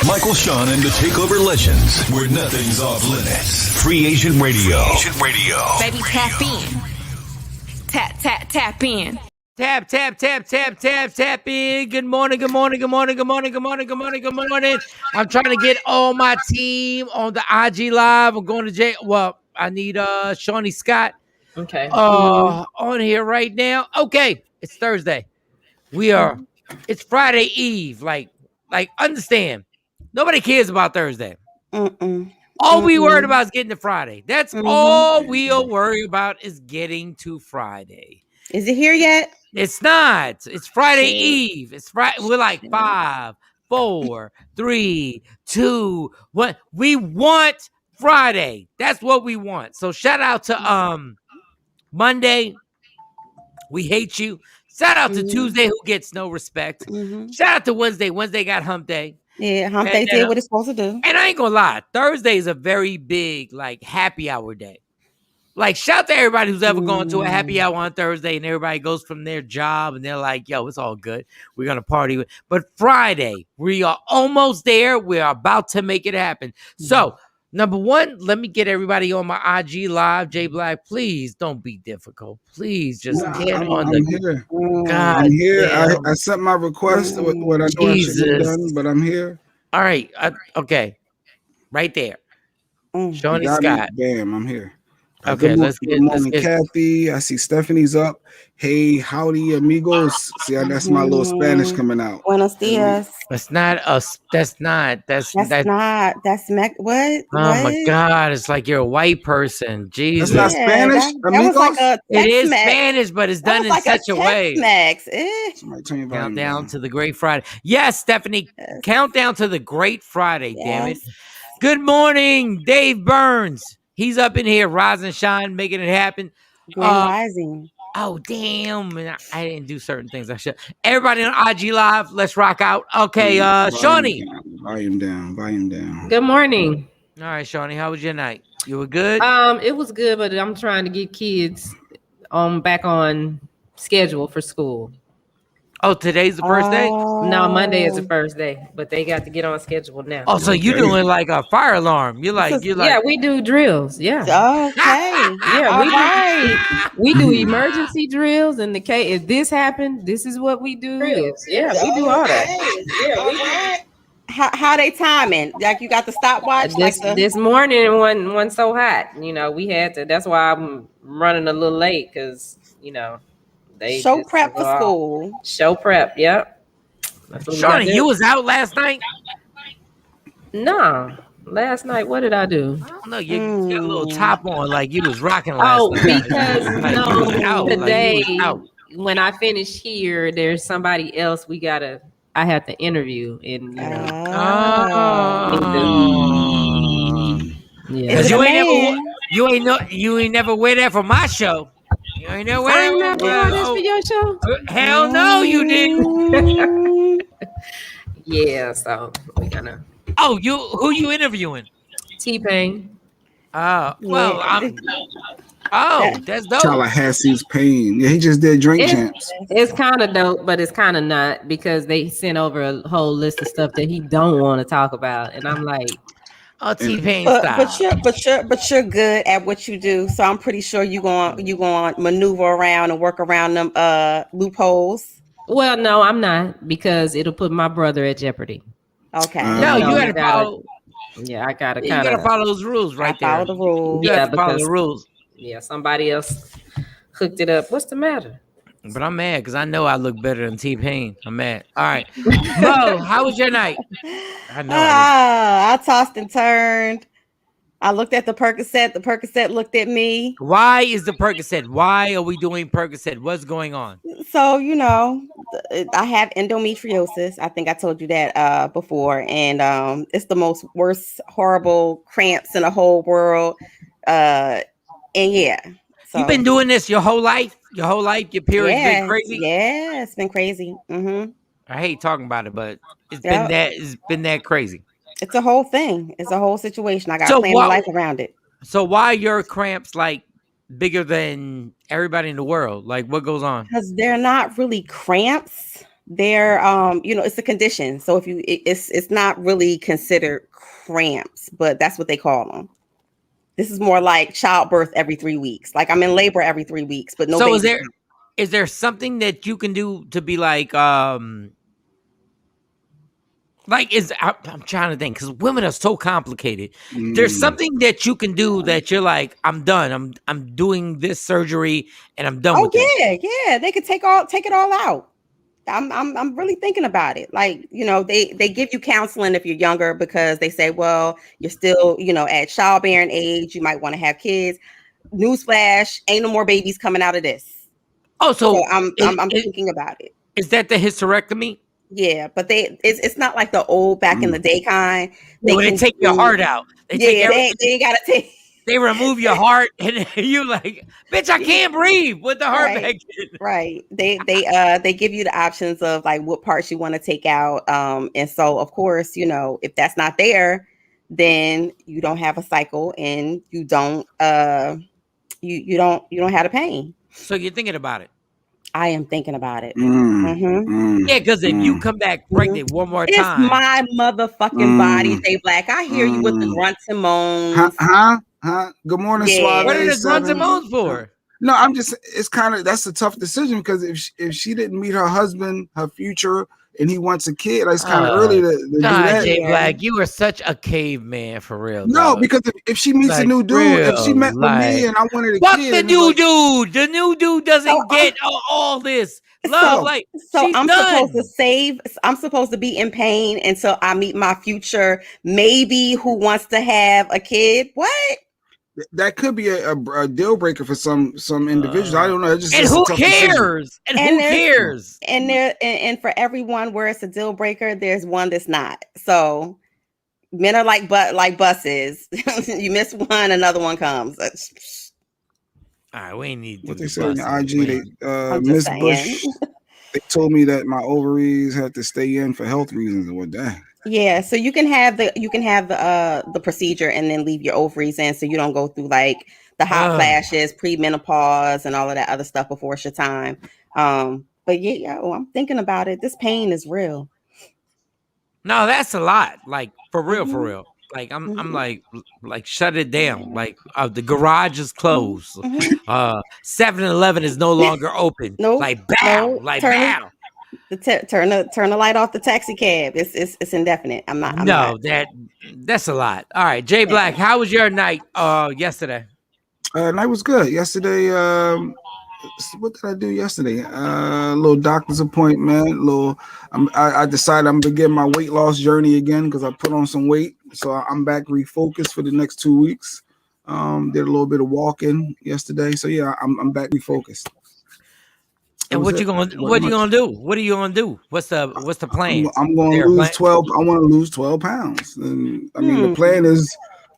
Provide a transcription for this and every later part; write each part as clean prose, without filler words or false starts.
Michael, Shawn, and the Takeover Legends, where nothing's off limits. Free Agent Radio. Baby, tap in. Tap in. Tap in. Good morning. I'm trying to get all my team on the IG Live. I'm going to jail. Well, I need Shawnee Scott on here right now. Okay, it's Thursday. It's Friday Eve. Like understand. Nobody cares about Thursday. All we worried about is getting to Friday. That's all we'll worry about is getting to Friday. Is it here yet? It's not. It's Friday Eve. It's Friday. We're like 5, 4, 3, 2, 1. We want Friday. That's what we want. So shout out to Monday. We hate you. Shout out to Tuesday, who gets no respect. Shout out to Wednesday. Wednesday got hump day. Yeah, hump day did what it's supposed to do. And I ain't gonna lie, Thursday is a very big happy hour day. Shout out to everybody who's ever gone to a happy hour on Thursday and everybody goes from their job and they're like, yo, it's all good. We're going to party. But Friday, we are almost there. We're about to make it happen. So, number one, let me get everybody on my IG Live. J Black, please don't be difficult. Please just get on the... Here. God I'm here. damn. I sent my request with what I know I should have done, but I'm here. All right. Okay. Right there. Shawnee Scott. Bam, I'm here. Okay, good morning, Kathy. I see Stephanie's up. Hey, howdy, amigos. See, that's my little Spanish coming out. Buenos dias. That's not us. That's what? Oh my God! It's like you're a white person. Jesus, that's not Spanish. That was like it is Spanish, but it's done in such a way. Countdown to the Great Friday. Yes, Stephanie. Yes. Countdown to the Great Friday. Yes. Damn it. Good morning, Dave Burns. He's up in here, rise and shine, making it happen. Rising. Oh, damn. I didn't do certain things I should. Everybody on IG Live, let's rock out. Okay, Shawnee. Volume down. Good morning. All right, Shawnee, how was your night? You were good? It was good, but I'm trying to get kids back on schedule for school. Oh, today's the first day? No, Monday is the first day, but they got to get on schedule now. Oh, so you're doing like a fire alarm. Yeah, we do drills. Yeah. Okay. Yeah, we do emergency drills in the case if this happened, this is what we do. Drills. Yeah, we do all that. How they timing? Like you got the stopwatch? This morning it wasn't so hot. We had to. That's why I'm running a little late because they show prep for school. Show prep, yep. Shawnee, you was out last night? No. Last night, what did I do? I don't know. You got a little top on like you was rocking last night. Because today, when I finish here, there's somebody else I have to interview. And, Because you ain't never wear that for my show. You ain't never wear that for your show? Hell no, you didn't. Yeah, so we gonna. Oh, who you interviewing? T-Pain. Well, that's dope. Tallahassee's Pain. Yeah, he just did Drink Champs. It's kind of dope, but it's kind of not because they sent over a whole list of stuff that he don't want to talk about, and I'm like. Oh, T-Pain style. But you're good at what you do, so I'm pretty sure you going maneuver around and work around them loopholes. Well, no, I'm not because it'll put my brother at jeopardy. Okay. No, you gotta follow. Yeah, I gotta. You gotta follow those rules right there. Follow the rules. You have to follow the rules. Yeah, somebody else hooked it up. What's the matter? But I'm mad because I know I look better than T-Pain. I'm mad. All right. Mo, how was your night? I know. I tossed and turned. I looked at the Percocet. The Percocet looked at me. Why is the Percocet? Why are we doing Percocet? What's going on? So, I have endometriosis. I think I told you that before. And it's the worst, horrible cramps in the whole world. And yeah. So, you've been doing this your whole life? Your whole life? Your period's been crazy? Yeah, it's been crazy. I hate talking about it, but it's been that crazy. It's a whole thing. It's a whole situation. I got to plan my life around it. So why are your cramps bigger than everybody in the world? Like what goes on? Because they're not really cramps. they're it's a condition. So if it's not really considered cramps, but that's what they call them. This is more like childbirth every 3 weeks. Like I'm in labor every 3 weeks, but no. So baby. is there something that you can do to be like I'm trying to think, because women are so complicated. There's something that you can do that you're like, I'm done. I'm doing this surgery and I'm done with it. Yeah. They could take it all out. I'm really thinking about it. Like, they give you counseling if you're younger because they say, well, you're still, at childbearing age, you might want to have kids. Newsflash, ain't no more babies coming out of this. Oh, so I'm thinking about it. Is that the hysterectomy? Yeah, but it's not like the old back in the day kind. They take your heart out. They ain't gotta take. They remove your heart, and you like, bitch, I can't breathe with the heart back in. Right. They give you the options of like what parts you want to take out. And so of course, if that's not there, then you don't have a cycle and you don't you don't have the pain. So you're thinking about it. I am thinking about it. Yeah, because if you come back pregnant one more time, it's my motherfucking body, Jay Black. I hear you with the grunts and moans. Huh? Good morning, Suave. What are the grunts and moans for? No, I'm just. It's kind of that's a tough decision because if she didn't meet her husband, her future, and he wants a kid, it's kind of early to do that. Jay Black, you are such a caveman for real. No, because if she meets a new dude, if she met with me and I wanted a fuck kid, the new dude. The new dude doesn't get all this love. I'm supposed to be in pain until I meet my future, maybe who wants to have a kid. What? That could be a deal breaker for some individuals. I don't know. And who cares? And who cares? And for everyone where it's a deal breaker, there's one that's not. So men are like buses. You miss one, another one comes. All right, we need what they said in the IG. Miss Bush, they told me that my ovaries had to stay in for health reasons and what that. Yeah, so you can have the procedure and then leave your ovaries in, so you don't go through like the hot flashes, premenopause, and all of that other stuff before it's your time. But yeah, I'm thinking about it. This pain is real. No, that's a lot. Like for real. Like I'm like shut it down. Like the garage is closed. 7-Eleven is no longer open. Nope. Like bow. Bow. Turn the light off the taxi cab. It's indefinite. I'm not. That's a lot. All right, Jay Black, how was your night yesterday? Night was good. Yesterday, what did I do yesterday? A little doctor's appointment. I decided I'm gonna begin my weight loss journey again because I put on some weight. So I'm back refocused for the next 2 weeks. Did a little bit of walking yesterday. So yeah, I'm back refocused. And what you gonna do? What are you gonna do? What's the plan? I'm gonna lose 12. I want to lose 12 pounds. And I mean, the plan is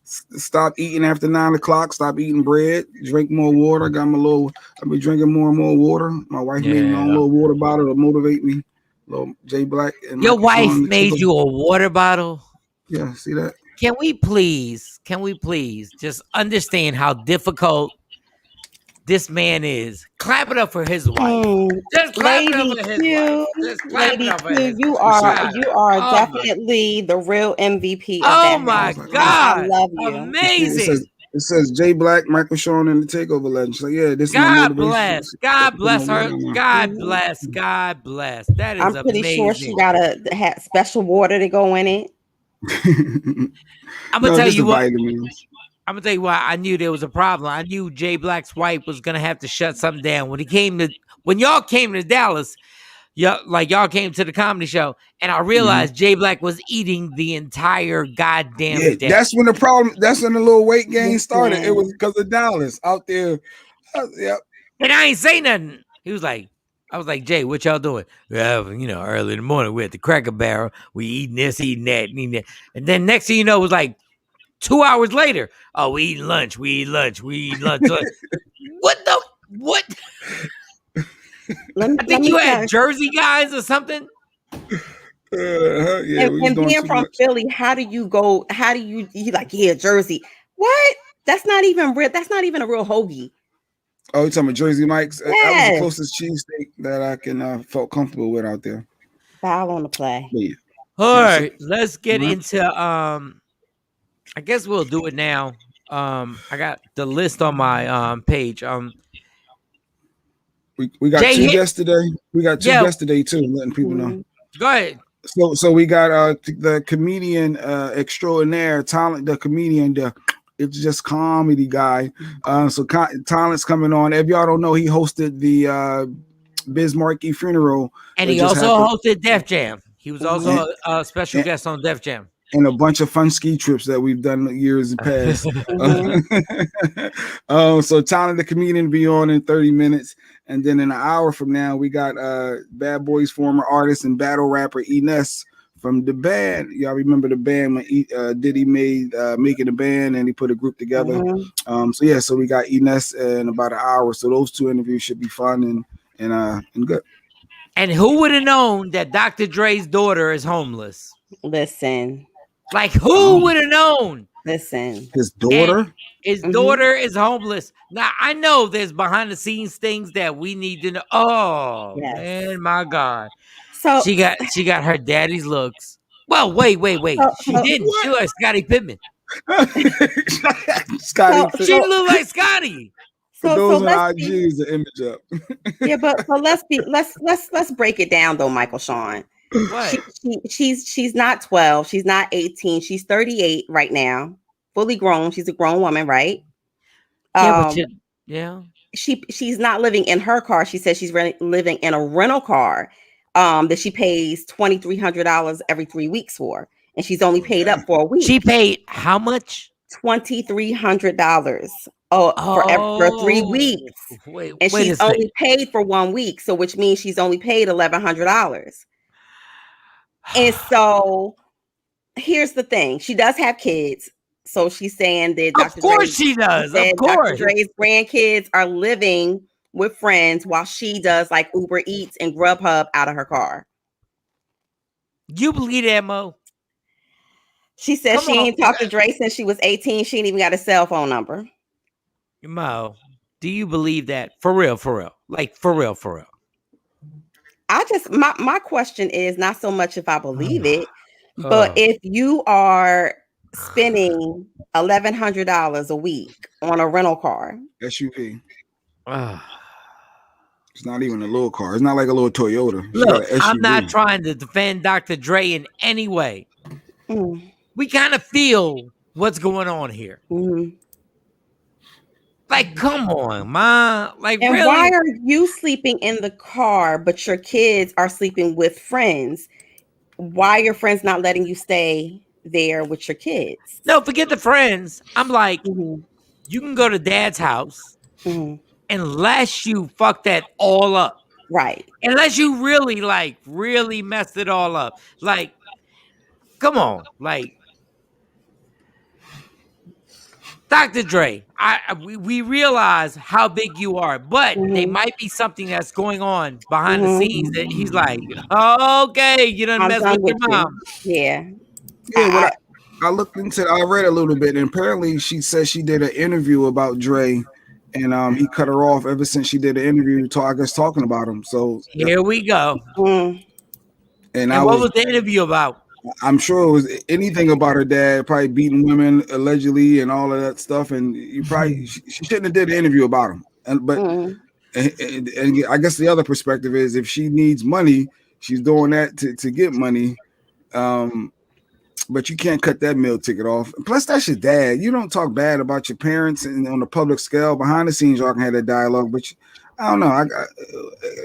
stop eating after 9 o'clock. Stop eating bread. Drink more water. I've been drinking more and more water. My wife made me a little water bottle to motivate me. Little Jay Black. And your wife made you a water bottle. Yeah, see that? Can we please just understand how difficult this man is? Clap it up for his wife. Just clap it up for his wife. Just clap it up for his wife. You are definitely the real MVP. Oh my God. I love you. Amazing. It says Jay Black, Michael Shawn, and the Takeover Legend. So yeah, this God bless. God bless her. God bless. God bless. That is amazing. I'm pretty sure she got a special water to go in it. I'm gonna tell you what. I'm gonna tell you why I knew there was a problem. I knew Jay Black's wife was gonna have to shut something down when y'all came to Dallas. Y'all came to the comedy show, and I realized Jay Black was eating the entire goddamn day. That's when the little weight gain started. It was because of Dallas out there. And I ain't say nothing. I was like, Jay, what y'all doing? Well, early in the morning, we're at the Cracker Barrel. We eating this, eating that, eating that. And then next thing you know, it was like 2 hours later. Oh, we eat lunch. What? I think you had Jersey guys or something. And being from Philly, how do you like, Jersey? What? That's not even real. That's not even a real hoagie. Oh, you're talking about Jersey Mike's? Yes. That was the closest cheesesteak that I felt comfortable with out there. Foul on the play. Yeah. All right, let's get into I guess we'll do it now. I got the list on my page. We got Jay two hit- guests today. We got two guests today too, letting people know. Go ahead. So we got the comedian extraordinaire, the comedian, it's just comedy guy. So talent's coming on. If y'all don't know, he hosted the Biz Markie funeral, and he also hosted Def Jam. He was also a special guest on Def Jam. And a bunch of fun ski trips that we've done years past. So Talent the comedian be on in 30 minutes. And then in an hour from now, we got Bad Boy's former artist and battle rapper Eness from the band. Y'all remember the band when Diddy made Making a Band and he put a group together. So we got Eness in about an hour. So those two interviews should be fun and good. And who would have known that Dr. Dre's daughter is homeless? Listen. Like, who would have known? Listen. His daughter? And his daughter is homeless. Now, I know there's behind the scenes things that we need to know. Oh, man, my God. So she got her daddy's looks. Well, wait. She didn't. What? She looked like Scottie Pippen. She looked like Scotty. For those on IG, is the image up. Yeah, but let's break it down though, Michael Shawn. What? She's not 12. She's not 18. She's 38 right now, fully grown. She's a grown woman, right? Yeah. She's not living in her car. She says she's living in a rental car that she pays $2,300 every 3 weeks for, and she's only paid up for a week. She paid how much? $2,300. For 3 weeks. And she's only paid for 1 week, so which means she's only paid $1,100. And so here's the thing: she does have kids. So she's saying that Of course she does. Of course. Dr. Dre's grandkids are living with friends while she does like Uber Eats and Grubhub out of her car. You believe that, Mo? She says she ain't talked to Dre since she was 18. She ain't even got a cell phone number. Mo, do you believe that? For real? Like, for real? I just, my question is not so much if I believe it, but if you are spending $1,100 a week on a rental car. SUV. It's not even a little car. It's not like a little Toyota. Look, I'm not trying to defend Dr. Dre in any way. We kind of feel what's going on here. Like, come on, ma. Like, and really? Why are you sleeping in the car, but your kids are sleeping with friends? Why are your friends not letting you stay there with your kids? No, forget the friends. I'm like, you can go to dad's house unless you fuck that all up. Right. Unless you really messed it all up. Like, come on. Like, Dr. Dre, we realize how big you are, but there might be something that's going on behind the scenes that he's like, oh, okay, you done mess with your mom. Yeah. Yeah, I looked into it. I read a little bit, and apparently she said she did an interview about Dre, and he cut her off ever since she did an interview talking about him. So here we go. And what was the interview about? I'm sure it was anything about her dad, probably beating women allegedly and all of that stuff. And you probably she shouldn't have did an interview about him. And I guess the other perspective is if she needs money, she's doing that to get money. But you can't cut that meal ticket off. Plus, that's your dad. You don't talk bad about your parents and on a public scale. Behind the scenes, y'all can have that dialogue. But I don't know.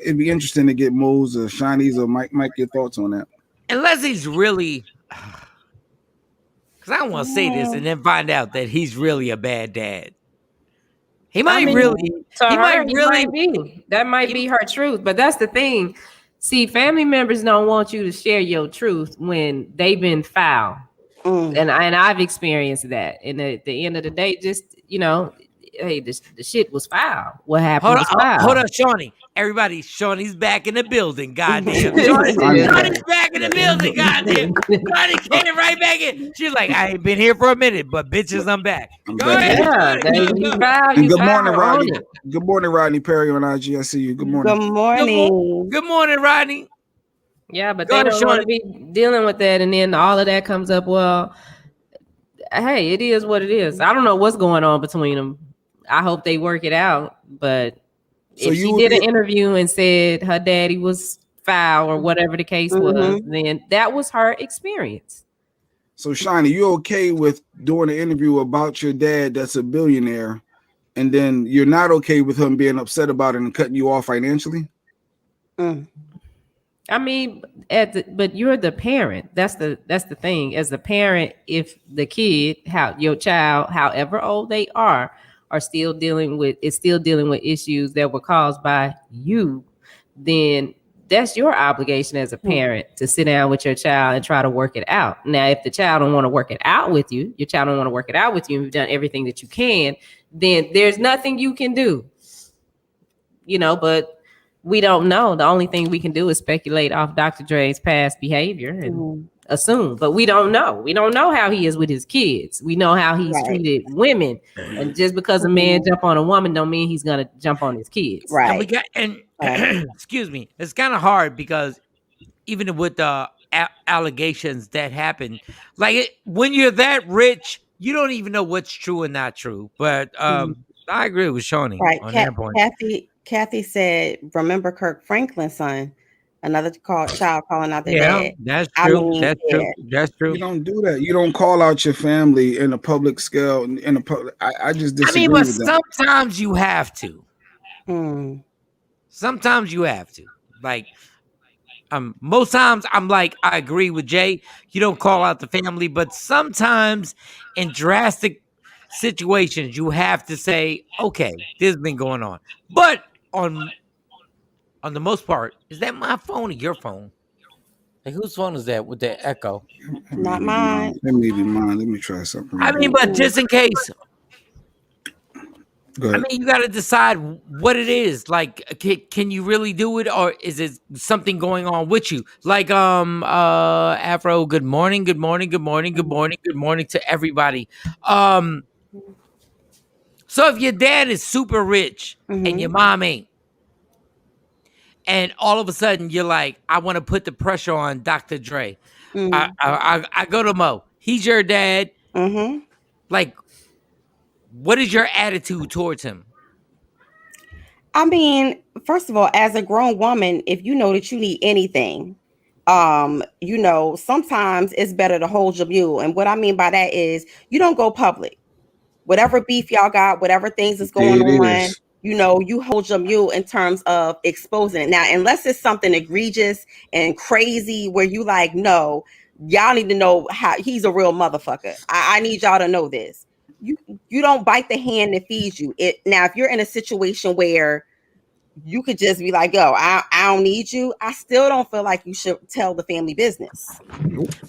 It'd be interesting to get Mo's or Shini's or Mike your thoughts on that. Unless he's really, because I don't want to say this and then find out that he's really a bad dad. He might really be. That might be her truth. But that's the thing. See, family members don't want you to share your truth when they've been foul. And I've experienced that. And at the end of the day, just, hey, the shit was foul. What happened was foul. Hold on, Shawnee. Everybody, Shawnee's back in the building. Goddamn. Shawnee's back in the building. Goddamn. Shawnee came right back in. She's like, I ain't been here for a minute, but bitches, I'm back. Go ahead. Good morning, Rodney. Good morning, Rodney Perry on IG. I see you. Good morning. Good morning. Good morning, Rodney. Yeah, but they don't want to be dealing with that, and then all of that comes up. Well, hey, it is what it is. I don't know what's going on between them. I hope they work it out. But so if she did an interview and said her daddy was foul or whatever the case was, then that was her experience. So, Shiny, you okay with doing an interview about your dad that's a billionaire, and then you're not okay with him being upset about it and cutting you off financially? I mean, but you're the parent. That's the thing. As the parent, if the kid, your child, however old they are still dealing with issues that were caused by you, then that's your obligation as a parent to sit down with your child and try to work it out. Now, if the child don't want to work it out with you, you've done everything that you can, then there's nothing you can do. But we don't know. The only thing we can do is speculate off Dr. Dre's past behavior and assume, but we don't know. We don't know how he is with his kids. We know how he's treated women, and just because a man jump on a woman don't mean he's gonna jump on his kids. Right. Excuse me. It's kind of hard because even with the allegations that happen, like when you're that rich, you don't even know what's true and not true. But I agree with Shawnee on that point. Kathy said, "Remember Kirk Franklin's son." Another child calling out their dad. That's true. That's true. You don't do that. You don't call out your family in a public scale. I just disagree with that. Sometimes you have to. Sometimes you have to. Like, most times I'm like, I agree with Jay. You don't call out the family, but sometimes in drastic situations, you have to say, okay, this has been going on. But on the most part, is that my phone or your phone? Like, whose phone is that with the echo? Not mine. That may be mine. Let me try something. I mean, but just in case. I mean, you got to decide what it is. Like, can you really do it, or is it something going on with you? Like, Afro, good morning to everybody. So if your dad is super rich and your mom ain't, and all of a sudden you're like, I want to put the pressure on Dr. Dre. I go to Mo. He's your dad. Like, what is your attitude towards him? I mean, first of all, as a grown woman, if you know that you need anything, sometimes it's better to hold your mule. And what I mean by that is you don't go public. Whatever beef y'all got, whatever things is going on, you hold your mule in terms of exposing it. Now, unless it's something egregious and crazy where you like, no, y'all need to know how he's a real motherfucker. I need y'all to know this. You don't bite the hand that feeds you. Now, if you're in a situation where you could just be like, yo, I don't need you, I still don't feel like you should tell the family business.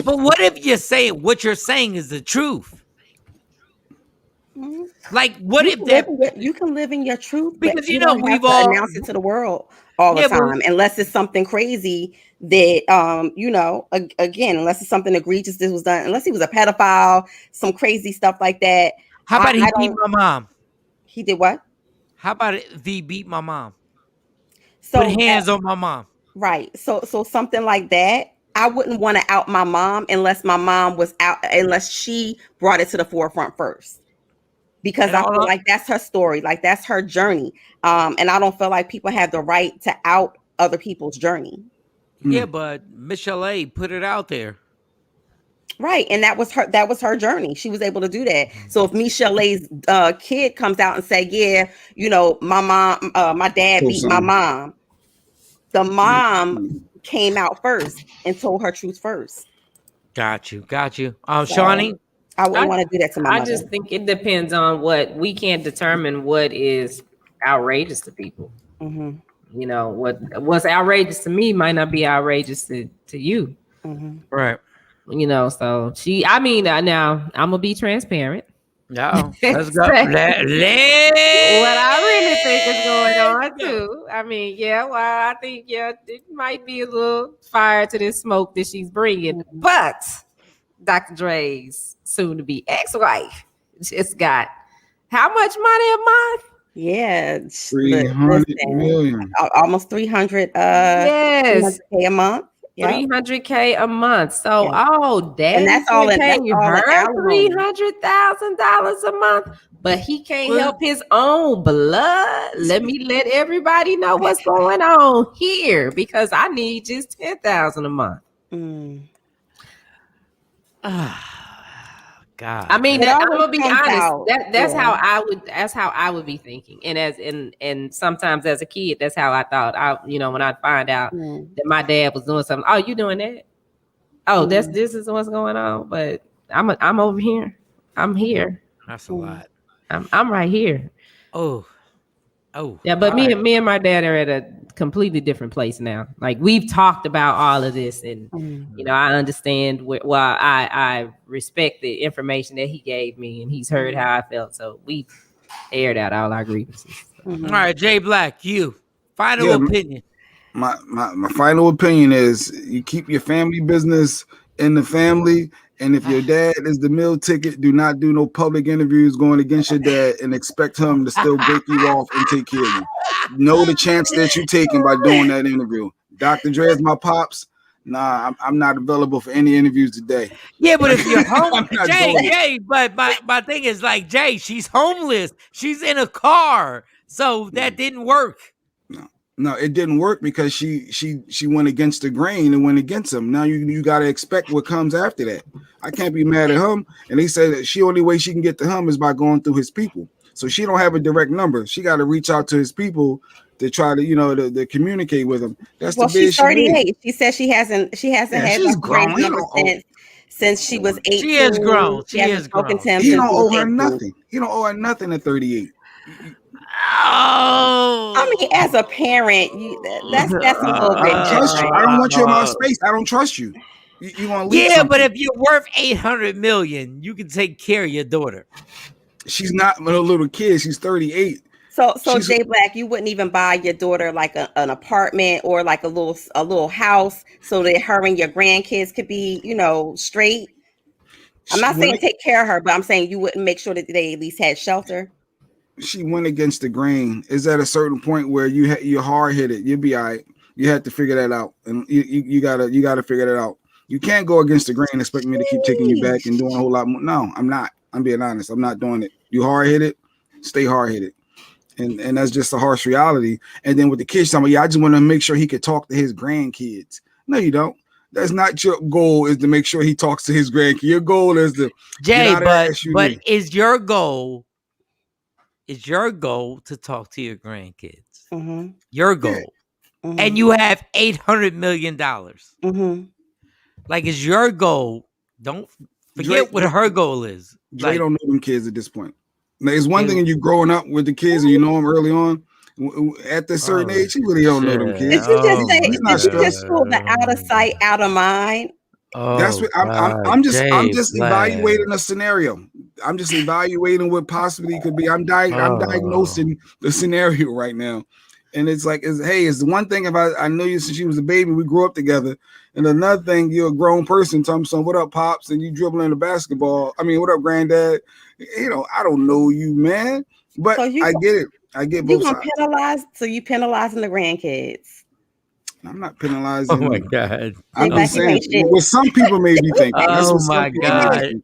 But what if you say what you're saying is the truth? Like, what if you can live in your truth, because we've all announced it to the world all the time, unless it's something crazy that again, unless it's something egregious that was done, unless he was a pedophile, some crazy stuff like that. How about he beat my mom? He did what? How about if he beat my mom? So put hands on my mom. Right. So something like that. I wouldn't want to out my mom unless my mom was out, unless she brought it to the forefront first. Because I feel like that's her story, like that's her journey. And I don't feel like people have the right to out other people's journey. Yeah, but Michelle A put it out there. Right. And that was her journey. She was able to do that. So if Michelle A's kid comes out and say, yeah, my mom, my dad beat my mom. The mom came out first and told her truth first. Got you. Shawnee? I wouldn't want to do that to my mother. I just think it depends on we can't determine what is outrageous to people. What's outrageous to me might not be outrageous to you. Right. So now I'm gonna be transparent. No, let's go. What I really think is going on too. I think it might be a little fire to this smoke that she's bringing, but Dr. Dre's soon-to-be ex-wife just got how much money a month? Yeah, 300 million, almost 300. Yes, a month. $300K a month. So, daddy, and that's all in paying her alimony. $300,000 a month, but he can't help his own blood. Let everybody know what's going on here because I need just $10,000 a month. God. I mean, I'm gonna be honest. That's how I would be thinking. And sometimes as a kid, that's how I thought. When I find out that my dad was doing something. Oh, you doing that? Oh, this is what's going on. But I'm over here. I'm here. That's a lot. I'm right here. Oh. Yeah, but me and my dad are at a completely different place now. Like we've talked about all of this, and I understand. I respect the information that he gave me, and he's heard how I felt. So we aired out all our grievances. All right, Jay Black, you final opinion. My final opinion is you keep your family business in the family. And if your dad is the meal ticket, do not do no public interviews going against your dad and expect him to still break you off and take care of you. Know the chance that you're taking by doing that interview. Dr. Dre is my pops. Nah, I'm not available for any interviews today. Yeah, but if you're home, Jay, but my thing is like, Jay, she's homeless. She's in a car. So that didn't work. No, it didn't work because she went against the grain and went against him. Now you got to expect what comes after that. I can't be mad at him. And they say that only way she can get to him is by going through his people. So she don't have a direct number. She got to reach out to his people to try to, to communicate with him. That's the she's 38. She says she hasn't had that grown. Since she was 18. She is grown. She is grown. He don't owe her nothing. He don't owe her nothing at 38. Oh, I mean, as a parent, that's a little bit. I don't want you in my space. I don't trust you. You want to leave? Yeah, but if you're worth $800 million, you can take care of your daughter. She's not a little kid. She's 38. So Jay Black, you wouldn't even buy your daughter like an apartment or like a little house so that her and your grandkids could be, straight. I'm not saying take care of her, but I'm saying you wouldn't make sure that they at least had shelter. She went against the grain. Is at a certain point where you're hard headed. You'll be all right. You have to figure that out, and you gotta figure that out. You can't go against the grain and expect me to keep taking you back and doing a whole lot more. No, I'm not. I'm being honest. I'm not doing it. You hard headed, stay hard headed, and that's just a harsh reality. And then with the kids, I just want to make sure he could talk to his grandkids. No, you don't. That's not your goal. Is to make sure he talks to his grandkids. Your goal is to but is your goal? Is your goal to talk to your grandkids? Mm-hmm. Your goal. Mm-hmm. And you have $800 million. Mm-hmm. Like, is your goal? Don't forget what her goal is. Dre don't know them kids at this point. Now, it's one thing when you growing up with the kids and you know them early on. At a certain age, you really don't know them kids. Did you just say? Did you just pull the out of sight, out of mind? That's what I'm just evaluating a scenario. I'm just evaluating what possibly could be. I'm diagnosing the scenario right now. And it's like, it's one thing if I know you since you was a baby, we grew up together. And another thing, you're a grown person, telling son, what up, Pops? And you dribbling the basketball. I mean, what up, Granddad? I don't know you, man. But I get it. I get both sides. So you penalizing the grandkids. I'm not penalizing. Oh my God! I'm just saying what some people may be thinking. Oh my God!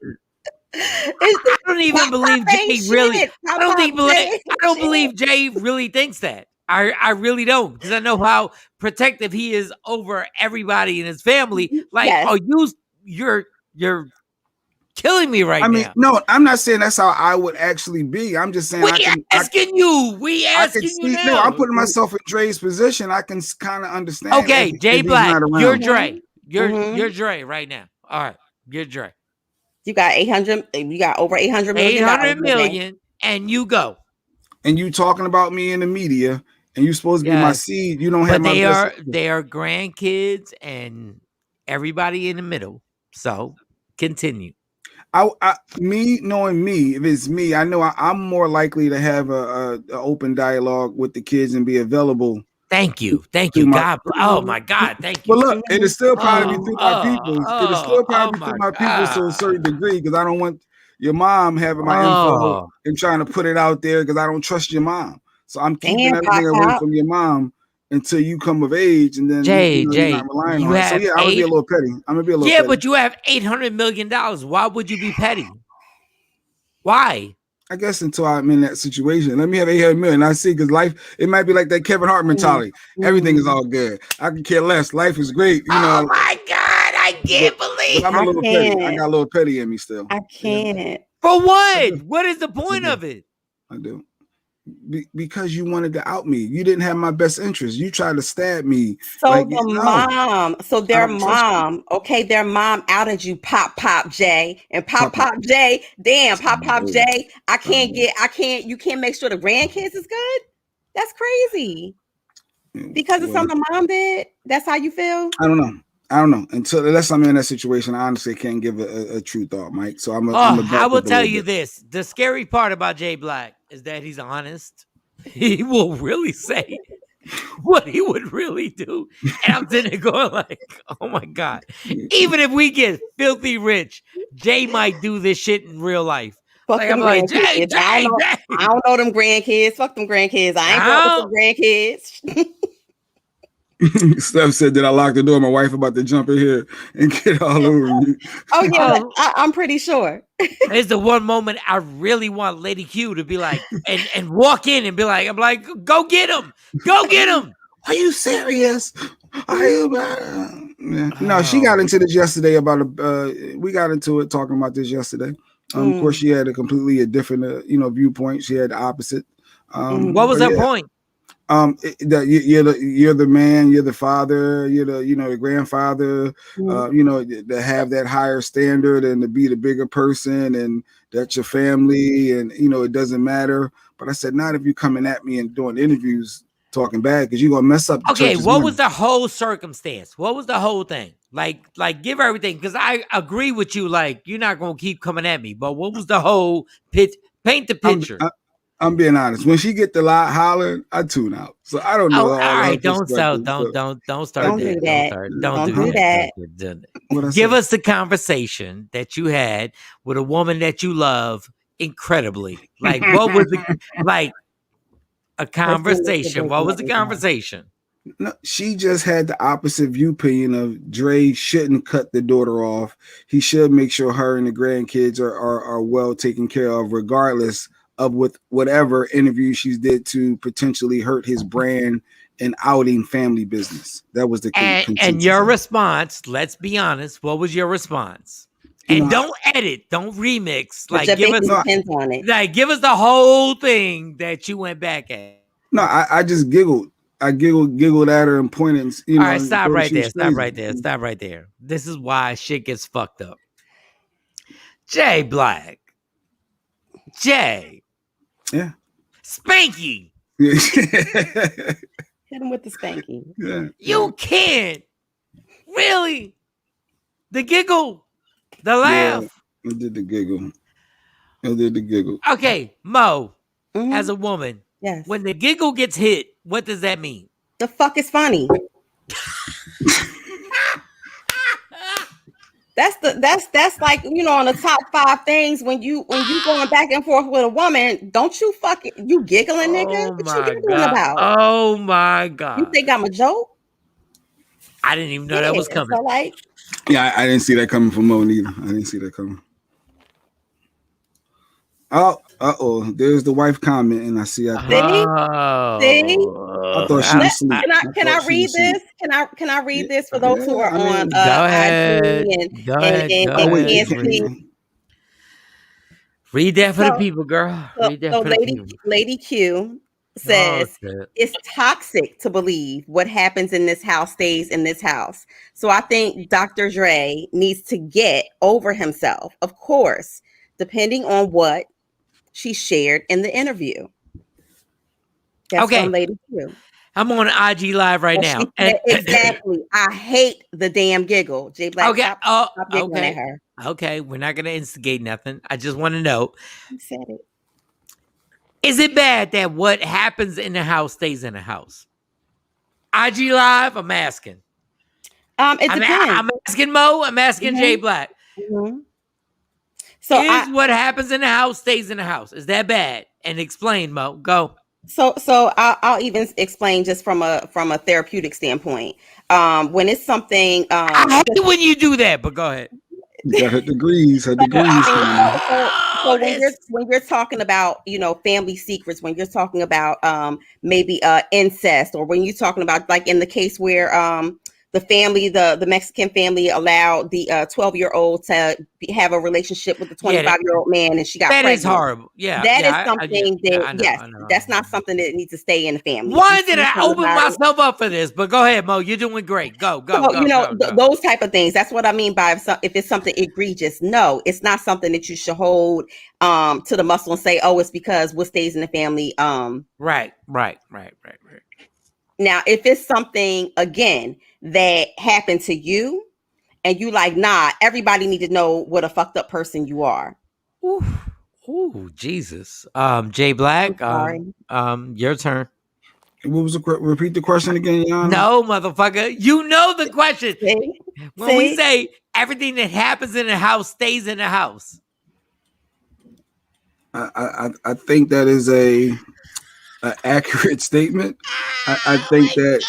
I don't even believe Jay really. I don't believe Jay really thinks that. I really don't, because I know how protective he is over everybody in his family. Like, you're killing me right now. I mean, no, I'm not saying that's how I would actually be. I'm just saying We asking you now. No, I'm putting myself in Dre's position. I can kind of understand. Okay, Jay Black, you're Dre. You're Dre right now. All right, you're Dre. You got 800. You got over 800 million. 800 million, and you go. And you talking about me in the media, and you supposed to be my seed. You don't have my. They are grandkids and everybody in the middle. So continue. Knowing me, if it's me, I know I'm more likely to have a open dialogue with the kids and be available. Thank you. God. Oh my God. Thank you. But look, it is still probably through my people. It is still probably through my people to a certain degree, because I don't want your mom having my info and trying to put it out there, because I don't trust your mom. So I'm keeping everything away from your mom until you come of age, and then Jay, you're not relying on it. So yeah, I'm gonna be a little petty. Yeah, but you have $800 million. Why would you be petty? Why? I guess until I'm in that situation. Let me have 800 million. I see, because life, it might be like that Kevin Hart mentality. Everything is all good. I can care less. Life is great. You know. Oh my God, I can't believe. I'm a little petty. I got a little petty in me still. I can't. For what? What is the point of it? I do. Because you wanted to out me. You didn't have my best interest. You tried to stab me. So their mom outed you, Pop J, and Pop J, damn, Pop J. You can't make sure the grandkids is good. That's crazy. Because of something mom did. That's how you feel. I don't know. Unless I'm in that situation, I honestly can't give a true thought, Mike. So I will tell you this. The scary part about Jay Black is that he's honest. He will really say what he would really do. And I'm sitting there going like, oh my God. Even if we get filthy rich, Jay might do this shit in real life. I'm like, Jay. I don't know them grandkids. Fuck them grandkids. I ain't going with some grandkids. Steph said that I locked the door. My wife about to jump in here and get all over me. Oh yeah, I'm pretty sure. It's the one moment I really want Lady Q to be like, and walk in and be like, I'm like, go get him. Are you serious? No, she got into this yesterday about we got into it talking about this yesterday. Of course, she had a completely different viewpoint. She had the opposite. What was her point? You're the man, you're the father, you're the grandfather, to have that higher standard and to be the bigger person, and that's your family, and it doesn't matter. But I said, not if you're coming at me and doing interviews talking bad, because you're gonna mess up. Okay, what was the whole circumstance? What was the whole thing? Like give everything, because I agree with you. Like, you're not gonna keep coming at me, but what was the whole pitch? Paint the picture. I'm being honest. When she get the lot hollering, I tune out. So I don't know. All right, don't start that. Don't do that. Give us the conversation that you had with a woman that you love incredibly. Like, what was a conversation? What was the conversation? No, she just had the opposite viewpoint of Dre shouldn't cut the daughter off. He should make sure her and the grandkids are well taken care of, regardless of with whatever interview she did to potentially hurt his brand and outing family business. That was the and your response. Let's be honest. What was your response? And don't edit, don't remix. Like, give us on it. Like, give us the whole thing that you went back at. No, I just giggled. I giggled at her and pointed. All right, stop right there. This is why shit gets fucked up. Jay Black. Jay. Yeah. Spanky. Yeah. Hit him with the spanky. Yeah. You can't. Really? The giggle. The laugh. Yeah, I did the giggle. Okay, Mo, as a woman, yes. When the giggle gets hit, what does that mean? The fuck is funny? That's like, on the top 5 things when you going back and forth with a woman, don't you you giggling, nigga? What you giggling about? Oh my God. You think I'm a joke? I didn't even know that was coming. So like, yeah, I didn't see that coming from Mo neither. I didn't see that coming. Oh, there's the wife commenting. I see. See? I thought she was asleep. Can I read this? Can I read this for those who are on Go ahead. Go ahead. Read that for the people, girl. Read that for the people. Lady Q says it's toxic to believe what happens in this house stays in this house. So I think Dr. Dre needs to get over himself, of course, depending on what she shared in the interview. That's from Lady Q. I'm on IG Live right now. Exactly. I hate the damn giggle. J Black, stop giggling at her. Okay, we're not going to instigate nothing. I just want to know. You said it. Is it bad that what happens in the house stays in the house? IG Live, I'm asking. It depends. I'm asking Mo. I'm asking J Black. Mm-hmm. So what happens in the house stays in the house. Is that bad? And explain, Mo. Go. So I'll even explain just from a therapeutic standpoint. When it's something, I hate when you do that, but go ahead. You got her degrees. so when you're talking about, you know, family secrets, when you're talking about maybe incest, or when you're talking about, like in the case where the family, the Mexican family allowed the 12-year-old to have a relationship with the 25-year-old man, and she got pregnant. Is horrible. Yeah, that is something that's not something that needs to stay in the family. Why did I open myself up for this? But go ahead, Mo. You're doing great. Go. You know, those type of things. That's what I mean by if it's something egregious. No, it's not something that you should hold to the muscle and say, oh, it's because what stays in the family. Right. Now, if it's something, again, that happened to you and you like, nah, everybody need to know what a fucked up person you are. Ooh, Jesus. Jay Black, your turn. What was repeat the question again, Yana? No, motherfucker. You know the question. When we say everything that happens in the house stays in the house. I think that is a accurate statement. I think that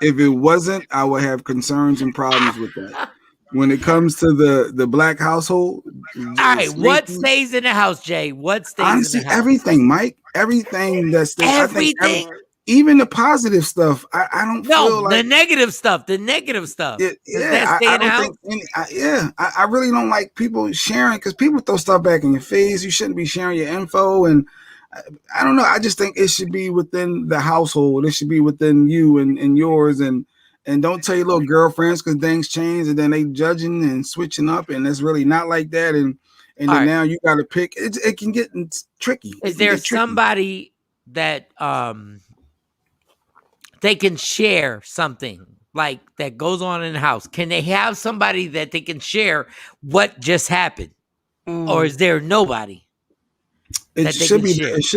if it wasn't, I would have concerns and problems with that. When it comes to the black household, all right, what stays in the house, Jay? What stays honestly, in the house? Everything, Mike. Everything that stays. Everything. I think even the positive stuff. I don't feel like the negative stuff. The negative stuff. I really don't like people sharing, because people throw stuff back in your face. You shouldn't be sharing your info, and I don't know. I just think it should be within the household. It should be within you and yours, and don't tell your little girlfriends, because things change and then they judging and switching up, and it's really not like that. And then now you got to pick. It can get tricky. Is there somebody that they can share something like that goes on in the house? Can they have somebody that they can share what just happened, or is there nobody? It should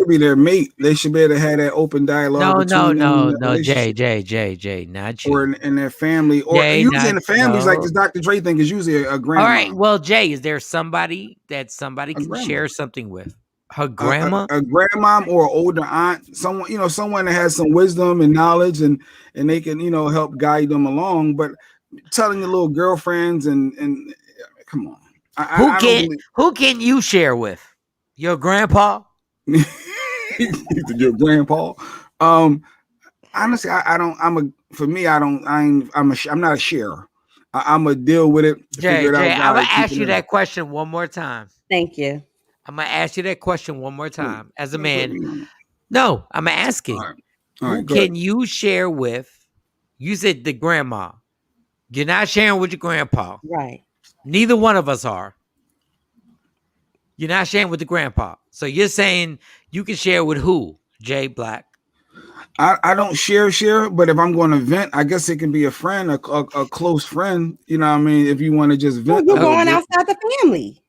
be their mate. They should be able to have that open dialogue. No, Jay, not you. Or in their family, or usually in the families, like this Dr. Dre thing is usually a grandma. All right, well, Jay, is there somebody that can share something with? Her grandma, a grandmom, or an older aunt, someone that has some wisdom and knowledge, and they can help guide them along. But telling your little girlfriends and come on, who can you share with? Your grandpa? Your grandpa? Honestly, I don't. I'm not a sharer. I'm gonna deal with it. Jay, I'm gonna ask you that question one more time. Thank you. I'm gonna ask you that question one more time as a man. No, I'm asking. All right, who can you share with? You said the grandma. You're not sharing with your grandpa. Right. Neither one of us are. You're not sharing with the grandpa. So you're saying you can share with who? Jay Black. I don't share, but if I'm going to vent, I guess it can be a friend, a close friend. You know what I mean? If you want to just vent. You're going outside the family.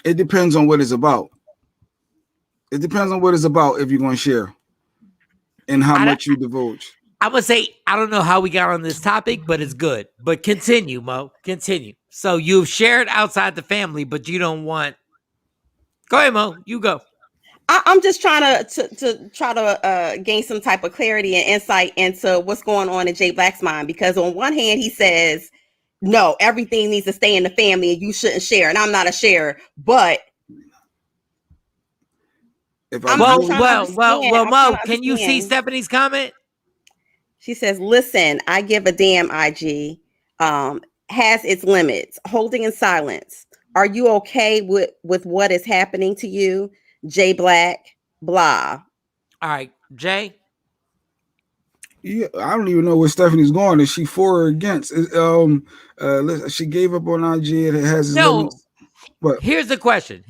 It depends on what it's about. It depends on what it's about if you're going to share and how much you divulge. I would say, I don't know how we got on this topic, but it's good. But continue, Mo. Continue. So you've shared outside the family, but you don't want. Go ahead, Mo. You go. I'm just trying to gain some type of clarity and insight into what's going on in Jay Black's mind, because on one hand he says, no, everything needs to stay in the family and you shouldn't share, and I'm not a sharer, but Mo, can you see Stephanie's comment? She says, listen, I give a damn. IG has its limits. Holding in silence. Are you okay with what is happening to you? Jay Black, blah. All right, Jay. Yeah, I don't even know where Stephanie's going. Is she for or against? She gave up on IG. It has its limits. But here's the question.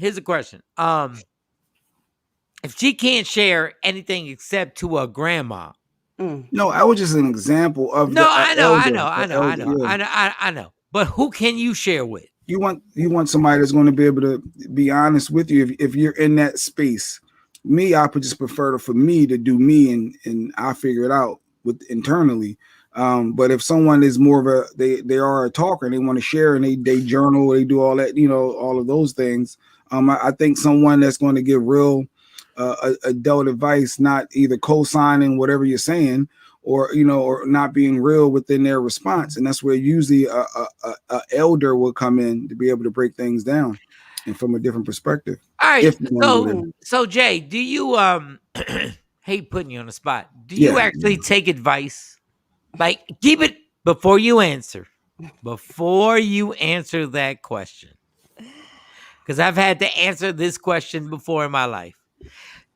If she can't share anything except to a grandma. No, I was just an example of. No, I know. But who can you share with? You want somebody that's going to be able to be honest with you if you're in that space. Me, I would just prefer for me to do me, and I'll figure it out internally. But if someone is more of they are a talker and they want to share and they journal, they do all that, all of those things. I think someone that's going to give real adult advice, not either co-signing whatever you're saying, or or not being real within their response. And that's where usually a elder will come in to be able to break things down and from a different perspective. All right. So Jay, do you hate putting you on the spot? Do you actually take advice? Like, keep it before you answer. Before you answer that question. Because I've had to answer this question before in my life.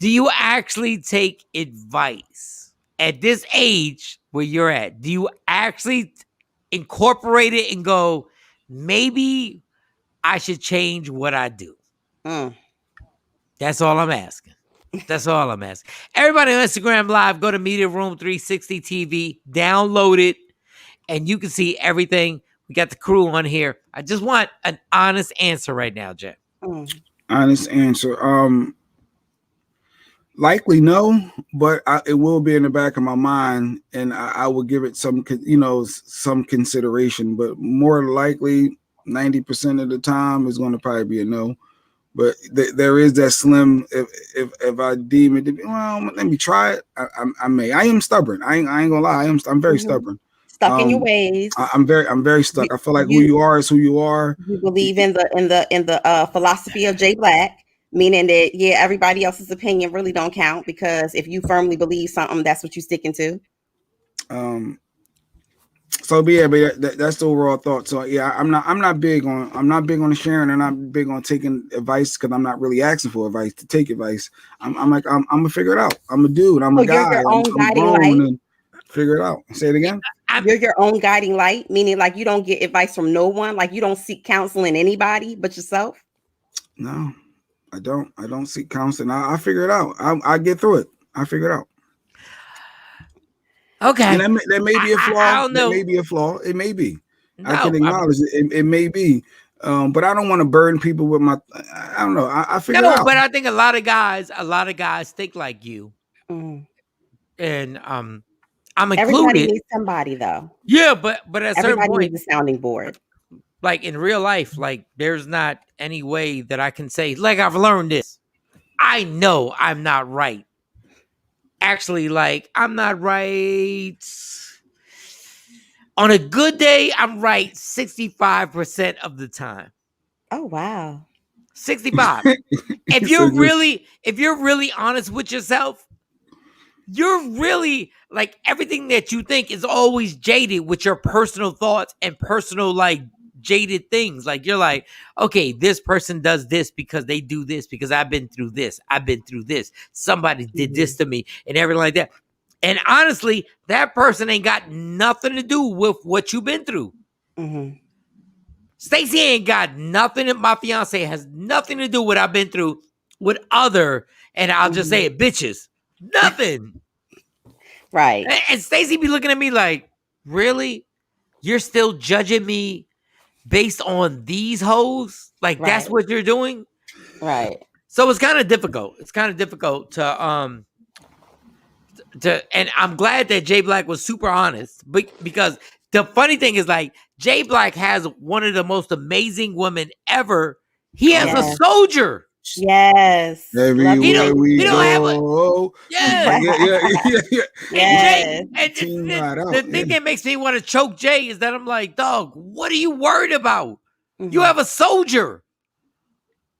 Do you actually take advice at this age where you're at? Do you actually incorporate it and go, maybe I should change what I do? That's all I'm asking. That's all I'm asking. Everybody on Instagram Live, go to Media Room 360 TV, download it, and you can see everything. We got the crew on here. I just want an honest answer right now, Jay. Honest answer. Likely no, but it will be in the back of my mind, and I will give it some consideration. But more likely, 90% of the time is going to probably be a no. But there is that slim. If I deem it to be, well, let me try it. I may. I am stubborn. I ain't gonna lie. I'm very stubborn. Stuck in your ways. I'm very stuck. I feel like who you are is who you are. You believe in the philosophy of Jay Black. Meaning that, everybody else's opinion really don't count, because if you firmly believe something, that's what you're sticking to. So but that's the overall thought. So I'm not big on the sharing, and I'm not big on taking advice, because I'm not really asking for advice to take advice. I'm gonna figure it out. I'm a dude. I'm a guy. Your own I'm grown and figure it out. Say it again. You're your own guiding light, meaning like you don't get advice from no one, like you don't seek counseling anybody but yourself. No. I don't seek counseling. I figure it out. I get through it. I figure it out. Okay. And that may be a flaw. I don't know. That may be a flaw. It may be. No, I can acknowledge it may be. But I don't want to burden people with my. I don't know. I figure it out. No, but I think a lot of guys think like you. And I'm included. Everybody needs somebody, though. Yeah, but at a certain point, needs a sounding board. Like in real life, like there's not any way that I can say, like, I've learned this. I know I'm not right. Actually, like, I'm not right. On a good day, I'm right 65% of the time. Oh, wow. 65. If you're really honest with yourself, you're really like, everything that you think is always jaded with your personal thoughts and personal, like, jaded things. Like, you're like, okay, this person does this because they do this, because I've been through this. Somebody did this to me and everything like that. And honestly, that person ain't got nothing to do with what you've been through. Stacey ain't got nothing. My fiance has nothing to do with what I've been through with other, and I'll just say it, bitches. Nothing. Right. And Stacey be looking at me like, really? You're still judging me based on these hoes? Like, that's what you're doing? Right. So it's kind of difficult. To and I'm glad that Jay Black was super honest, because the funny thing is, like, Jay Black has one of the most amazing women ever. He has a soldier. Yes. Everywhere we go. Yeah. And the thing that makes me want to choke Jay is that I'm like, dog, what are you worried about? You have a soldier.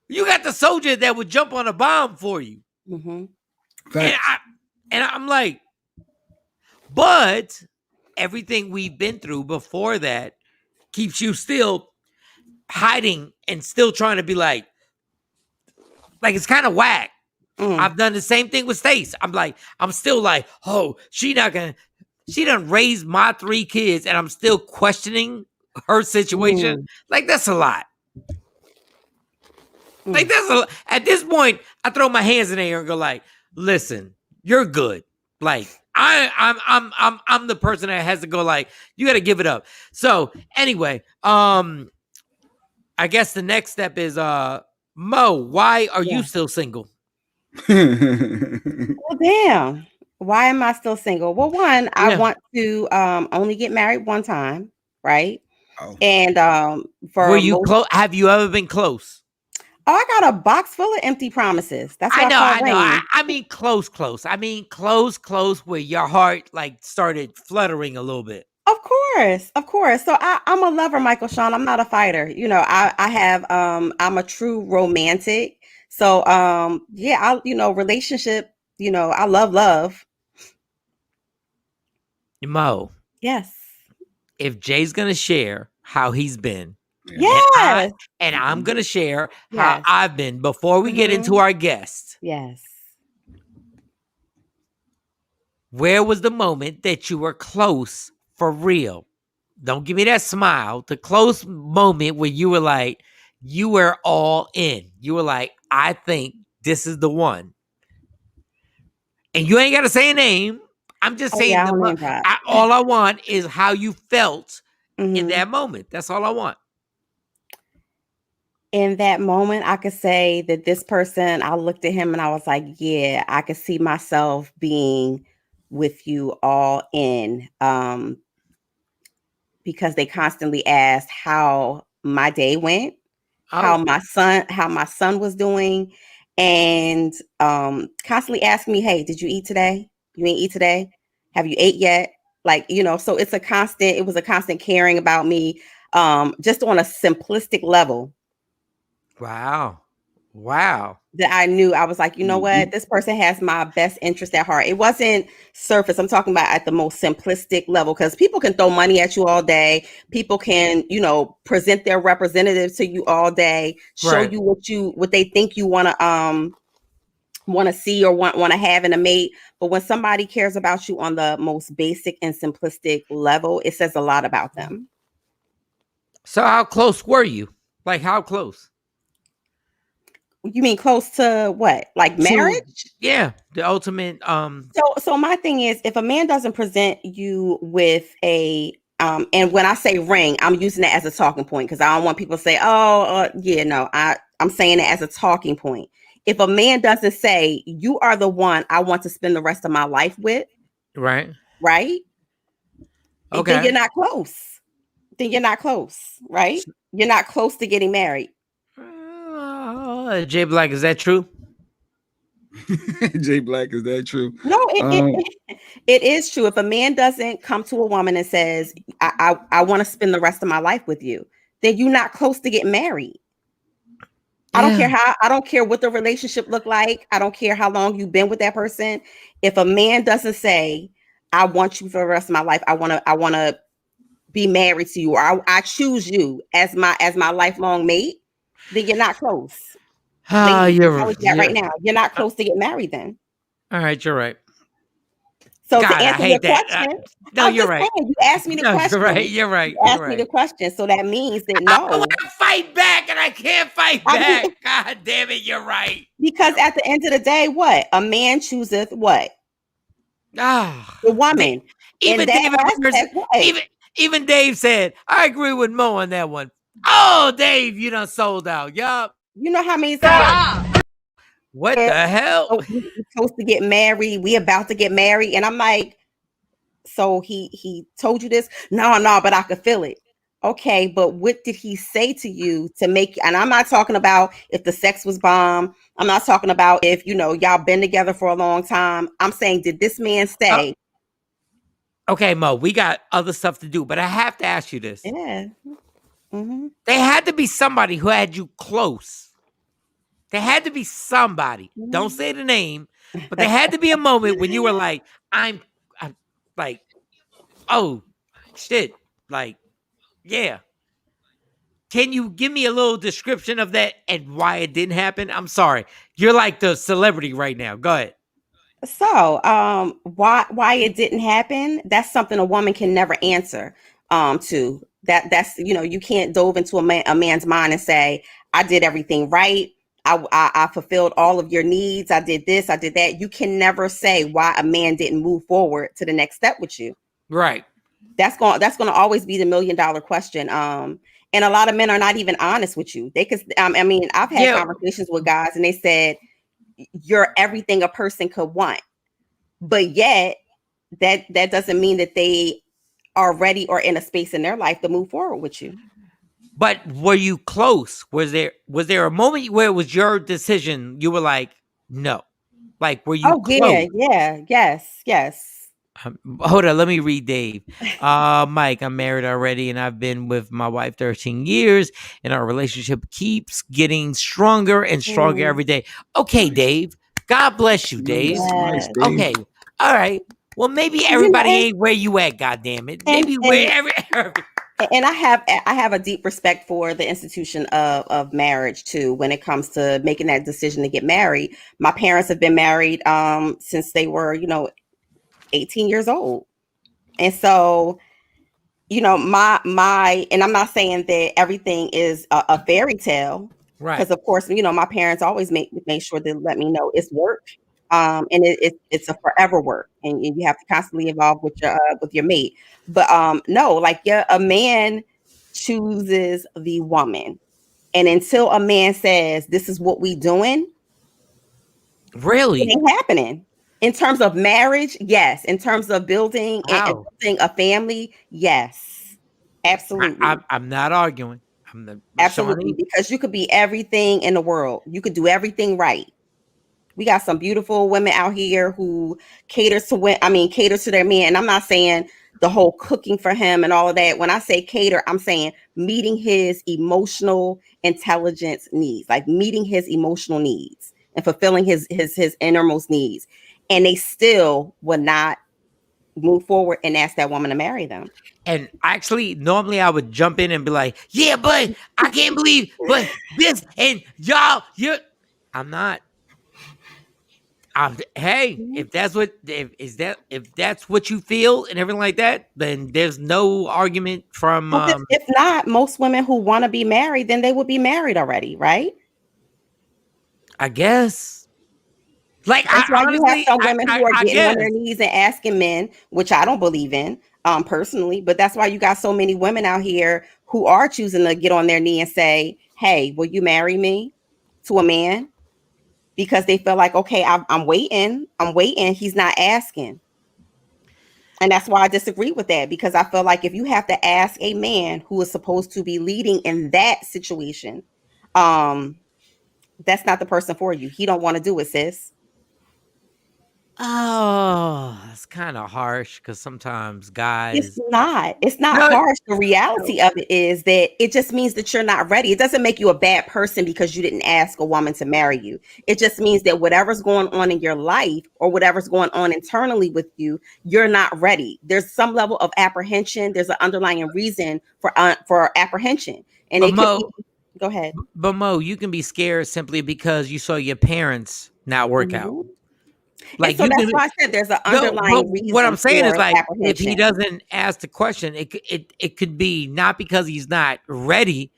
You got the soldier that would jump on a bomb for you. And I'm like, but everything we've been through before that keeps you still hiding and still trying to be like it's kind of whack. I've done the same thing with Stace. I'm still like, oh, she done raised my 3 kids, and I'm still questioning her situation. Like, that's a lot. Like, that's a lot. At this point, I throw my hands in the air and go like, listen, you're good. Like, I'm the person that has to go like, you got to give it up. So anyway, I guess the next step is Mo, why are you still single? Well, damn. Why am I still single? Well, one, I want to only get married one time, right? And were you close? Have you ever been close? Oh, I got a box full of empty promises. That's what I know. ring. I mean, close. I mean, close, where your heart like started fluttering a little bit. Of course. So I'm a lover, Michael Shawn. I'm not a fighter. You know, I have I'm a true romantic. So yeah, relationship, I love. Mo. Yes. If Jay's gonna share how he's been, yes, and I'm gonna share how yes. I've been before we get into our guest. Yes. Where was the moment that you were close for real? Don't give me that smile. The close moment where you were like, you were all in. You were like, I think this is the one. And you ain't got to say a name. I'm just saying, all I want is how you felt in that moment. That's all I want. In that moment, I could say that this person, I looked at him and I was like, yeah, I could see myself being with you all in. Because they constantly asked how my day went, how my son was doing, and constantly asking me, hey, did you eat today? You ain't eat today? Have you ate yet? Like, so it was a constant caring about me, just on a simplistic level. Wow. That I knew. I was like, you know what? This person has my best interest at heart. It wasn't surface. I'm talking about at the most simplistic level, because people can throw money at you all day. People can, present their representative to you all day, show you what they think you want to see or want to have in a mate. But when somebody cares about you on the most basic and simplistic level, it says a lot about them. So how close were you? Like, how close? You mean close to what? Like marriage? Yeah, the ultimate. So my thing is, if a man doesn't present you with a and when I say ring, I'm using it as a talking point, because I don't want people to say, I'm saying it as a talking point. If a man doesn't say, you are the one I want to spend the rest of my life with, right? Okay, then you're not close. Right? You're not close to getting married. Jay Black, is that true? Jay Black, is that true? No, it is true. If a man doesn't come to a woman and says, I want to spend the rest of my life with you, then you're not close to getting married. I don't care what the relationship looked like. I don't care how long you've been with that person. If a man doesn't say, I want you for the rest of my life, I want to be married to you, or I choose you as my lifelong mate, then you're not close. You're right now. You're not close to get married then. All right, you're right. So God, to answer your question, you're right. Saying, you asked me the question. You're right. You asked me the question. So that means that no. I want to fight back and I can't fight back. God damn it, you're right. Because at the end of the day, what? A man chooseth what? The woman. Even Dave said, I agree with Mo on that one. Oh, Dave, you done sold out. Yup. You know how many times? What the hell? Oh, we're supposed to get married. We about to get married. And I'm like, so he told you this? No, but I could feel it. Okay, but what did he say to you to make, and I'm not talking about if the sex was bomb. I'm not talking about if, y'all been together for a long time. I'm saying, did this man say? Okay, Mo, we got other stuff to do, but I have to ask you this. Yeah. Mm-hmm. There had to be somebody who had you close. There had to be somebody. Mm-hmm. Don't say the name, but there had to be a moment when you were like, I'm like, oh, shit. Like, yeah. Can you give me a little description of that and why it didn't happen? I'm sorry. You're like the celebrity right now. Go ahead. So, why it didn't happen? That's something a woman can never answer to. That's you can't dove into a man's mind and say, I did everything right. I fulfilled all of your needs. I did this, I did that. You can never say why a man didn't move forward to the next step with you. Right. That's going to always be the $1 million question. And a lot of men are not even honest with you. They could, I've had conversations with guys and they said, you're everything a person could want, but yet that doesn't mean that they are ready or in a space in their life to move forward with you. But were you close? Was there a moment where it was your decision? You were like, no. Like, were you close? Yes. Hold on, let me read Dave. Mike, I'm married already, and I've been with my wife 13 years, and our relationship keeps getting stronger and stronger every day. Okay, Dave. God bless you, Dave. Nice, Dave. Okay. All right. Well, maybe everybody ain't where you at, goddamn it. Maybe and I have a deep respect for the institution of marriage too when it comes to making that decision to get married. My parents have been married since they were, 18 years old. And so, my and I'm not saying that everything is a fairy tale. Right. Because of course, my parents always make sure to let me know it's work. And it's a forever work, and you have to constantly evolve with your mate. But no, like a man chooses the woman, and until a man says this is what we doing, really, it ain't happening. In terms of marriage, yes. In terms of building and building a family, yes, absolutely. I'm not arguing. Absolutely, because you could be everything in the world. You could do everything right. We got some beautiful women out here who cater to their man. And I'm not saying the whole cooking for him and all of that. When I say cater, I'm saying meeting his emotional intelligence needs, like meeting his emotional needs and fulfilling his innermost needs. And they still would not move forward and ask that woman to marry them. And actually, normally I would jump in and be like, yeah, but I can't believe, but this and y'all, I'm not. Hey, if that's what you feel and everything like that, then there's no argument from. If not, most women who want to be married, then they would be married already, right? I guess. Like, that's why you have some women who are getting on their knees and asking men, which I don't believe in, personally. But that's why you got so many women out here who are choosing to get on their knee and say, "Hey, will you marry me?" to a man. Because they feel like, okay, I'm waiting. He's not asking. And that's why I disagree with that. Because I feel like if you have to ask a man who is supposed to be leading in that situation, that's not the person for you. He don't want to do it, sis. Oh, it's kind of harsh because sometimes guys. It's not harsh. The reality of it is that it just means that you're not ready. It doesn't make you a bad person because you didn't ask a woman to marry you. It just means that whatever's going on in your life or whatever's going on internally with you, you're not ready. There's some level of apprehension. There's an underlying reason for apprehension. And go ahead. But Mo, you can be scared simply because you saw your parents not work out. Like, so that's why I said there's an underlying reason. What I'm saying is, like, if he doesn't ask the question, it could be not because he's not ready.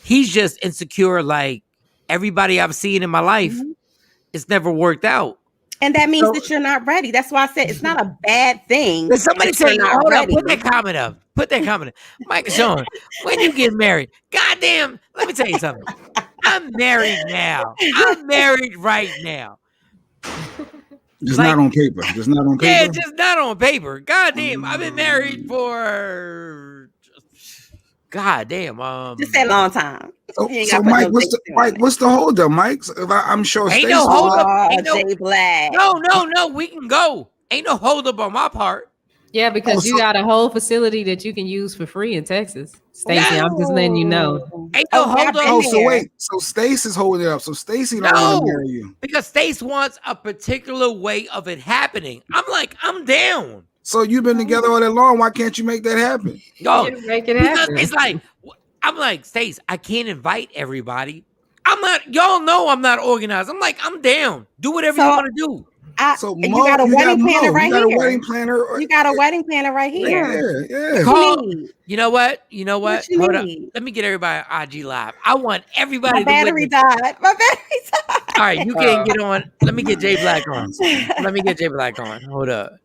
He's just insecure. Like everybody I've seen in my life, it's never worked out. And that means that you're not ready. That's why I said it's not a bad thing. Somebody say, hold up, put that comment up. Mike and Shawn, when you get married, goddamn, let me tell you something. I'm married now. I'm married right now. Just not on paper. Yeah, just not on paper. Goddamn, I've been married for goddamn. Just a long time. So Mike, what's the hold up, Mike? I'm sure ain't no hold up. Ain't Jay Black. No. We can go. Ain't no hold up on my part. Yeah, because you got a whole facility that you can use for free in Texas. Stacey, I'm just letting you know. Ain't no hold up. Oh, so wait. So Stacey's holding it up. So Stacey don't want to marry you. Because Stacey wants a particular way of it happening. I'm like, I'm down. So you've been together all that long. Why can't you make that happen? Make it happen. It's like, I'm like, Stacey, I can't invite everybody. Y'all know I'm not organized. I'm like, I'm down. Do whatever you want to do. You got a wedding planner right here. You got a wedding planner right here. Yeah. You know what? Hold up. Let me get everybody on IG Live. I want everybody. My battery died. All right, you can get on. Let me get Jay Black on. Hold up.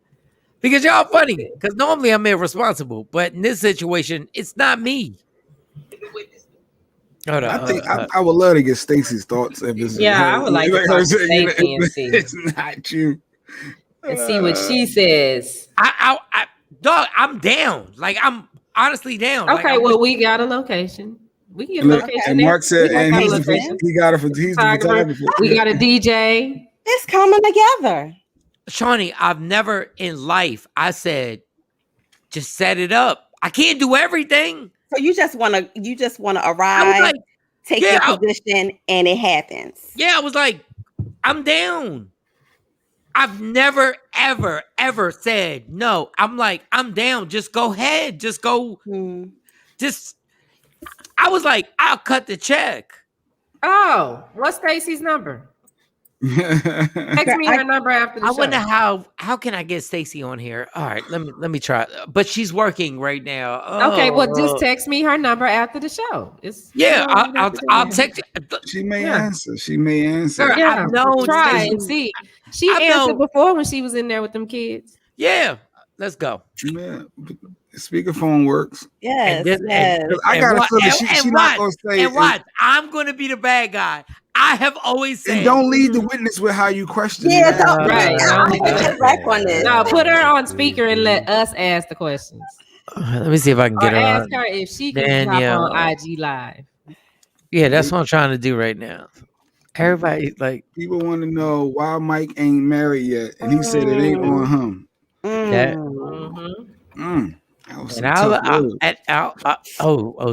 Because y'all funny. Because normally I'm irresponsible, but in this situation, it's not me. Hold on, I think I would love to get Stacey's thoughts. If it's I would like to talk to Stacey and see. It's not you. And see what she says. Dog, I'm down. Like, I'm honestly down. Okay, well, we got a location. We can get location. And Mark said, and he's the photographer. We got a DJ. It's coming together. Shawnee, I've never in life, I said, just set it up. I can't do everything. So you just want to arrive, like, take your position, and it happens. Yeah, I was like, I'm down. I've never, ever, ever said no. I'm like, I'm down. Just go ahead. Just go. I was like, I'll cut the check. Oh, what's Stacy's number? Text me her number after the show. I wonder how can I get Stacy on here? All right, let me try. But she's working right now. Okay, well, just text me her number after the show. I'll text you. She may answer. She may answer. Yeah, try and see. She answered before when she was in there with them kids. Yeah, let's go. Yeah, speakerphone works. Yes, I got to feel that she's not going to say. And watch, I'm going to be the bad guy. I have always said. And don't lead the witness with how you question. Yeah, right. No, put her on speaker and let us ask the questions. Let me see if I can get her. Ask her if she can hop on IG Live. Yeah, that's what I'm trying to do right now. Everybody, like, people want to know why Mike ain't married yet, and he said it ain't on him. I was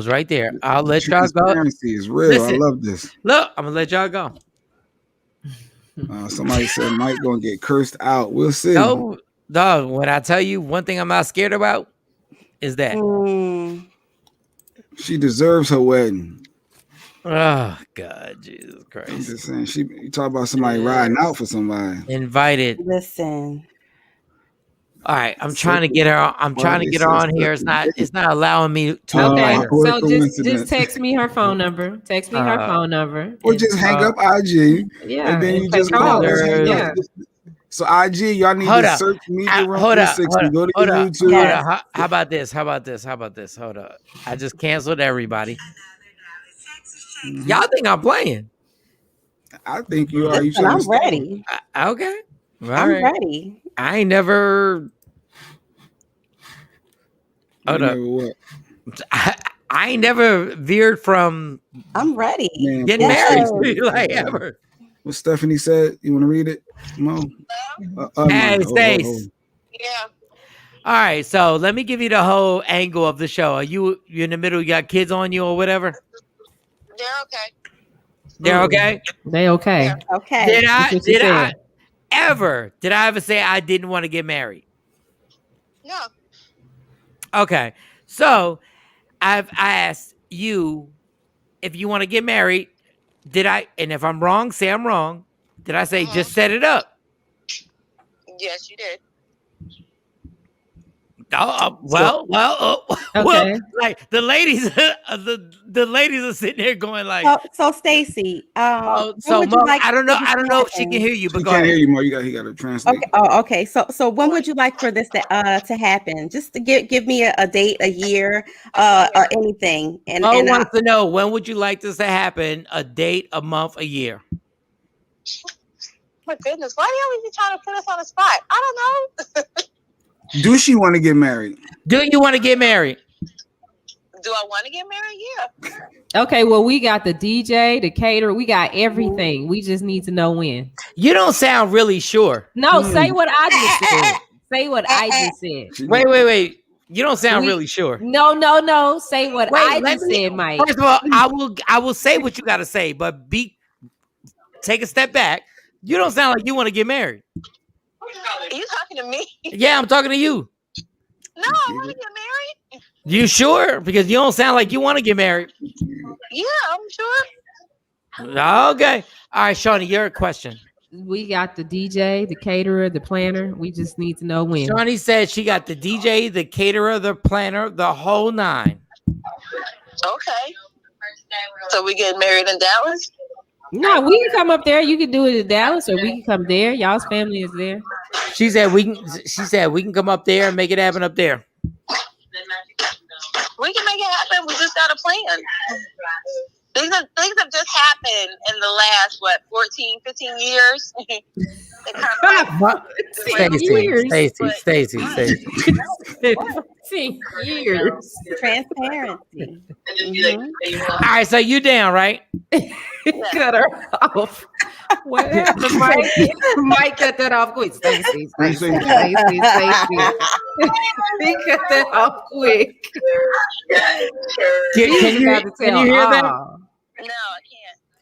right there. I'll let y'all go. Transparency is real. Listen, I love this. Look, I'm gonna let y'all go. Somebody said Mike gonna get cursed out. We'll see. No, dog. When I tell you one thing, I'm not scared about is that she deserves her wedding. Oh God, Jesus Christ! I'm just saying. You talk about somebody riding out for somebody. Invited. Listen. All right, I'm trying to get her. I'm trying to get her on here. It's not allowing me to. Okay, so just text me her phone number. Text me her phone number. Or just hang up IG. Yeah, and then you just call her. Yeah. So IG, y'all need to search Media Room 360. Go to YouTube. How about this? Hold up. I just canceled everybody. Y'all think I'm playing? I think you are. I'm ready. Okay. I'm ready. I ain't never. Hold up. I ain't never veered from. I'm ready. Getting married like ever. What Stephanie said. You want to read it? Mo? Hey, Stace. Yeah. All right, so let me give you the whole angle of the show. Are you in the middle? You got kids on you or whatever? They're okay. They're okay. They okay. Yeah. Okay. Did I ever say I didn't want to get married? No. Okay. So I asked you if you want to get married. Did I? And if I'm wrong, say I'm wrong. Did I say just set it up? Yes, you did. Well, like the ladies, the ladies are sitting there going like. So Stacy, so Mo, I don't know if she can hear you, but she can't hear you, Mo. He got to translate. Okay. Oh, okay. So when would you like for this to happen? Just to give me a date, a year, or anything. And Mo wants to know, when would you like this to happen? A date, a month, a year. My goodness, why do you always be trying to put us on the spot? I don't know. Do she want to get married? Do you want to get married? Do I want to get married? Yeah. Okay, well, we got the DJ, the caterer, we got everything. We just need to know when. You don't sound really sure. No, say what I just said. Say what I just said. Wait. You don't sound really sure. No. Say what I just said, Mike. First of all, I will say what you got to say, but take a step back. You don't sound like you want to get married. Are you talking to me? Yeah, I'm talking to you. No, I want to get married. You sure? Because you don't sound like you want to get married. Yeah, I'm sure. Okay. All right, Shawnee, your question. We got the DJ, the caterer, the planner. We just need to know when. Shawnee said she got the DJ, the caterer, the planner, the whole nine. Okay. So we getting married in Dallas? No, we can come up there. You can do it in Dallas, or we can come there. Y'all's family is there. She said we can come up there and make it happen up there. We can make it happen. We just got a plan. Things have just happened in the last 14, 15 years. They kind of Stacy. 15 years. Transparency. All right, so you down, right? Cut her off. What happened, Mike? Mike cut that off quick. Stacy. He cut that off quick. Can you hear that? No, I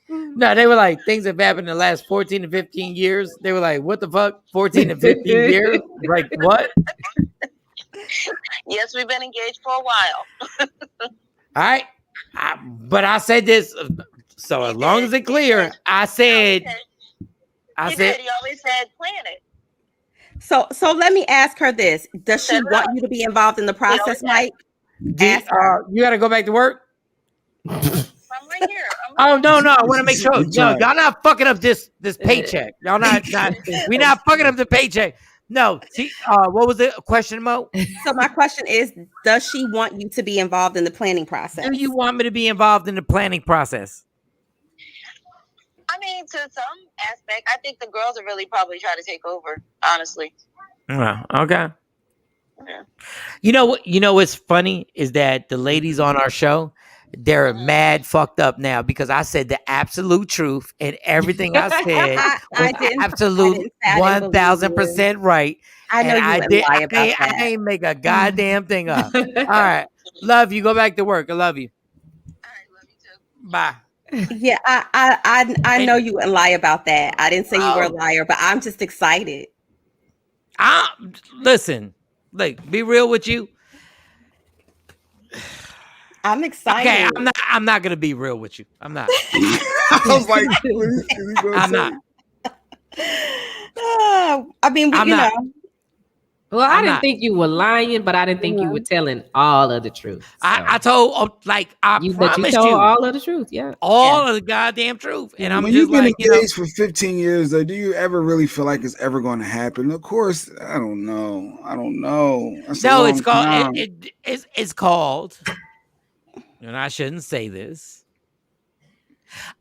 can't. No, they were like, things have happened in the last 14 to 15 years. They were like, what the fuck? 14 to 15 years? Like, what? Yes, we've been engaged for a while. All right. But I said this, so as long as it's clear, I said, he always said plan it. So let me ask her this. Does she want you to be involved in the process, Mike? you got to go back to work? I'm right here. Oh, no. I want to make sure. No, y'all not fucking up this paycheck. Y'all not we not fucking up the paycheck. No. See, what was the question, Mo? So my question is, does she want you to be involved in the planning process? Do you want me to be involved in the planning process? I mean, to some aspect, I think the girls are really probably trying to take over, honestly. Well, okay. Yeah. You know what's funny is that the ladies on our show, they're mad fucked up now because I said the absolute truth and everything I said was absolute 1,000% right. I know you didn't lie about that. I ain't make a goddamn thing up. All right. Love you. Go back to work. I love you. All right, love you too. Bye. Yeah, I know you wouldn't lie about that. I didn't say you were a liar, but I'm just excited. Listen, like, be real with you. I'm excited. Okay, I'm not gonna be real with you. I'm not. I was like, I'm not. I mean, you know. Well, I didn't think you were lying, but I didn't think you were telling all of the truth. So. I told, I promised you all of the truth, yeah, all of the goddamn truth. And I'm when just you've been like, engaged for 15 years, though, do you ever really feel like it's ever going to happen? Of course, I don't know. That's no, it's called. It's called. And I shouldn't say this.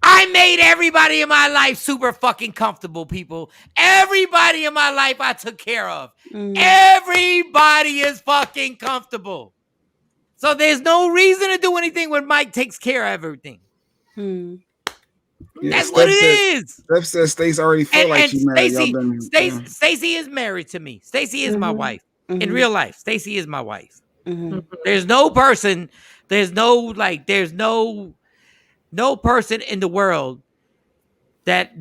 I made everybody in my life super fucking comfortable, people. Everybody in my life I took care of. Everybody is fucking comfortable. So there's no reason to do anything when Mike takes care of everything. Yeah, that's what it is. Steph says Stacey already feel like she's married. Stacey is married to me. Stacey is my wife. In real life, Stacey is my wife. There's no person, there's no person in the world that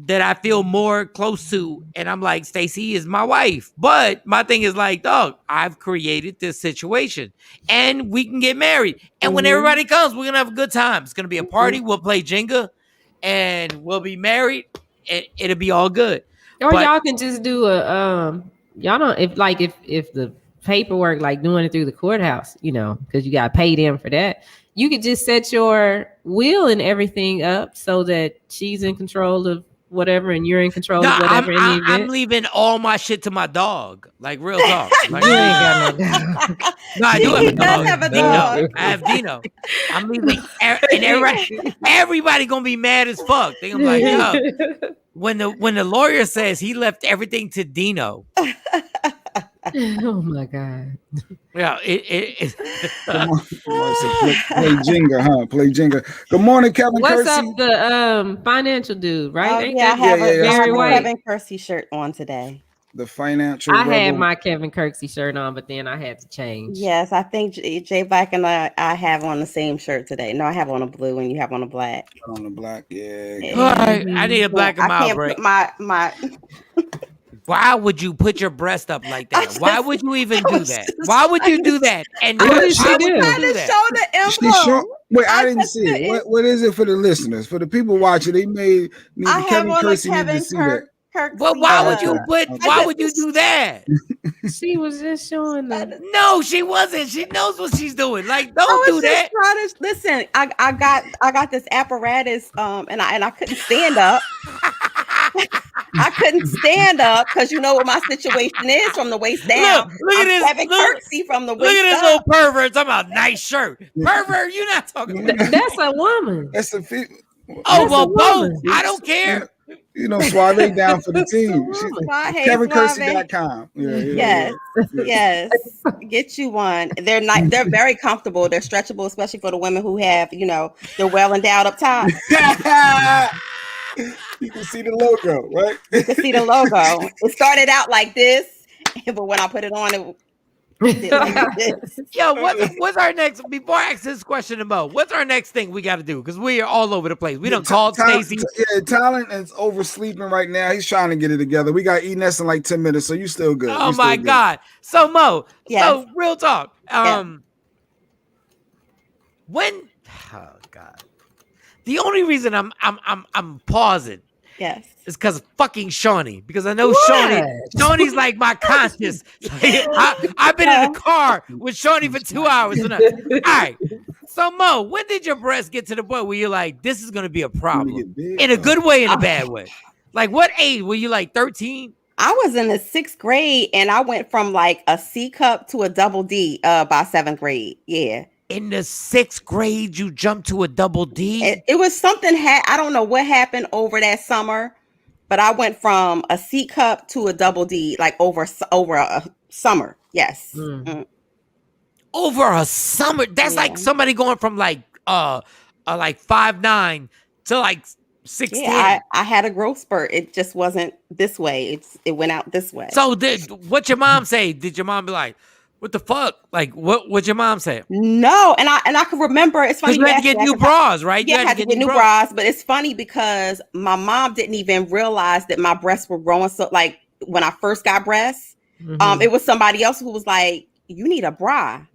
I feel more close to, and I'm like, Stacey is my wife. But my thing is like, dog, I've created this situation, and we can get married. And when everybody comes, we're gonna have a good time. It's gonna be a party. We'll play Jenga, and we'll be married, and it'll be all good. Or y'all can just do y'all don't if the paperwork, like doing it through the courthouse, because you got to pay them for that. You could just set your will and everything up so that she's in control of whatever and you're in control of whatever. I'm leaving all my shit to my dog. Like, real talk. Like, you ain't got no dog. No, I do have a dog. I have Dino. I'm leaving, and everybody gonna be mad as fuck. They gonna be like, yo, when the lawyer says he left everything to Dino. Oh my God. Yeah, Come on, play Jenga, huh? Play Jenga. Good morning, Kevin What's Kersey. up, the financial dude, right? I have a Kevin Kersey shirt on today. The financial. I had my Kevin Kersey shirt on, but then I had to change. Yes, I think Jay Black and I have on the same shirt today. No, I have on a blue and you have on a black. On the black, yeah. All right, I need a black and mild break. My Why would you put your breast up like that? Why would you even do that? Why would you do that? And what did she do? Wait, I didn't see it. What is it for the listeners? For the people watching, they may need Kevin Kersey to see that. Well, why would you do that? She was just showing them. No, she wasn't. She knows what she's doing. Like, don't do that. Listen, I got this apparatus, and I couldn't stand up. I couldn't stand up because you know what my situation is from the waist down. Look at this. Having curtsy from the waist Look at this up. little pervert talking about nice shirt. Pervert, you're not talking about That's a woman. That's a Oh, well, both. I don't care. You know, Suave down for the team. KevinCursey.com. Yes. Get you one. They're not. They're very comfortable. They're stretchable, especially for the women who have, you know, they're well endowed up top. You can see the logo, right? You can see the logo. It started out like this, but when I put it on, it like this. Yo, what's our next? Before I ask this question to Mo, what's our next thing we got to do? Because we are all over the place. We don't call Stacey. Yeah, Talent is oversleeping right now. He's trying to get it together. We got Eness in like 10 minutes, so you still good. Oh my God! So Mo, yes. So real talk. When? Oh God. The only reason I'm pausing. Yes. It's because of fucking Shawnee. Because I know Shawnee's like my conscience. I've been in the car with Shawnee for 2 hours. All right. So Mo, when did your breast get to the point where you're like, this is gonna be a problem? In a good way, in a bad way. Like what age? Were you like 13? I was in the 6th grade and I went from like a C cup to a double D by 7th grade. Yeah. In the 6th grade, you jumped to a double D? It was something, I don't know what happened over that summer, but I went from a C cup to a double D, like over a summer. Yes. Mm-hmm. Over a summer? That's like somebody going from like 5'9" to like 6'10". Yeah, I had a growth spurt. It just wasn't this way. It went out this way. So what your mom say? Did your mom be like, what the fuck? Like, what your mom say? No, and I can remember. It's funny. You had to get new bras, right? Yeah, I had to get new bras. But it's funny because my mom didn't even realize that my breasts were growing. So, like, when I first got breasts, it was somebody else who was like, "You need a bra."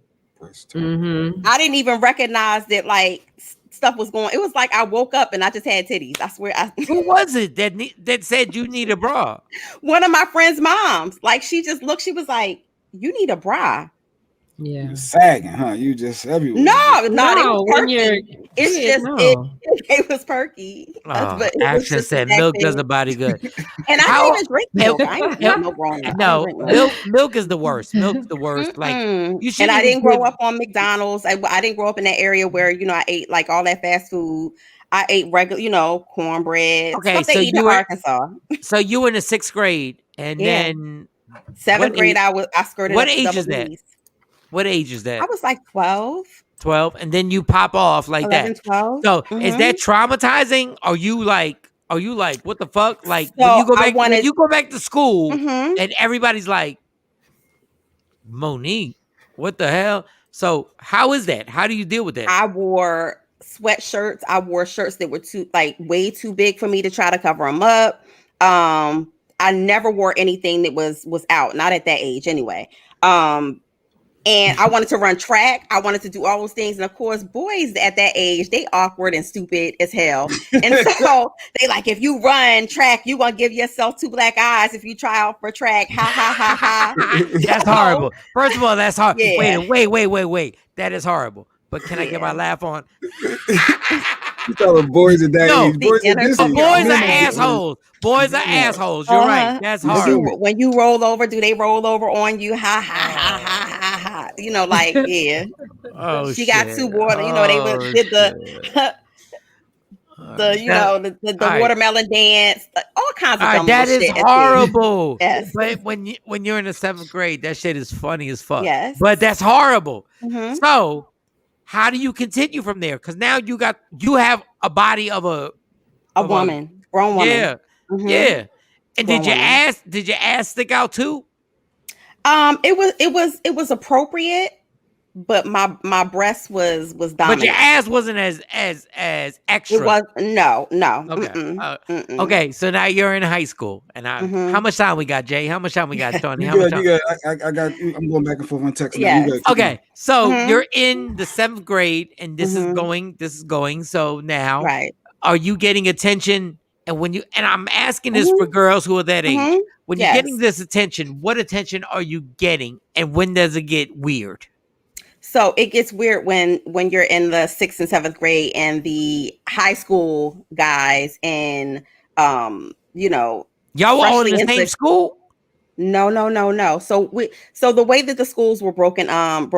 Mm-hmm. I didn't even recognize that, like, stuff was going. It was like I woke up and I just had titties. I swear. Who was it that said you need a bra? One of my friend's moms. Like, she just looked. She was like, "You need a bra." Yeah, you're sagging, huh? You just everywhere. No, it was perky. It's just it was perky. But Action said milk does the body good, and I don't even drink milk. I ain't drink milk growing up. No, milk is the worst. Milk's the worst. Like you should. And I didn't grow up on McDonald's. I didn't grow up in that area where I ate like all that fast food. I ate regular, cornbread. Okay, so you were in Arkansas. So you were in the 6th grade, and then 7th grade. I skirted. What age is that? What age is that? I was like 12. 12, and then you pop off like 11, that. 12. So is that traumatizing? Are you like, what the fuck? Like so when you go back to school and everybody's like, Monique, what the hell? So how is that? How do you deal with that? I wore sweatshirts. I wore shirts that were way too big for me to try to cover them up. I never wore anything that was out, not at that age anyway. And I wanted to run track. I wanted to do all those things. And of course, boys at that age, they awkward and stupid as hell. And so they like, if you run track, you gonna give yourself 2 black eyes if you try out for track. Ha ha ha ha. That's horrible. First of all, that's hard. Yeah. Wait. That is horrible. But can I get my laugh on? You telling boys at that age. Boys are assholes. Boys are assholes. You're right. That's hard. When you roll over, do they roll over on you? Ha ha ha ha ha ha. Like, yeah. Oh, she got 2 water. They did the the watermelon dance, all kinds of dumb that is shit. horrible. Yes. But when you're in the 7th grade, that shit is funny as fuck. Yes. But that's horrible. Mm-hmm. So how do you continue from there? Because now you have a body of a woman, grown woman. Yeah. Mm-hmm. Yeah. And did your ass stick out too? It was appropriate, but my breast was dominant. But your ass wasn't as extra. It was no. Okay. Okay. So now you're in high school, and how much time we got, Jay? How much time we got, Tony? You good. I'm going back and forth on text. Yeah. Okay. So you're in the 7th grade, and this is going. So now, are you getting attention? And I'm asking this for girls who are that age. When you're getting this attention, what attention are you getting, and when does it get weird? So it gets weird when you're in the 6th and 7th grade, and the high school guys and Y'all were all in the same school? No. So the way that the schools were broken up,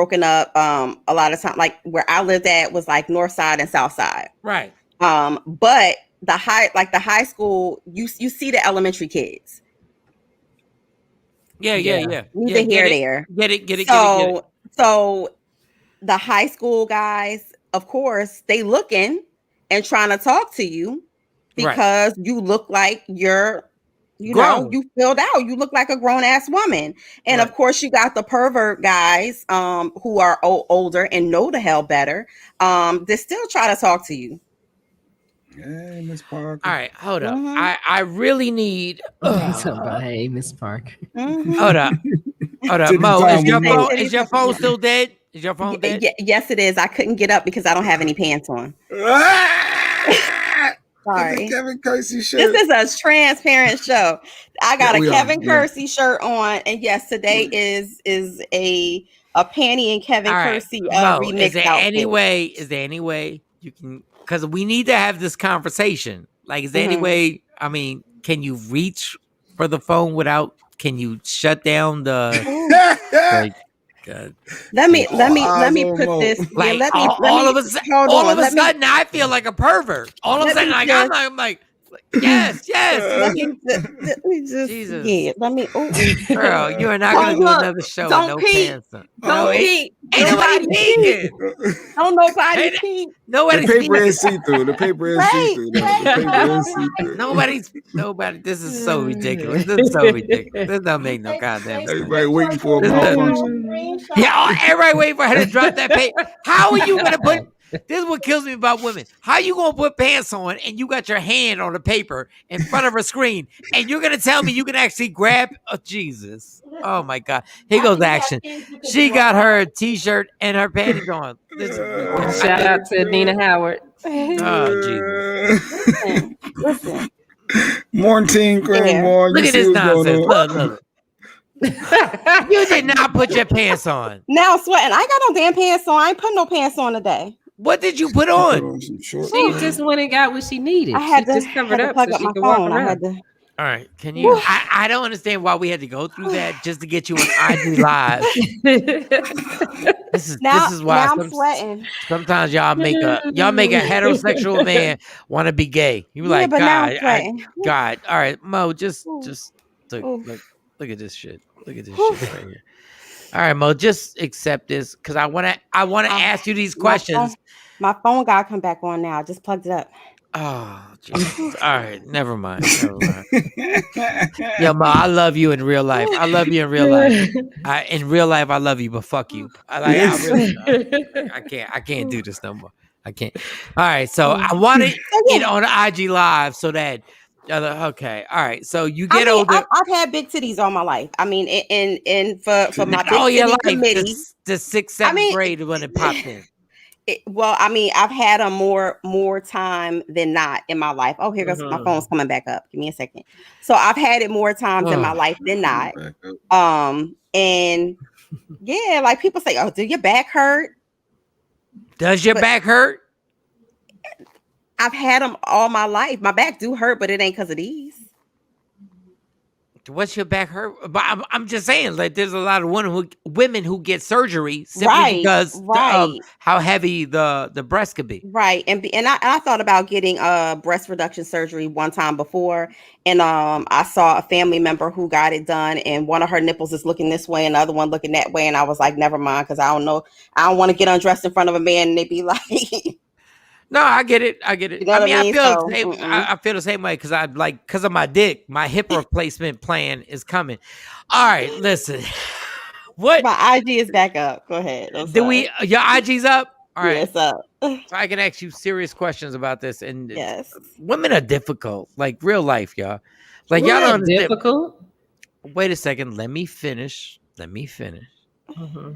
a lot of time, like where I lived at was like North Side and South Side. Right. But the high school, you see the elementary kids. Yeah. Neither here there. Get it. So the high school guys, of course, they looking and trying to talk to you because you look like you're, grown. You filled out. You look like a grown ass woman. And of course, you got the pervert guys who are older and know the hell better. They still try to talk to you. Hey, Miss Parker. All right, hold up. I really need. Hey, Miss Parker. Hold up, Mo. Is your phone still dead? Is your phone dead? Yes, it is. I couldn't get up because I don't have any pants on. Sorry. Kevin Kersey shirt. This is a transparent show. I got a Kevin Kersey shirt on, and yes, today is a panty and Kevin Kersey remix. Is there any way you can? Because we need to have this conversation. Like, is there any way? I mean, can you reach for the phone without? Can you shut down the? Let me put this. Like, all of a sudden, I feel like a pervert. All of a sudden, I'm like, yes. Let me just. Jesus. Yeah. Let me. Girl, you are not going to do another show with no pants on. Don't peek. Ain't nobody peeking. Don't nobody peek. Nobody's the paper is see-through. The paper is see-through. Nobody. This is so ridiculous. This is so ridiculous. This don't make no goddamn sense. Everybody waiting for a malfunction. Yeah, everybody waiting for her to drop that paper. How are you gonna put? This is what kills me about women. How you gonna put pants on and you got your hand on the paper in front of a screen and you're gonna tell me you can actually grab? Oh, Jesus! Oh my God! Here goes action. She got her t-shirt and her panties on. Shout out to Nina Howard. Oh Jesus! Listen. Morning, Grandma. Look at this nonsense. Look. You did not put your pants on. Now I'm sweating. I got no damn pants on. I ain't putting no pants on today. What did you put on? She just went and got what she needed. I had she just covered up plug so up she my could walk phone. around. All right, can you? I don't understand why we had to go through that just to get you on IG Live. This is why I'm sweating. Sometimes y'all make a heterosexual man want to be gay. You like, but God. All right, Mo, just look at this shit. Look at this shit right here. All right, Mo, just accept this because I want to ask you these questions. My phone got to come back on now. I just plugged it up. Oh, Jesus. All right, never mind. Yo, Mo, I love you in real life. In real life, I love you, but fuck you. I can't do this no more. I can't. All right, so I wanted it on IG Live so that. Okay, all right. So you get older. I've had big titties all my life. I mean, and for my big titty committee, the 6th, 7th grade when it popped in. I've had them more time than not in my life. Oh, here goes my phone's coming back up. Give me a second. So I've had it more times in my life than not. And yeah, like people say, "Oh, do your back hurt?" Does your back hurt? I've had them all my life. My back do hurt, but it ain't because of these. What's your back hurt? But I'm just saying, like, there's a lot of women who get surgery simply because of how heavy the breast could be. Right, and I thought about getting breast reduction surgery one time before, and I saw a family member who got it done, and one of her nipples is looking this way, and the other one looking that way, and I was like, never mind, because I don't know, I don't want to get undressed in front of a man, and they be like. No, I get it. You know I feel the same way because because of my dick, my hip replacement plan is coming. All right, listen. What? My IG is back up. Go ahead. Your IG's up? All right. Yeah, it's up. So I can ask you serious questions about this. And yes, women are difficult, like real life, y'all. Like y'all don't understand. Difficult. Wait a second. Let me finish. Mm-hmm.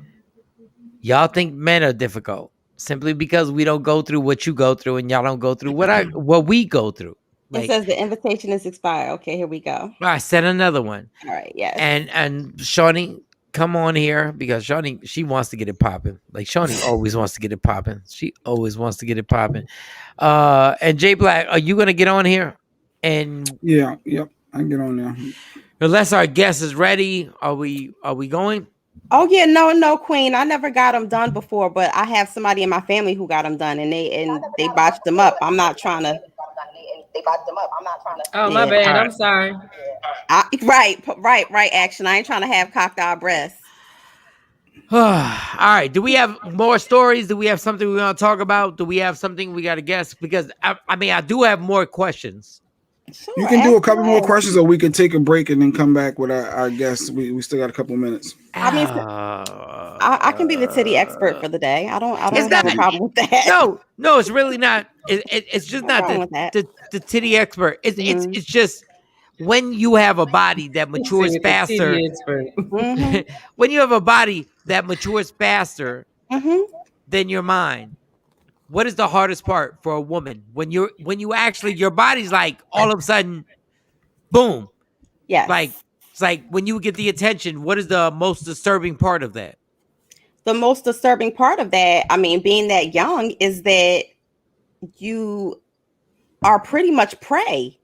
Y'all think men are difficult. Simply because we don't go through what you go through and y'all don't go through what we go through. Like, it says the invitation is expired. Okay, here we go. I sent another one. All right, yes. And Shawnee, come on here because Shawnee, she wants to get it popping. Like Shawnee always wants to get it popping. She always wants to get it popping. And Jay Black, are you gonna get on here? And yeah, yep. I can get on there. Unless our guest is ready, are we going? Oh yeah, no, Queen. I never got them done before, but I have somebody in my family who got them done, and they botched them up. I'm not trying to. Oh, my bad. I'm sorry. Right. Action. I ain't trying to have cocked eye breasts. All right. Do we have more stories? Do we have something we want to talk about? Do we have something we got to guess? Because I do have more questions. Sure, you can do a couple more questions, or we can take a break and then come back with our guests. We still got a couple minutes. I mean, I can be the titty expert for the day. I don't have a problem with that. No, it's really not. It's just not the titty expert. It's just when you have a body that matures faster. When you have a body that matures faster than your mind. What is the hardest part for a woman when you actually your body's like all of a sudden, boom? Yes. Like it's like when you get the attention. What is the most disturbing part of that? The most disturbing part of that, I mean, being that young, is that you are pretty much prey.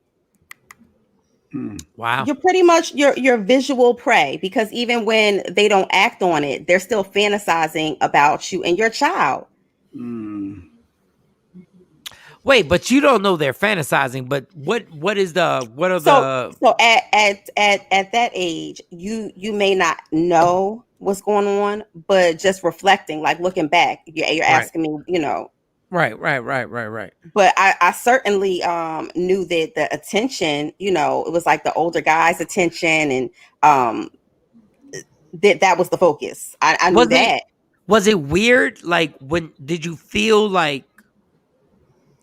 Wow. You're pretty much your visual prey, because even when they don't act on it, they're still fantasizing about you and your child. Wait, but you don't know they're fantasizing. But what are the so at that age, you may not know what's going on, but just reflecting, like looking back, you're asking me, Right. But I certainly knew that the attention, it was like the older guys' attention, and that was the focus. I knew that. Was it weird? Like, when did you feel like,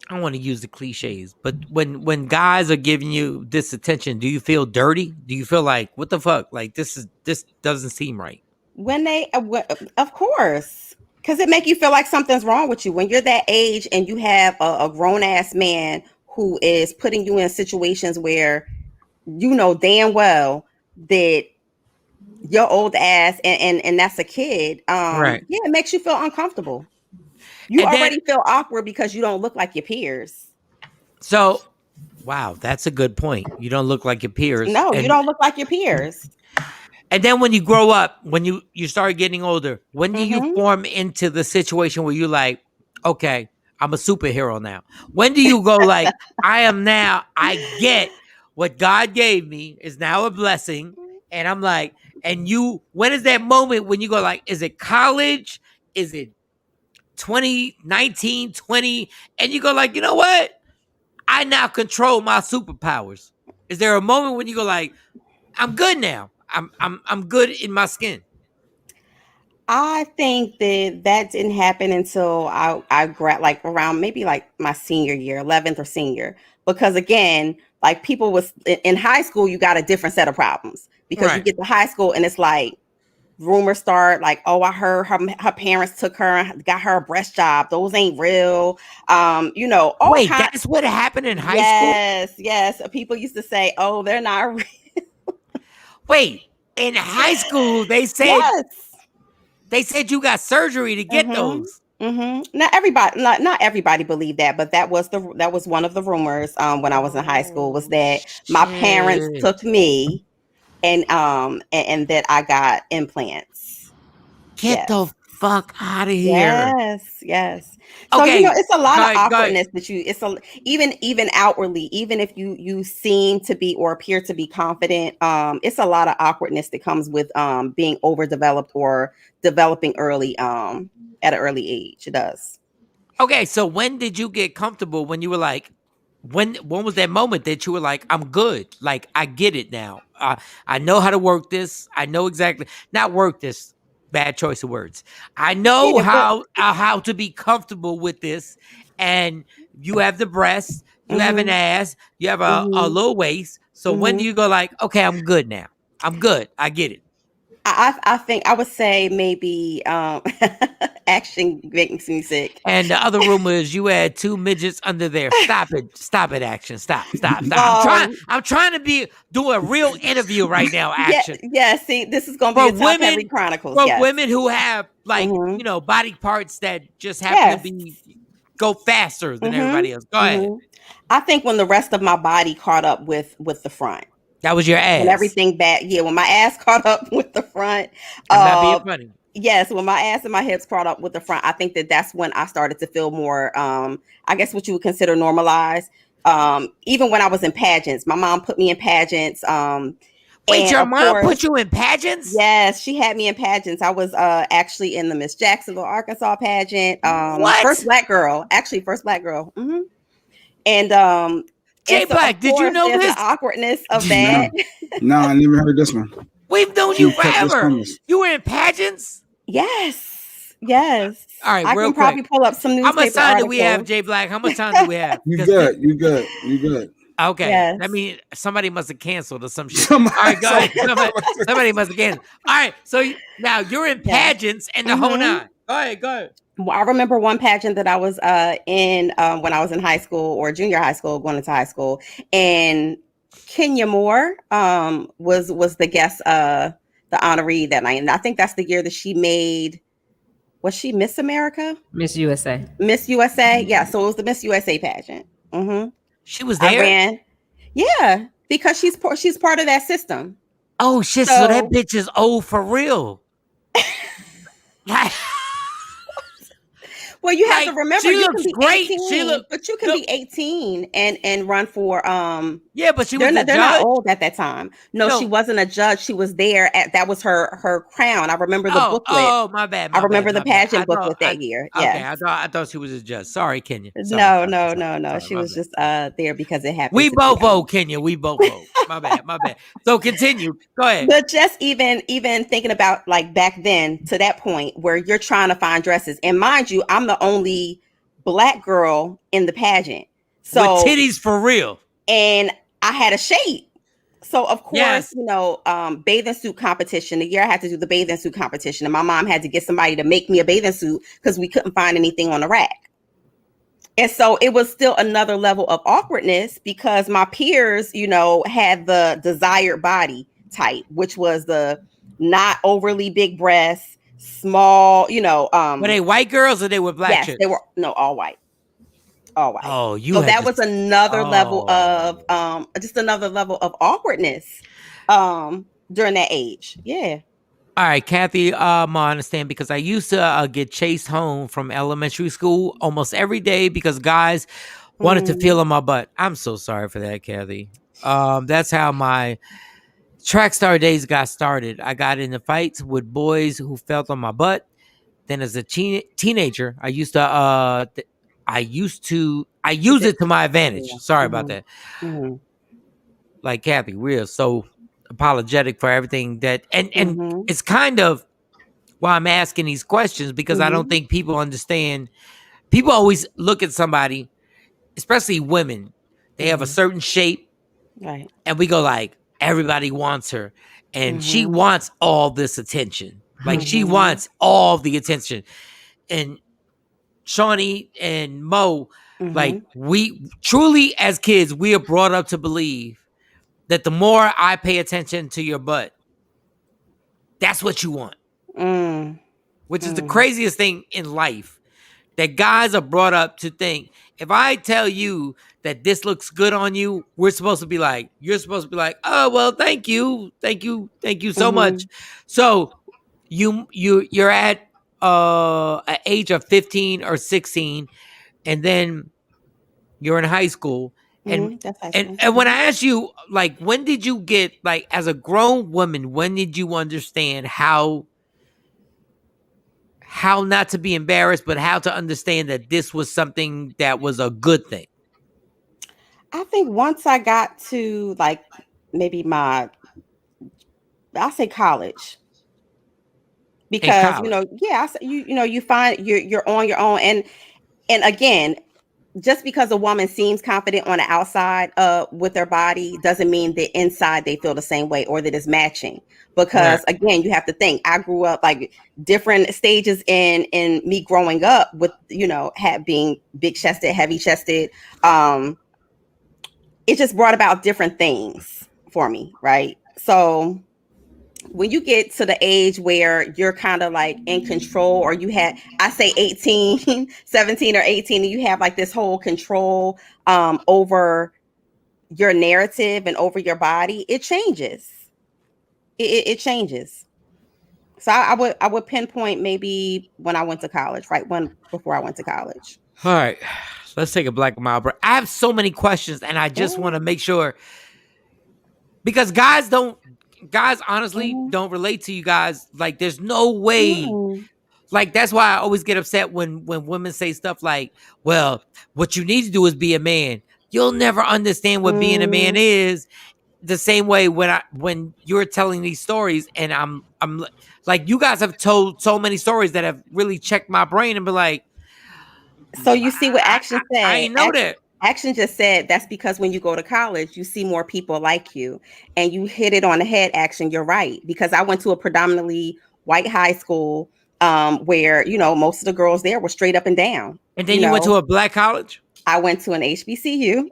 I don't want to use the cliches, but when guys are giving you this attention, do you feel dirty? Do you feel like, what the fuck? Like, this doesn't seem right. When they, of course, because it make you feel like something's wrong with you when you're that age and you have a grown ass man who is putting you in situations where you know damn well that your old ass and that's a kid. Right. Yeah, it makes you feel uncomfortable. You already feel awkward because you don't look like your peers. So, wow, that's a good point. You don't look like your peers. No, you don't look like your peers. And then when you grow up, when you start getting older, when do you form into the situation where you're like, okay, I'm a superhero now? When do you go like, I get what God gave me is now a blessing. And I'm like, when is that moment when you go like, is it college? Is it 19, 20? And you go like, you know what? I now control my superpowers. Is there a moment when you go like, I'm good now? I'm good in my skin? I think that didn't happen until I like around maybe like my senior year, 11th or senior, because again, like people was in high school, you got a different set of problems because you get to high school and it's like rumors start like, oh, I heard her parents took her and got her a breast job. Those ain't real. Wait, that's what happened in high school? Yes. People used to say, oh, they're not real. Wait, in high school, they said you got surgery to get those. Not everybody believed that, but that was one of the rumors when I was in high school, was that my parents took me and that I got implants. Get the fuck out of here. Yes. So okay, it's a lot of awkwardness that even outwardly, even if you seem to be or appear to be confident, it's a lot of awkwardness that comes with being overdeveloped or developing early at an early age. It does. Okay, so when did you get comfortable when you were like, when was that moment that you were like, I'm good, like I get it now, I know how to work this, I know exactly, not work this, bad choice of words, I know how to be comfortable with this, and you have the breasts, you have an ass, you have a low waist, so when do you go like, okay, I'm good now, I'm good, I get it? I think I would say maybe action makes me sick. And the other rumor is you had 2 midgets under there. Stop it, action. Stop. I'm trying to be doing a real interview right now, action. Yeah, see, this is gonna be a Top Heavy Chronicles. For women who have like body parts that just happen to go faster than everybody else. Go ahead. I think when the rest of my body caught up with the front. That was your ass. And everything back. Yeah, when my ass caught up with the front. I'm not being funny. Yes, when my ass and my hips caught up with the front, I think that's when I started to feel more, I guess what you would consider normalized. Even when I was in pageants, my mom put me in pageants. Wait, your mom put you in pageants? Yes, she had me in pageants. I was actually in the Miss Jacksonville, Arkansas pageant. First black girl. Mm-hmm. And Jay Black, did you know this? The awkwardness of that. No, I never heard this one. We've known you forever. You were in pageants? Yes. All right, I can probably pull up some newspaper How much time articles. do we have, Jay Black? How much time do we have? You good. Okay. Yes. I mean, somebody must have canceled or some shit. All right, go ahead. Somebody must have canceled. All right. So now you're in pageants and the whole nine. Go ahead. Well, I remember one pageant that I was in when I was in high school or junior high school, going into high school. And Kenya Moore was the guest, the honoree that night. And I think that's the year that she made, was she Miss America? Miss USA. Miss USA. Yeah. So it was the Miss USA pageant. Mm-hmm. She was there? I ran. Yeah. Because she's part of that system. Oh, shit. So that bitch is old for real. Well, you have to remember, she looks great. 18, but you can be 18 and run for Yeah, but she was a judge. They're not old at that time. No, she wasn't a judge. She was there that was her crown. I remember the booklet. Oh, my bad. I remember the pageant booklet that year. Yeah. Okay, I thought she was a judge. Sorry, Kenya. No. She was just there because it happened. We both vote, Kenya. We both vote. My bad. So continue. Go ahead. But just even thinking about like back then to that point where you're trying to find dresses, and mind you, I'm the only black girl in the pageant. So with titties for real. And I had a shape. So of course, bathing suit competition. The year I had to do the bathing suit competition, and my mom had to get somebody to make me a bathing suit because we couldn't find anything on the rack. And so it was still another level of awkwardness because my peers, had the desired body type, which was the not overly big breasts, small, Were they white girls or they were black chicks? Yes, they were all white. All white. Oh, that was another level of just another level of awkwardness during that age. Yeah. All right, Kathy, I understand because I used to get chased home from elementary school almost every day because guys wanted to feel on my butt. I'm so sorry for that, Kathy. That's how my track star days got started. I got into fights with boys who felt on my butt. Then as a teenager, I used it to my advantage. Sorry about that. Mm-hmm. Like Kathy, we're so apologetic for everything that and it's kind of why I'm asking these questions because I don't think people understand. People always look at somebody, especially women. They have a certain shape, right? And we go like, everybody wants her, and she wants all this attention. Like she wants all the attention, and Shawnee and Mo, like we truly as kids, we are brought up to believe that the more I pay attention to your butt, that's what you want. Which is the craziest thing in life. That guys are brought up to think, if I tell you that this looks good on you, you're supposed to be like, oh, well, thank you so much. So you're at an age of 15 or 16, and then you're in high school. And when I ask you, like, when did you get, like, as a grown woman, when did you understand how not to be embarrassed, but how to understand that this was something that was a good thing? I think once I got to like maybe I'll say college. Because, you find you're on your own. And again, just because a woman seems confident on the outside with their body doesn't mean that inside they feel the same way or that it's matching. Because again, you have to think, I grew up like different stages in me growing up with, being big chested, heavy chested. It just brought about different things for me. Right. So when you get to the age where you're kind of like in control, or I say 18, 17 or 18, and you have like this whole control over your narrative and over your body, it changes. It changes. So I would pinpoint maybe when I went to college, right? Before I went to college. All right. Let's take a black mile break. I have so many questions, and I just want to make sure, because guys honestly don't relate to you guys. Like, there's no way. Like, that's why I always get upset when women say stuff like, well, what you need to do is be a man. You'll never understand what being a man is. The same way when you're telling these stories, and I'm like, you guys have told so many stories that have really checked my brain and be like, so you see what Action said. I ain't know that. Action just said that's because when you go to college, you see more people like you, and you hit it on the head. Action, you're right, because I went to a predominantly white high school where, you know, most of the girls there were straight up and down. And then you went to a black college? I went to an HBCU.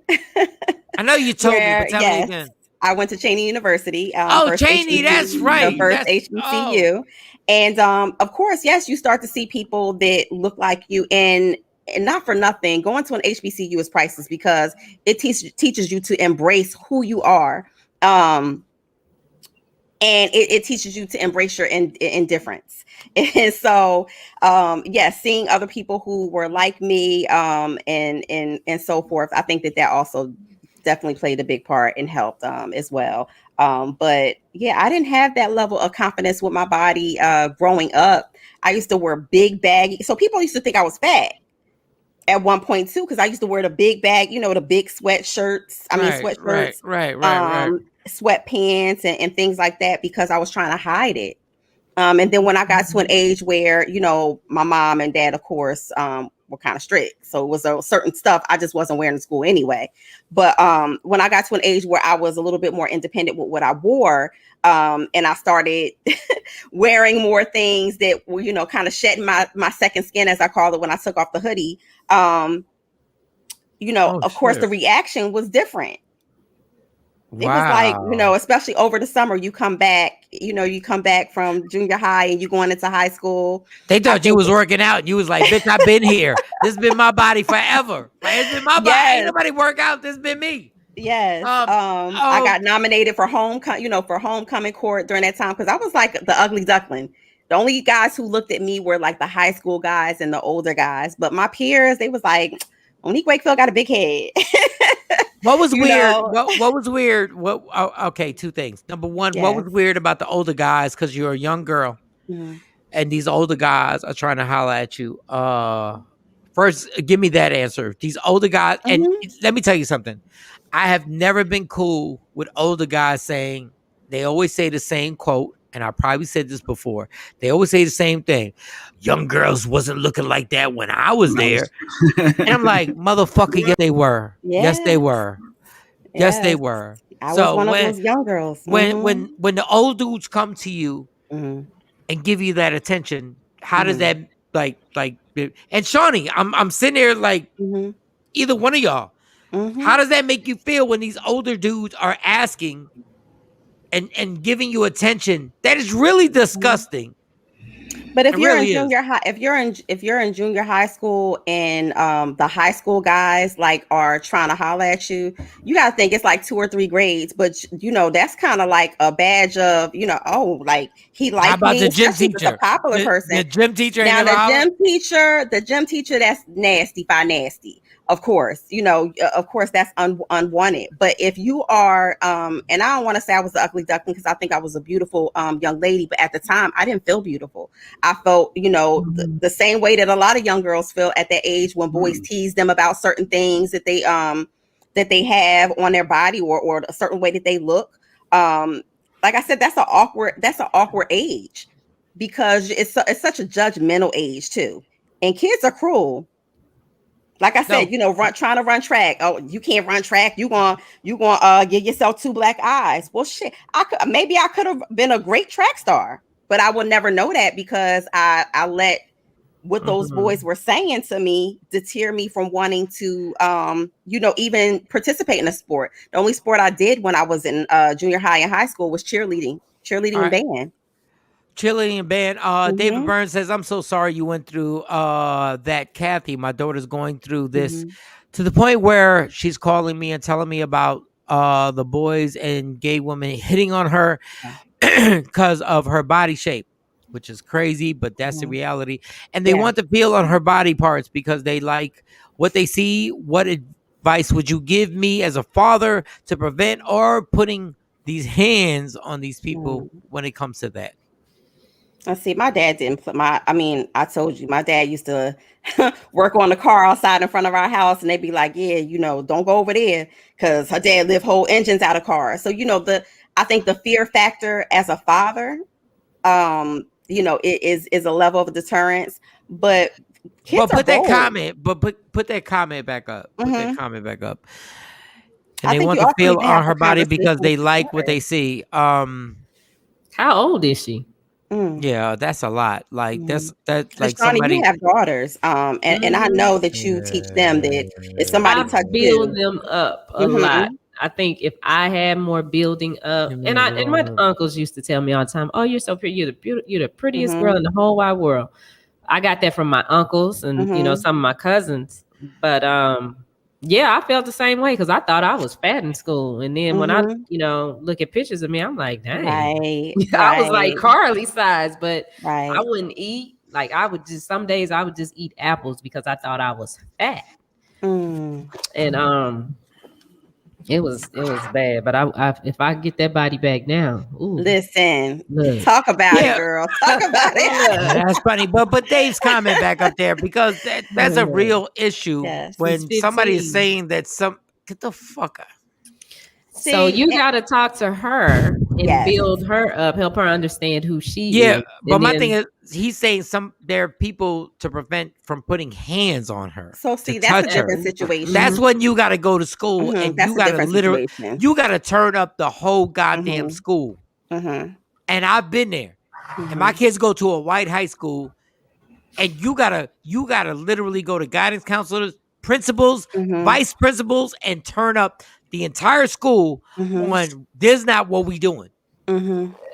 I know you told me, but tell me again. I went to Cheney University. Cheney, that's right. The first HBCU. And of course, yes, you start to see people that look like you. And not for nothing, going to an HBCU is priceless because it teaches you to embrace who you are. And it teaches you to embrace your indifference. And so, seeing other people who were like me and so forth, I think that also definitely played a big part and helped as well. But yeah, I didn't have that level of confidence with my body growing up. I used to wear big baggy. So people used to think I was fat at one point too, because I used to wear the big bag, you know, the big sweatshirts. Sweatshirts. Right. Sweatpants and things like that because I was trying to hide it. And then when I got to an age where, you know, my mom and dad, of course, were kind of strict. So it was a certain stuff I just wasn't wearing in school anyway. But when I got to an age where I was a little bit more independent with what I wore, and I started wearing more things that were, you know, kind of shedding my second skin, as I call it, when I took off the hoodie, of course, the reaction was different. It was like, you know, especially over the summer, you come back from junior high and you going into high school. They thought you was working out. You was like, bitch, I've been here. This has been my body forever. Like, it's been my body. Ain't nobody work out. This has been me. Yes. I got nominated for homecoming court during that time because I was like the ugly duckling. The only guys who looked at me were like the high school guys and the older guys. But my peers, they was like, Monique Wakefield got a big head. What was weird? What was weird? Okay, two things. Number one, what was weird about the older guys? Because you're a young girl, and these older guys are trying to holler at you. First, give me that answer. These older guys, and let me tell you something. I have never been cool with older guys saying, they always say the same quote, and I probably said this before. They always say the same thing. Young girls wasn't looking like that when I was there. And I'm like, motherfucker, yes, they were. Yes, they were. Yes, they were. I was one of those young girls. When the old dudes come to you and give you that attention, how does that like and Shawnee, I'm sitting there like either one of y'all. How does that make you feel when these older dudes are asking and giving you attention? That is really disgusting. But if you're in junior high, if you're in junior high school and the high school guys like are trying to holler at you, you gotta think it's like 2 or 3 grades. But you know, that's kind of like a badge of, you know, oh, like he liked me. How about the gym teacher? A popular person. The gym teacher. Now the gym teacher, that's nasty by nasty. Of course, you know, of course that's unwanted. But if you are, and I don't want to say I was the ugly duckling because I think I was a beautiful young lady, but at the time I didn't feel beautiful. I felt, you know, the same way that a lot of young girls feel at that age when boys tease them about certain things that they have on their body or a certain way that they look. Like I said, that's an awkward age because it's such a judgmental age too, and kids are cruel. Like I said, you know, trying to run track. Oh, you can't run track. You gonna give yourself 2 black eyes. Well, shit. I could have been a great track star, but I will never know that because I let what those boys were saying to me deter me from wanting to, even participate in a sport. The only sport I did when I was in junior high and high school was cheerleading and band. Cheerleading and band. David Burns says, I'm so sorry you went through that, Kathy. My daughter's going through this to the point where she's calling me and telling me about the boys and gay women hitting on her because of her body shape, which is crazy, but that's the reality. And they want to feel on her body parts because they like what they see. What advice would you give me as a father to prevent or putting these hands on these people when it comes to that? Let's see, my dad didn't put I told you, my dad used to work on the car outside in front of our house, and they'd be like, yeah, don't go over there, because her dad lived whole engines out of cars. So, I think the fear factor as a father, it is a level of deterrence, but kids put that comment back up. Put that comment back up. And they want to feel on her body because they like what they see. How old is she? Yeah, that's a lot. Like that's like Shawnee, somebody. You have daughters, and I know that you teach them that if somebody touches build them up a lot. I think if I had more building up, and my uncles used to tell me all the time, "Oh, you're so pretty. You're the prettiest girl in the whole wide world." I got that from my uncles and some of my cousins, but yeah, I felt the same way because I thought I was fat in school, and then when I look at pictures of me, I'm like, dang, I was like Carly size, but I wouldn't eat. Like some days I would just eat apples because I thought I was fat, and it was bad. But I if I get that body back now, listen, talk about it, girl. Talk about it. That's funny, but Dave's comment back up there because that's a real issue when somebody is saying that get the fuck out. So you got to talk to her and build her up, help her understand who she is. Yeah, but my thing is, he's saying there are people to prevent from putting hands on her. So see, that's a different situation. That's when you got to go to school and you got to literally, you got to turn up the whole goddamn school. And I've been there. And my kids go to a white high school, and you gotta literally go to guidance counselors, principals, vice principals, and turn up the entire school on this not what we doing.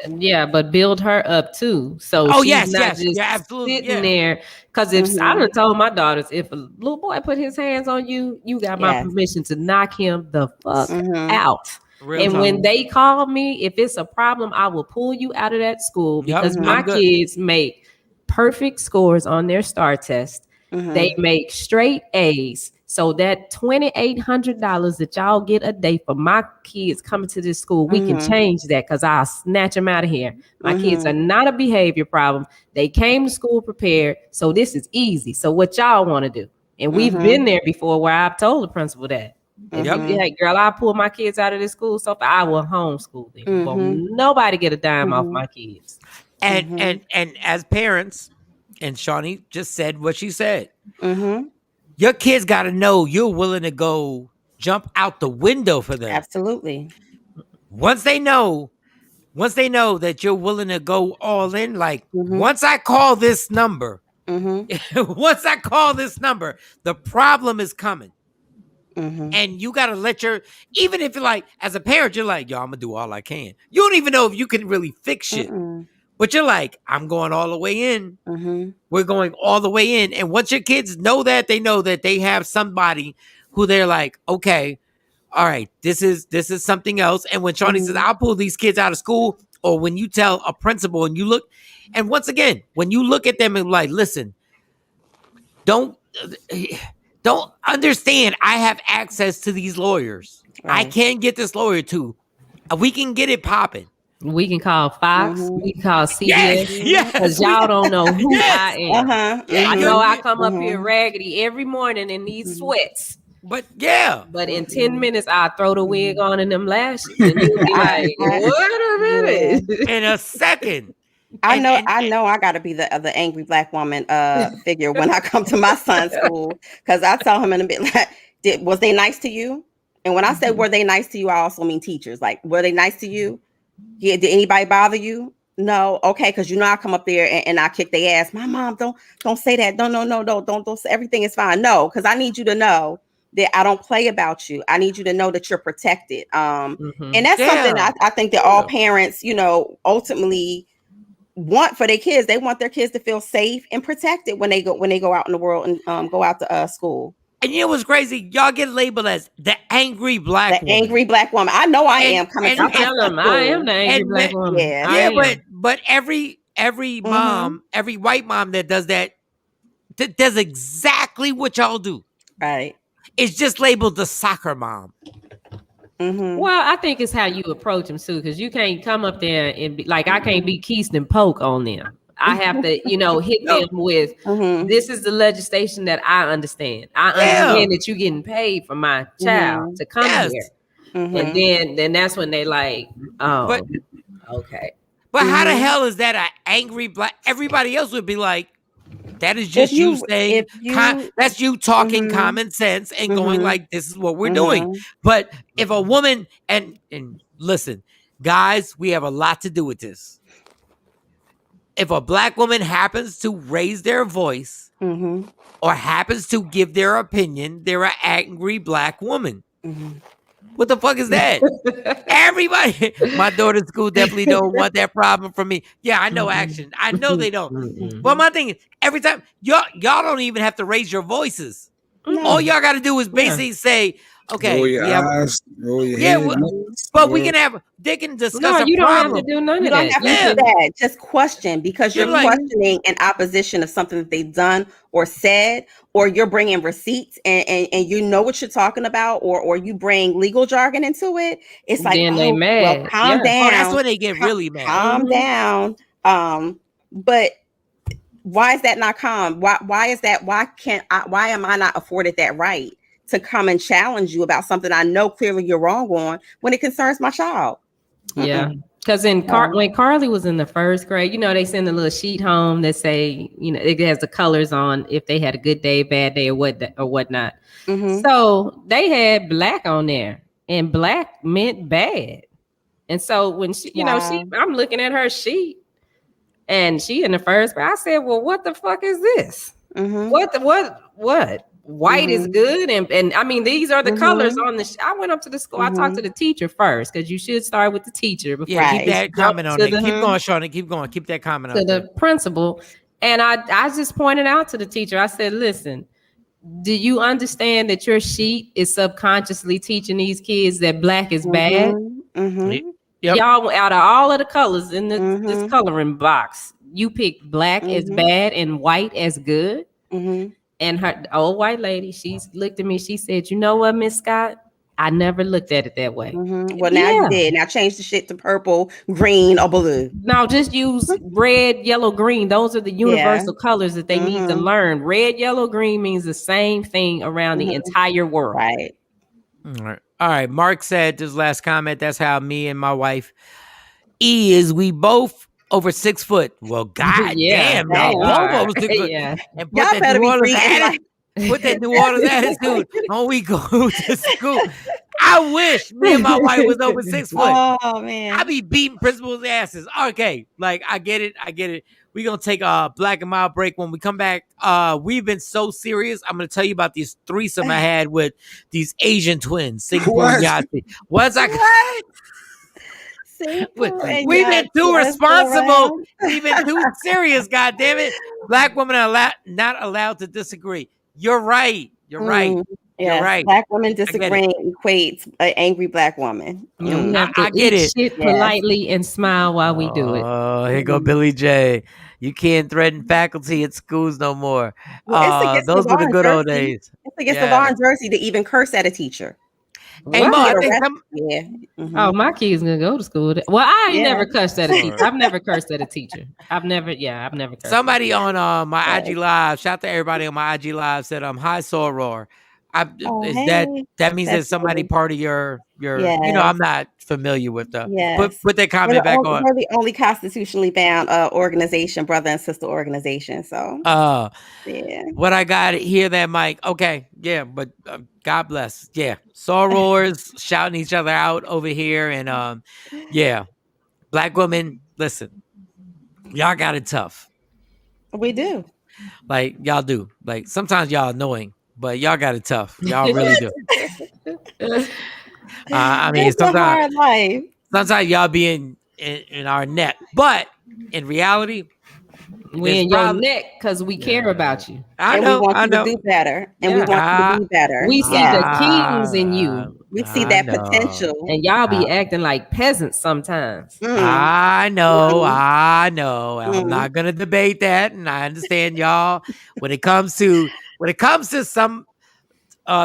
Yeah, but build her up too. So she's not just sitting there. Because if I done told my daughters, if a little boy put his hands on you, you got my permission to knock him the fuck out. When they call me, if it's a problem, I will pull you out of that school because my kids make perfect scores on their STAR test. They make straight A's. So that $2,800 that y'all get a day for my kids coming to this school, we can change that because I'll snatch them out of here. My kids are not a behavior problem. They came to school prepared. So this is easy. So what y'all want to do? And we've been there before where I've told the principal that. Hey, girl, I pull my kids out of this school, so I will homeschool them. Won't nobody get a dime off my kids. And as parents, and Shawnee just said what she said. Your kids got to know you're willing to go jump out the window for them. Absolutely. Once they know that you're willing to go all in, like once I call this number, the problem is coming. And you got to even if you're like, as a parent, you're like, yo, I'm going to do all I can. You don't even know if you can really fix shit. But you're like, I'm going all the way in. We're going all the way in. And once your kids know that, they know that they have somebody who they're like, okay, all right, this is something else. And when Shawnee says, I'll pull these kids out of school, or when you tell a principal and you look, and once again, when you look at them and like, listen, don't understand, I have access to these lawyers. I can get this lawyer too. We can get it popping. We can call Fox. We can call CBS. Because y'all don't know who I am. I know I come up here raggedy every morning in these sweats. But in 10 minutes, I'll throw the wig on and them lashes. And you'll be like, wait a minute. In a second. I know I got to be the angry black woman figure when I come to my son's school, because I tell him in a bit like, was they nice to you? And when I say were they nice to you, I also mean teachers. Like, were they nice to you? Yeah, did anybody bother you? No. Okay, because I come up there and I kick their ass. My mom, don't say that. No, don't say everything is fine. No, because I need you to know that I don't play about you. I need you to know that you're protected. And that's something I think that all parents, ultimately want for their kids. They want their kids to feel safe and protected when they go out in the world and go out to school. And you know what's crazy? Y'all get labeled as the angry black woman. Angry black woman. I know I am coming. I tell them I am the angry black woman. Yeah, but every mom, every white mom that does that does exactly what y'all do. Right. It's just labeled the soccer mom. Well, I think it's how you approach them too, because you can't come up there and be like, I can't be Keystone Polk on them. I have to, hit them with this is the legislation that I understand. I understand that you're getting paid for my child to come here. And then that's when they like, okay. But how the hell is that an angry black? Everybody else would be like, that is just you saying, that's you talking common sense and going like, this is what we're doing. But if a woman, and listen, guys, we have a lot to do with this. If a black woman happens to raise their voice or happens to give their opinion, they're an angry black woman. What the fuck is that? Everybody, my daughter's school definitely don't want that problem from me. Yeah, I know action. I know they don't. But my thing is, every time y'all don't even have to raise your voices. All y'all got to do is basically say, okay, roll your eyes, roll your head. But they can discuss. No, you don't have to do none of that. You don't have to do that. Just question, because you're questioning in opposition of something that they've done or said, or you're bringing receipts and you know what you're talking about, or you bring legal jargon into it. It's like, then they mad. Well, calm down. Oh, that's when they get really mad. Calm down. But why is that not calm? Why is that? Why am I not afforded that right to come and challenge you about something I know clearly you're wrong on when it concerns my child? Yeah. Because when Carly was in the first grade, they send a little sheet home that say, it has the colors on if they had a good day, bad day, or whatnot. So they had black on there, and black meant bad. And so when I'm looking at her sheet, and she in the first grade, I said, well, what the fuck is this? What? White is good, and I mean, these are the colors on the. I went up to the school. I talked to the teacher first, because you should start with the teacher before. Yeah, keep that comment on it. Keep going, Shawn. Keep going. Keep that comment on the principal. And I just pointed out to the teacher. I said, listen, do you understand that your sheet is subconsciously teaching these kids that black is bad? Yep. Y'all, out of all of the colors in this coloring box, you pick black as bad and white as good. And her old white lady, she looked at me. She said, "You know what, Miss Scott? I never looked at it that way." Well, now you did. Now change the shit to purple, green, or blue. No, just use red, yellow, green. Those are the universal colors that they need to learn. Red, yellow, green means the same thing around the entire world. Right. All right. Mark said this last comment. That's how me and my wife is. We both over 6 foot. Well, goddamn, y'all both over 6 foot. And put that New Orleans attitude on. We go to school. I wish me and my wife was over 6 foot. Oh man, I be beating principals' asses. Okay, like I get it. We're gonna take a black and mild break. When we come back, we've been so serious. I'm gonna tell you about these threesome I had with these Asian twins. Singapore and Yahtzee. What? We've been too responsible. We've been too serious. God damn it! Black women are not allowed to disagree. You're right. You're right. You're right. Black women disagreeing equates an angry black woman. I get it. Shit politely and smile while we do it. Oh, here go Billy J. You can't threaten faculty at schools no more. Those were the good old days. It's against the law in Jersey to even curse at a teacher. Hey, Ma, Oh, my kids gonna go to school. Well, I ain't never cursed at a teacher. I've never cursed at a teacher. I've never cursed. Somebody on my IG Live, shout out to everybody on my IG Live, said hi Soror. That means that somebody part of your I'm not familiar with them. Put that comment back on. We're the only constitutionally bound organization, brother and sister organization. So what I got hear that, Mike. Okay, but God bless. Sorors shouting each other out over here, and black women, listen, y'all got it tough. We do. Like y'all do. Like sometimes y'all annoying. But y'all got it tough. Y'all really do. I mean, it's a hard life. Sometimes y'all be in our net. But in reality, We in your neck because we care about you. I know. We want you to do better. And we want you to be better. We see the kings in you. We see that potential. And y'all be acting like peasants sometimes. I know. I'm not gonna debate that, and I understand y'all. When it comes to some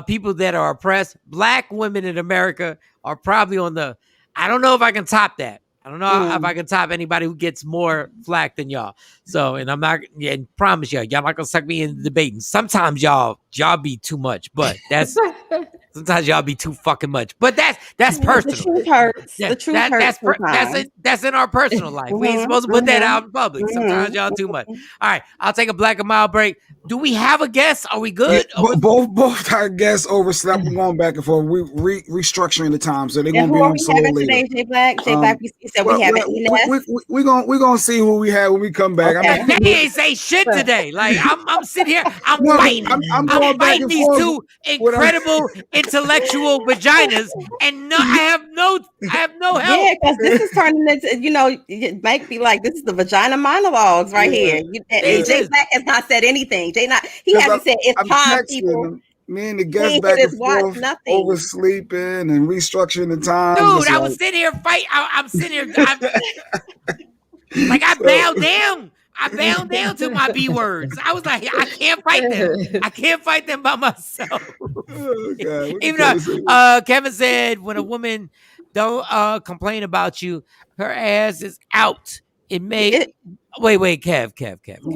people that are oppressed, Black women in America are probably on the. I don't know if I can top that. I don't know if I can top anybody who gets more flack than y'all. So, and I'm not, and promise y'all not gonna suck me into debating. Sometimes y'all be too much, but that's sometimes y'all be too fucking much. But that's personal. The truth hurts. The truth hurts. That's in our personal life. We ain't supposed to put that out in public. Sometimes y'all too much. All right, I'll take a black and mild break. Do we have a guest? Are we good? Yeah, both our guests overslept. We're going back and forth. We restructuring the time, so they're gonna be on solo later. Jay Black, you said we have Eness. We're gonna see who we have when we come back. Okay. They ain't say shit today. Like I'm sitting here, I'm fighting. I'm fighting these two incredible intellectual vaginas, and I have no help. Yeah, because this is turning into, it might be like this is the vagina monologues right here. Jay Black has not said anything. He hasn't said it's time, people. Me and the guests back and forth, oversleeping and restructuring the time. Dude, I was sitting here fighting. I'm sitting here. I bowed down. I bowed down to my B words. I was like, I can't fight them. I can't fight them by myself. Oh, God. Even though Kevin said when a woman don't complain about you, her ass is out. It may wait, Kev.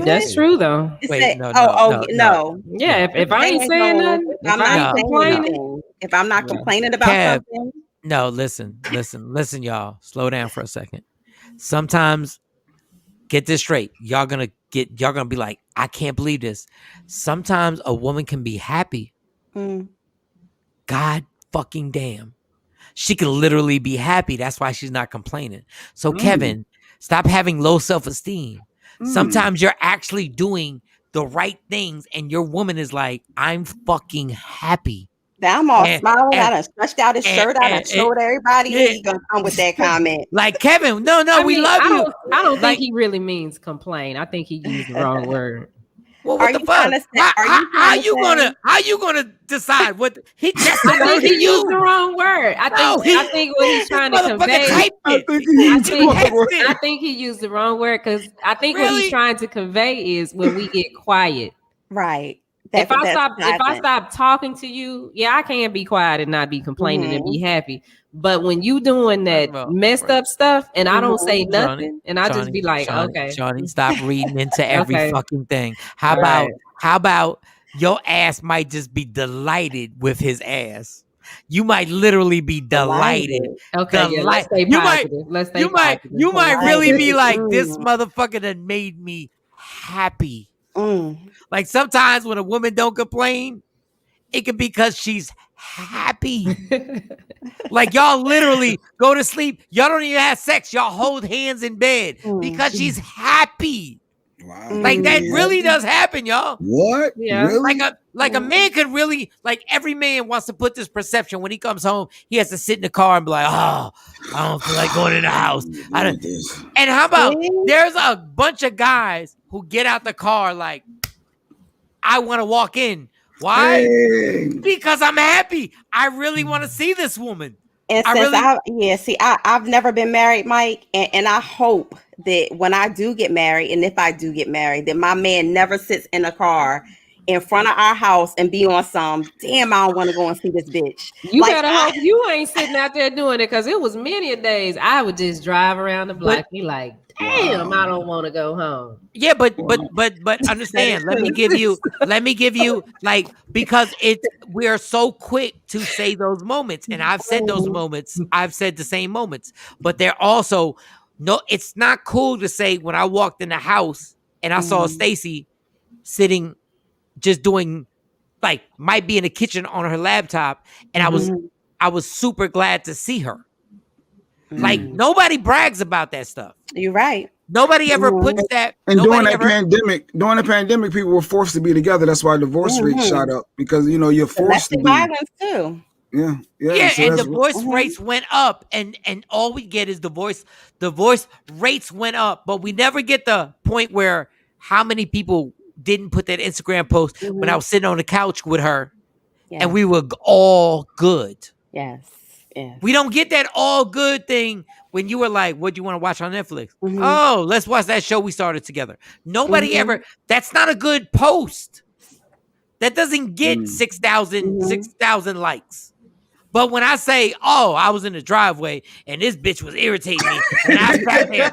That's true though. Wait, no. Yeah, if I ain't saying nothing, I'm not complaining. If I'm not complaining about something. No, listen, y'all. Slow down for a second. Sometimes, get this straight. Y'all gonna be like, I can't believe this. Sometimes a woman can be happy. God fucking damn. She can literally be happy. That's why she's not complaining. So Kevin, stop having low self-esteem. Sometimes you're actually doing the right things and your woman is like, I'm fucking happy. Now I'm all smiling. I done stretched out his shirt. I done showed everybody. He's gonna come with that comment. Like, Kevin, no, we love you. I don't think he really means complain. I think he used the wrong word. Well, what the fuck? How you gonna decide what he just? I think he used the wrong word. I think what he's trying to convey. I think he used the wrong word because I think what he's trying to convey is when we get quiet. Right. If I stop talking to you, I can't be quiet and not be complaining and be happy. But when you doing that messed up stuff and I don't say nothing and I just be like, okay. Shawnee, stop reading into every fucking thing. How about your ass might just be delighted with his ass? You might literally be delighted. Okay, let's stay positive. You might really be like, this motherfucker that made me happy. Like sometimes when a woman don't complain, it could be because she's happy. Like y'all literally go to sleep. Y'all don't even have sex. Y'all hold hands in bed because she's happy. Wow. Like that really does happen, y'all. What? Yeah. Really? Like a man could really, like every man wants to put this perception when he comes home, he has to sit in the car and be like, oh, I don't feel like going in the house. And how about there's a bunch of guys who get out the car like, I want to walk in. Why? Dang. Because I'm happy. I really want to see this woman. And I've never been married, Mike, and I hope that when I do get married, and if I do get married, that my man never sits in a car in front of our house and be on some, damn, I don't want to go and see this bitch. You better hope you ain't sitting out there doing it, because it was many a days I would just drive around the block, be like, damn, I don't want to go home. Yeah, but understand. Let me give you like, because we are so quick to say those moments, and I've said those moments. I've said the same moments, but they're also it's not cool to say when I walked in the house and I saw Stacy sitting, just doing like might be in the kitchen on her laptop, and I was super glad to see her. Like nobody brags about that stuff. You're right. Nobody ever puts that. And during the pandemic, people were forced to be together. That's why divorce rate shot up, because you're forced to be. Violence too. Yeah. So and divorce rates went up, and all we get is divorce rates went up, but we never get the point where how many people didn't put that Instagram post when I was sitting on the couch with her and we were all good. Yes. Yes. We don't get that all good thing when you were like, what do you want to watch on Netflix? Oh, let's watch that show we started together. Nobody ever, that's not a good post. That doesn't get 6,000 likes. But when I say, oh, I was in the driveway and this bitch was irritating me, and I sat there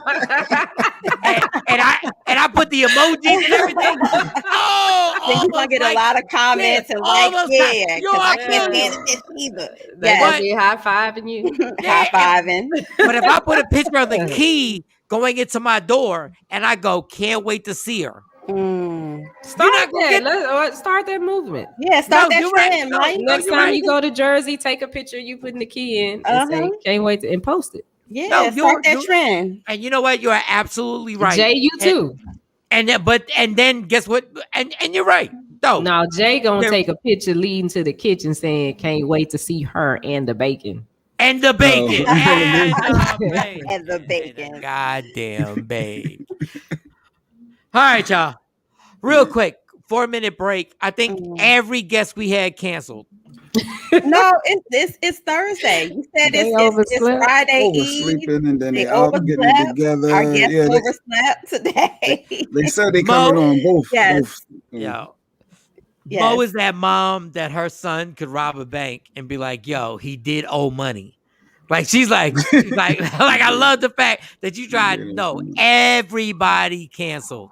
and I put the emojis and everything. You're gonna get a lot of comments and likes. Yeah, because I can't stand this either. Yeah, be high-fiving you. High-fiving. But if I put a picture of the key going into my door and I go, can't wait to see her. Start that movement. Yeah, start that trend, Mike. Next time you go to Jersey, take a picture you putting the key in and say, can't wait to, and post it. Yeah, start that trend. And you know what? You are absolutely right. Jay, you too. And then guess what? And you're right. No, Jay gonna take a picture leading to the kitchen saying, can't wait to see her and the bacon. And the bacon. And the bacon. Goddamn babe. All right, y'all. Real quick, 4-minute break. I think every guest we had canceled. No, it's Thursday. You said it's Friday Eve. And then they all getting it together. Our guests overslept today. They said they coming on both. Yes. Yo. Mo is that mom that her son could rob a bank and be like, yo, he did owe money. Like she's like I love the fact that you tried. No, everybody canceled.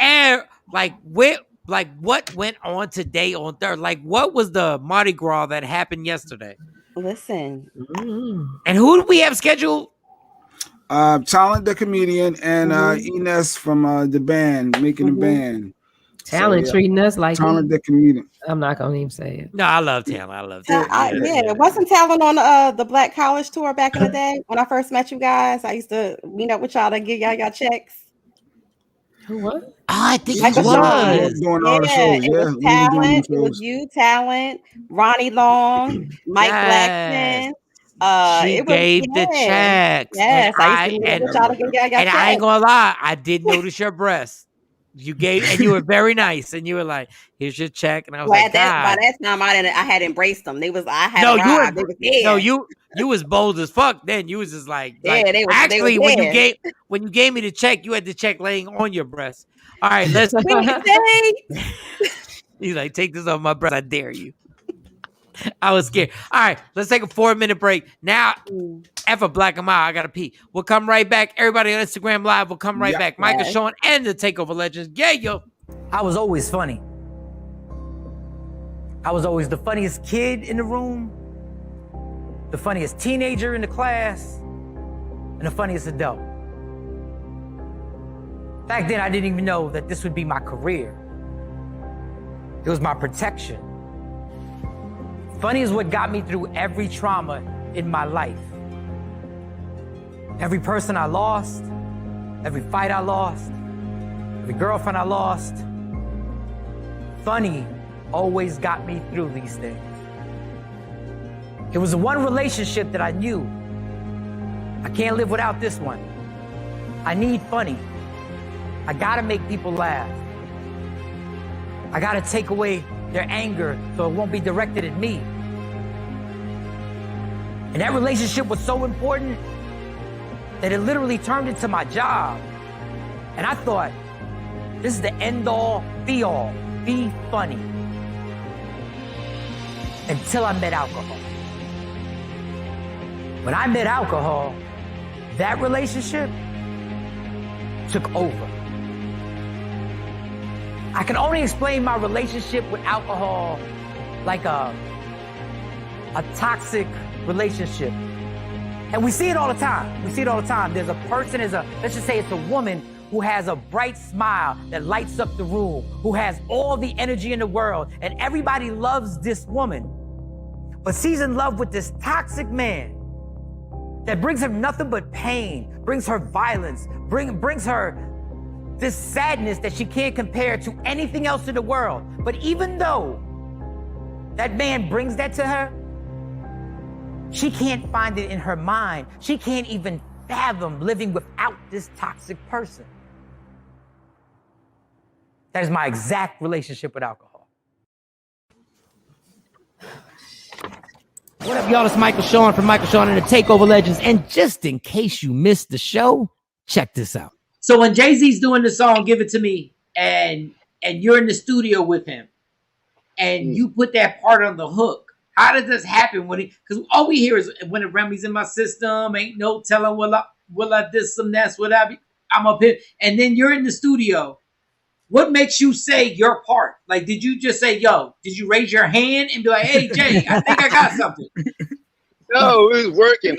And what went on today on Thursday? Like, what was the Mardi Gras that happened yesterday? Listen. And who do we have scheduled? Talent the comedian and Eness from the band, making the band. Talent treating us like Talent the comedian. I'm not gonna even say it. No, I love Talent. Wasn't Talent on the Black College tour back in the day when I first met you guys? I used to meet up with y'all to give y'all checks. What? I think it was doing all the shows. It was Talent. It was you, Talent, Ronnie Long, Mike Blackson. She gave the checks. Yes, I ain't gonna lie, I did notice your breasts. You gave, and you were very nice, and you were like, "Here's your check," and I was like, by that time, I had embraced them. They was, I had arrived. You was bold as fuck. Then you was just like they was actually when you gave me the check, you had the check laying on your breast. All right, let's. He's like, take this off my breast. I dare you. I was scared. All right, let's take a 4-minute break. Now, F Black and Mild, I gotta pee. We'll come right back. Everybody on Instagram Live will come right back. Michael, Shawn, and the Takeover Legends. Yeah, yo. I was always funny. I was always the funniest kid in the room, the funniest teenager in the class, and the funniest adult. Back then, I didn't even know that this would be my career. It was my protection. Funny is what got me through every trauma in my life. Every person I lost, every fight I lost, every girlfriend I lost. Funny always got me through these things. It was the one relationship that I knew I can't live without this one. I need funny. I gotta make people laugh. I gotta take away their anger so it won't be directed at me. And that relationship was so important that it literally turned into my job. And I thought, this is the end all, be all, be funny. Until I met alcohol. When I met alcohol, that relationship took over. I can only explain my relationship with alcohol like a toxic relationship. And we see it all the time. There's a person, let's just say it's a woman who has a bright smile that lights up the room, who has all the energy in the world, and everybody loves this woman. But she's in love with this toxic man that brings her nothing but pain, brings her violence, brings her this sadness that she can't compare to anything else in the world. But even though that man brings that to her, she can't find it in her mind. She can't even fathom living without this toxic person. That is my exact relationship with alcohol. What up, y'all? It's Michael Shawn from Michael Shawn and the Takeover Legends. And just in case you missed the show, check this out. So when Jay-Z's doing the song Give It To Me, and you're in the studio with him, and you put that part on the hook, how does this happen? Because all we hear is when the Remy's in my system, ain't no telling will I this some that's what I'm up here. And then you're in the studio. What makes you say your part? Like, did you just say, yo, did you raise your hand and be like, hey, Jay, I think I got something? No, we was working.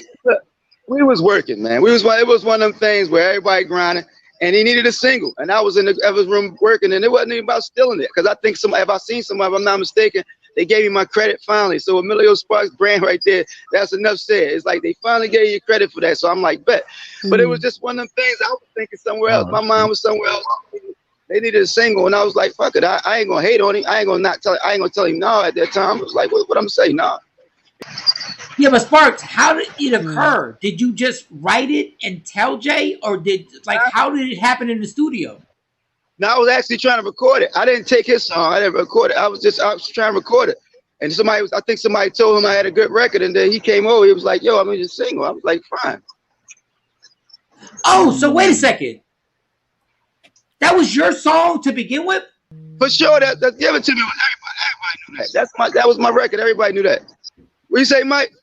We was working, man. It was one of them things where everybody grinding, and he needed a single. And I was in the Evans room working, and it wasn't even about stealing it. Because I think if I seen somebody, if I'm not mistaken, they gave me my credit finally. So Emilio Sparks brand right there, that's enough said. It's like they finally gave you credit for that. So I'm like, bet. But it was just one of them things. I was thinking somewhere else. My mind was somewhere else. They needed a single, and I was like, fuck it. I ain't gonna hate on him. I ain't gonna tell him no at that time. I was like, what I'm gonna say? No. Yeah, but Sparks, how did it occur? Did you just write it and tell Jay, or how did it happen in the studio? No, I was actually trying to record it. I didn't take his song. I didn't record it. I was trying to record it. And I think somebody told him I had a good record, and then he came over. He was like, yo, I'm gonna just single. I was like, fine. Oh, so wait a second. That was your song to begin with? For sure, that Give It To Me. Everybody knew that. That was my record. Everybody knew that. What you say, Mike?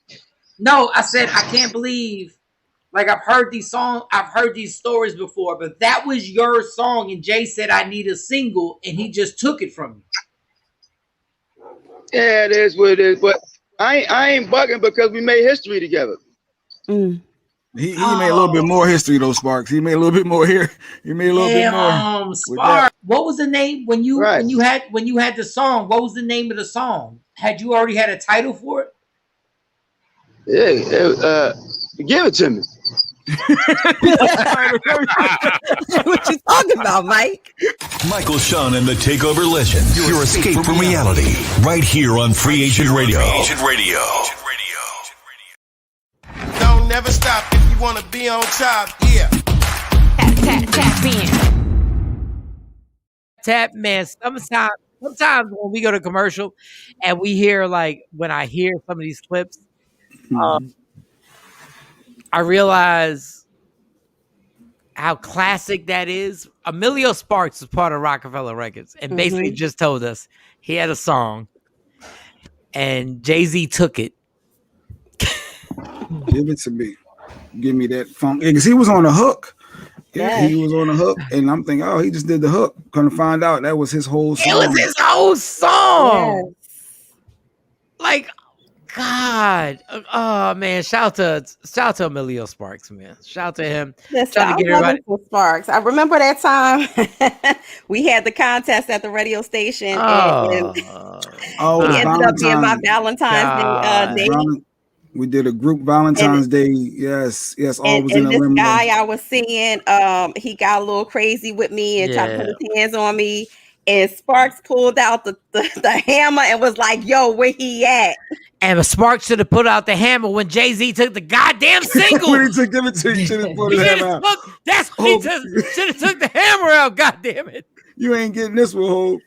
No, I said I can't believe. Like, I've heard these songs, I've heard these stories before, but that was your song, and Jay said I need a single, and he just took it from you. Yeah, it is what it is. But I ain't bugging because we made history together. He made a little bit more history though, Sparks. He made a little bit more here. He made a little bit more. Sparks. What was the name when you had the song? What was the name of the song? Had you already had a title for it? Yeah, Give It To Me. What you talking about, Mike? Michael Shawn and the Takeover Legends. Your escape from reality. Right here on Free Agent Radio. Don't never stop if you want to be on top. Yeah. Tap in. Tap, man. Sometimes when we go to commercial and we hear, like, when I hear some of these clips, I realize how classic that is. Emilio Sparks was part of Rockefeller Records and basically just told us he had a song and Jay-Z took it. Give it to me. Give me that funk. Because he was on the hook. Yeah, he was on the hook. And I'm thinking, oh, he just did the hook. Gonna find out that was his whole song. It was his whole song. Yes. Like, God. Oh, man. Shout out to Emilio Sparks, man. Shout out to him. Listen, I love Sparks. I remember that time we had the contest at the radio station. And he ended up being my Valentine's Day date. We did a group Valentine's Day. Yes. All was in a this guy I was seeing, he got a little crazy with me and tried to put his hands on me. And Sparks pulled out the hammer and was like, yo, where he at? And Sparks should have put out the hammer when Jay-Z took the goddamn single. When he took Give It To You, should have put the hammer out. That's what he should have took the hammer out, goddamn it. You ain't getting this one, Hope.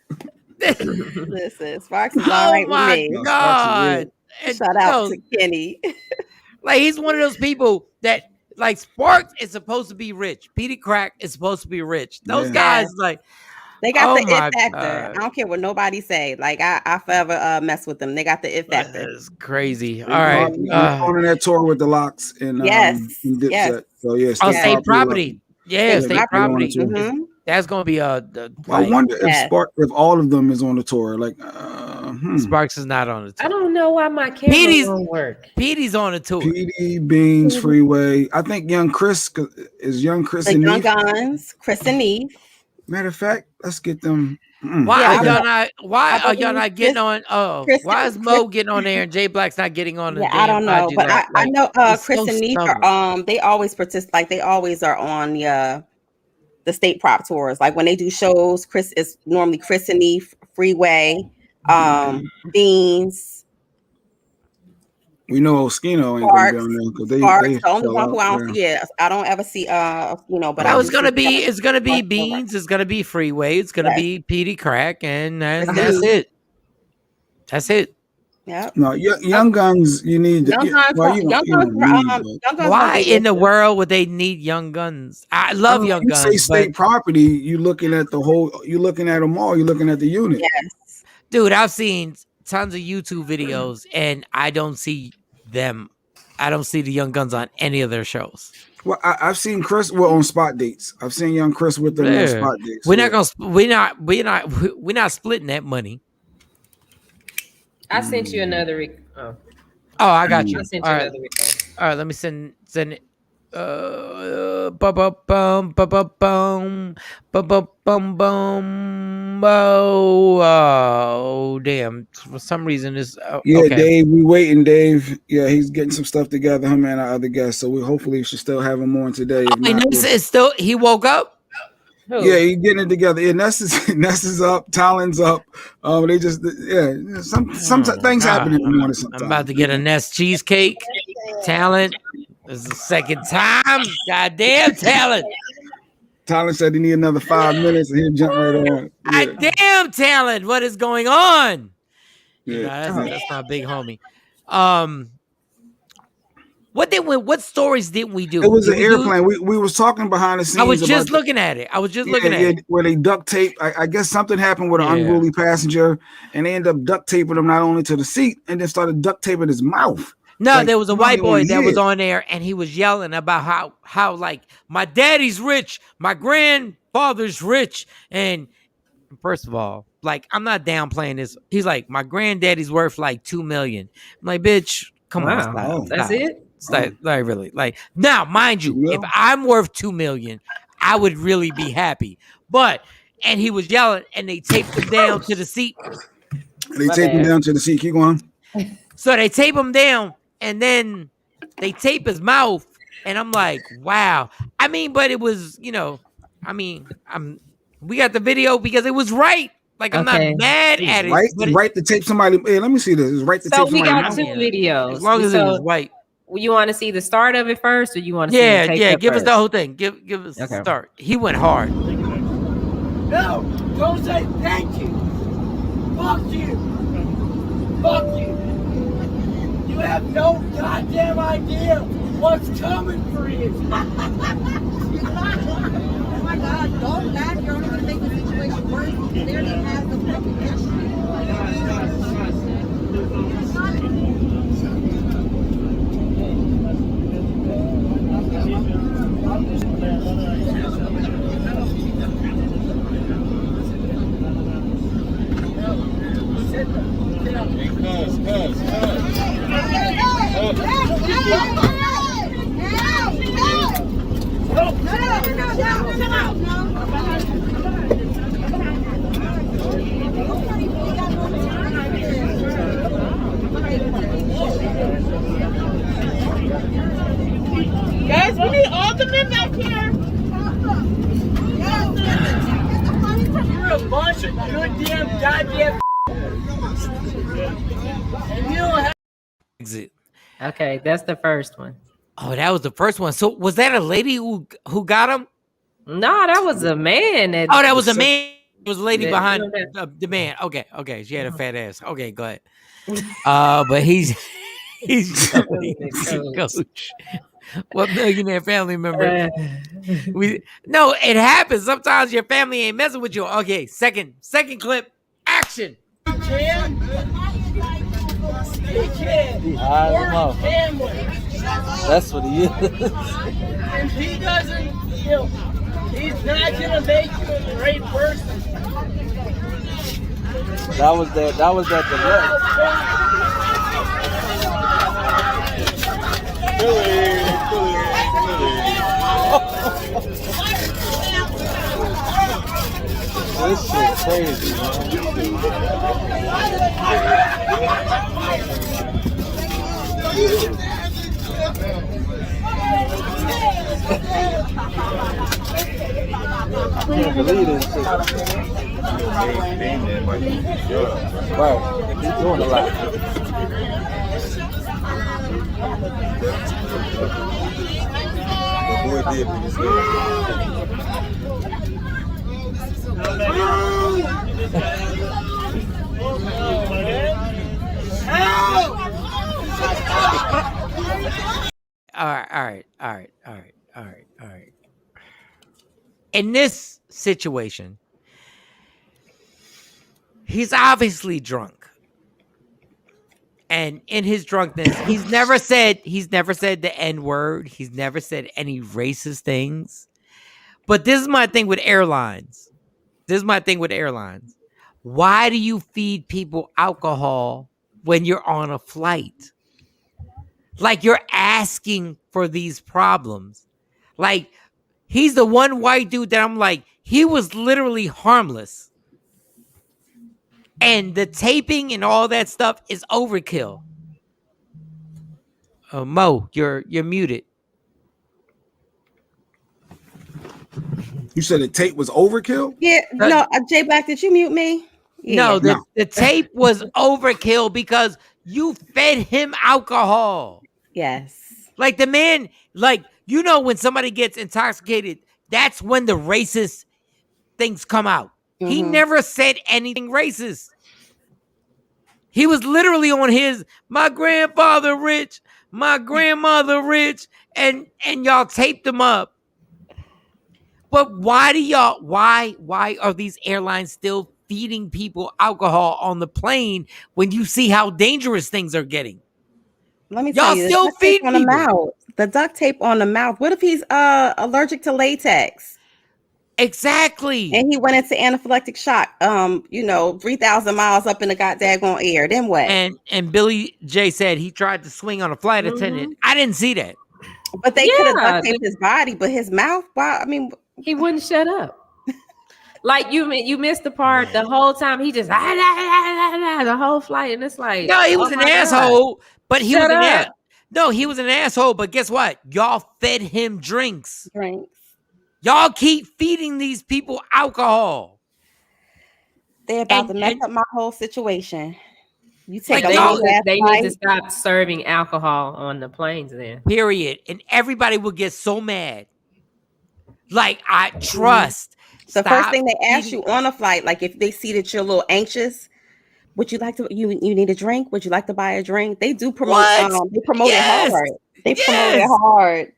Listen, Sparks is all right with me. Oh, my God. Shout out to Kenny. Like, he's one of those people that, like, Sparks is supposed to be rich. Petey Crack is supposed to be rich. Those guys, like, they got the it factor. I don't care what nobody say. Like, I forever mess with them. They got the it factor. That's crazy. All right. On that tour with the Locks and Dipset. So State Property. Yeah, State Property. That's gonna be I wonder if all of them is on the tour. Like, Sparks is not on the tour. I don't know why my camera don't work. Petey's on the tour. Petey, Beans, Freeway. I think Young Chris and Young Guns, Chris and Neve. Matter of fact, let's get them. Why are y'all not getting on? Why is Mo getting on there and Jay Black's not getting on the I don't know, but I know Chris and Neve are they always participate. Like, they always are on the State Prop tours. Like, when they do shows, Chris is normally Chris and Neve, Freeway, Beans. We know Oskino ain't gonna be on there because they the only one who I don't see. Yeah, I don't ever see Oskino, but it's gonna be Beans, it's gonna be Freeway, it's gonna be Petey Crack, and that's it. That's it. Yeah. No, Young Guns. You need Young Guns. Why in the world would they need Young Guns? I love Young Guns. You say state property. You looking at the whole. You looking at them all. You looking at the unit. Yes, dude. I've seen tons of YouTube videos, and I don't see them. I don't see the Young Guns on any of their shows. Well, I've seen Chris on spot dates. I've seen Young Chris with them on spot dates. We're not splitting that money. I sent you another. Oh, I got you. I sent you another request. All right, let me send it. Oh, damn. For some reason, this. Okay. Dave, we waiting, Dave. Yeah, he's getting some stuff together. Him and our other guests. So we hopefully should still have him on today. It's still. He woke up. Who? Yeah, he's getting it together. Yeah, Ness is up, Talon's up. They just some things happen in the morning sometimes. I'm about to get a Ness cheesecake. Talon. This is the second time. Goddamn Talon. Talon said he need another 5 minutes and he'll jump right on. Yeah. Goddamn Talon. What is going on? Yeah. That's my big homie. What stories didn't we do? It was an airplane. We was talking behind the scenes. I was just looking at it. Where they duct tape. I guess something happened with an unruly passenger, and they ended up duct taping him not only to the seat, and then started duct taping his mouth. No, there was a white boy that was on there, and he was yelling about how like my daddy's rich, my grandfather's rich, and first of all, like I'm not downplaying this. He's like my granddaddy's worth like $2 million. I'm like, bitch, come on, stop. That's it. Like really, like now, mind you, if I'm worth $2 million, I would really be happy. And he was yelling, and they taped him down to the seat. Keep going. So they tape him down, and then they tape his mouth, and I'm like, wow. I mean, but it was, we got the video because it was right. Like I'm not mad at it. Right to tape somebody. Hey, let me see this. It's right to tape somebody. So we got two videos. As long as it was white. You want to see the start of it first, or you want to see the tape give us the whole thing. Give us the start. He went hard. No, don't say thank you. Fuck you. Fuck you. You have no goddamn idea what's coming for you. Oh my God, don't laugh. You're only going to make the situation worse. You barely have the fucking issue. Guys, we need all the men back here. You're a bunch of goddamn and you don't have exit. Okay, that's the first one. Oh, that was the first one. So was that a lady who got him? No, that was a man. That was a man. It was a lady behind the man. Okay. She had a fat ass. Okay, go ahead. But he's coach. What millionaire family member? No, it happens. Sometimes your family ain't messing with you. Okay, second clip, action. He can. I don't know. That's what he is. If he doesn't, he's not gonna make you a great person. That was that delay. This shit crazy, man. I can't believe this shit. Right, he's doing a lot. boy did pick his All right. In this situation, he's obviously drunk. And in his drunkenness, he's never said the N-word. He's never said any racist things. But this is my thing with airlines. Why do you feed people alcohol when you're on a flight? Like, you're asking for these problems. Like, he's the one white dude that I'm like, he was literally harmless. And the taping and all that stuff is overkill. Mo, you're muted. You said the tape was overkill? Yeah, no, J Black, did you mute me? Yeah. No, the tape was overkill because you fed him alcohol. Yes. Like, the man, like, you know, when somebody gets intoxicated, that's when the racist things come out. Mm-hmm. He never said anything racist. He was literally on his, my grandfather rich, my grandmother rich, and y'all taped him up. But why are these airlines still feeding people alcohol on the plane when you see how dangerous things are getting? Let me tell you, still feed on the mouth. The duct tape on the mouth. What if he's allergic to latex? Exactly. And he went into anaphylactic shock. 3,000 miles up in the goddamn air. Then what? And Billy J said he tried to swing on a flight attendant. I didn't see that. But they could have duct taped his body, but his mouth. Wow, I mean, he wouldn't shut up. Like you missed the part the whole time. He just the whole flight, and it's like, no, he was an asshole. But he was an no, he was an asshole. But guess what? Y'all fed him drinks. Y'all keep feeding these people alcohol. They're about to mess up my whole situation. You take they need to stop serving alcohol on the planes then. Period. And everybody will get so mad. Like, I trust. The first thing they ask you on a flight, like if they see that you're a little anxious, would you like to you need a drink? Would you like to buy a drink? They do promote they promote it hard. They promote it hard.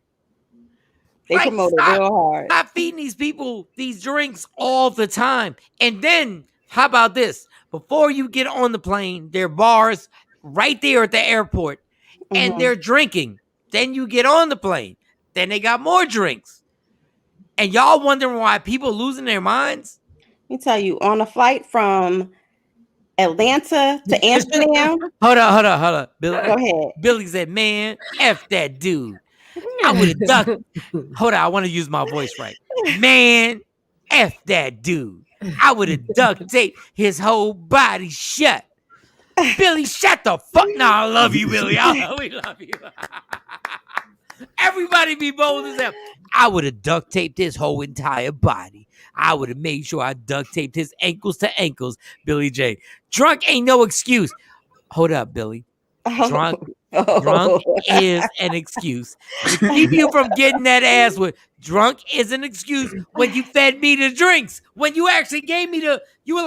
They promote it real hard. Stop feeding these people these drinks all the time. And then, how about this? Before you get on the plane, there are bars right there at the airport, and they're drinking. Then you get on the plane. Then they got more drinks. And y'all wondering why people losing their minds? Let me tell you, on a flight from Atlanta to Amsterdam. Hold on. Billy, go ahead. Billy said, man, F that dude. I would have ducked. Hold on, I want to use my voice right. Man, F that dude. I would have duct taped his whole body shut. Billy, shut the fuck. No, I love you, Billy. We love you. Everybody be bold as hell. I would have duct taped his whole entire body. I would have made sure I duct taped his ankles to ankles. Billy J. Drunk ain't no excuse. Hold up, Billy. Drunk is an excuse to keep you from getting that ass with. Drunk is an excuse when you fed me the drinks. When you actually gave me you were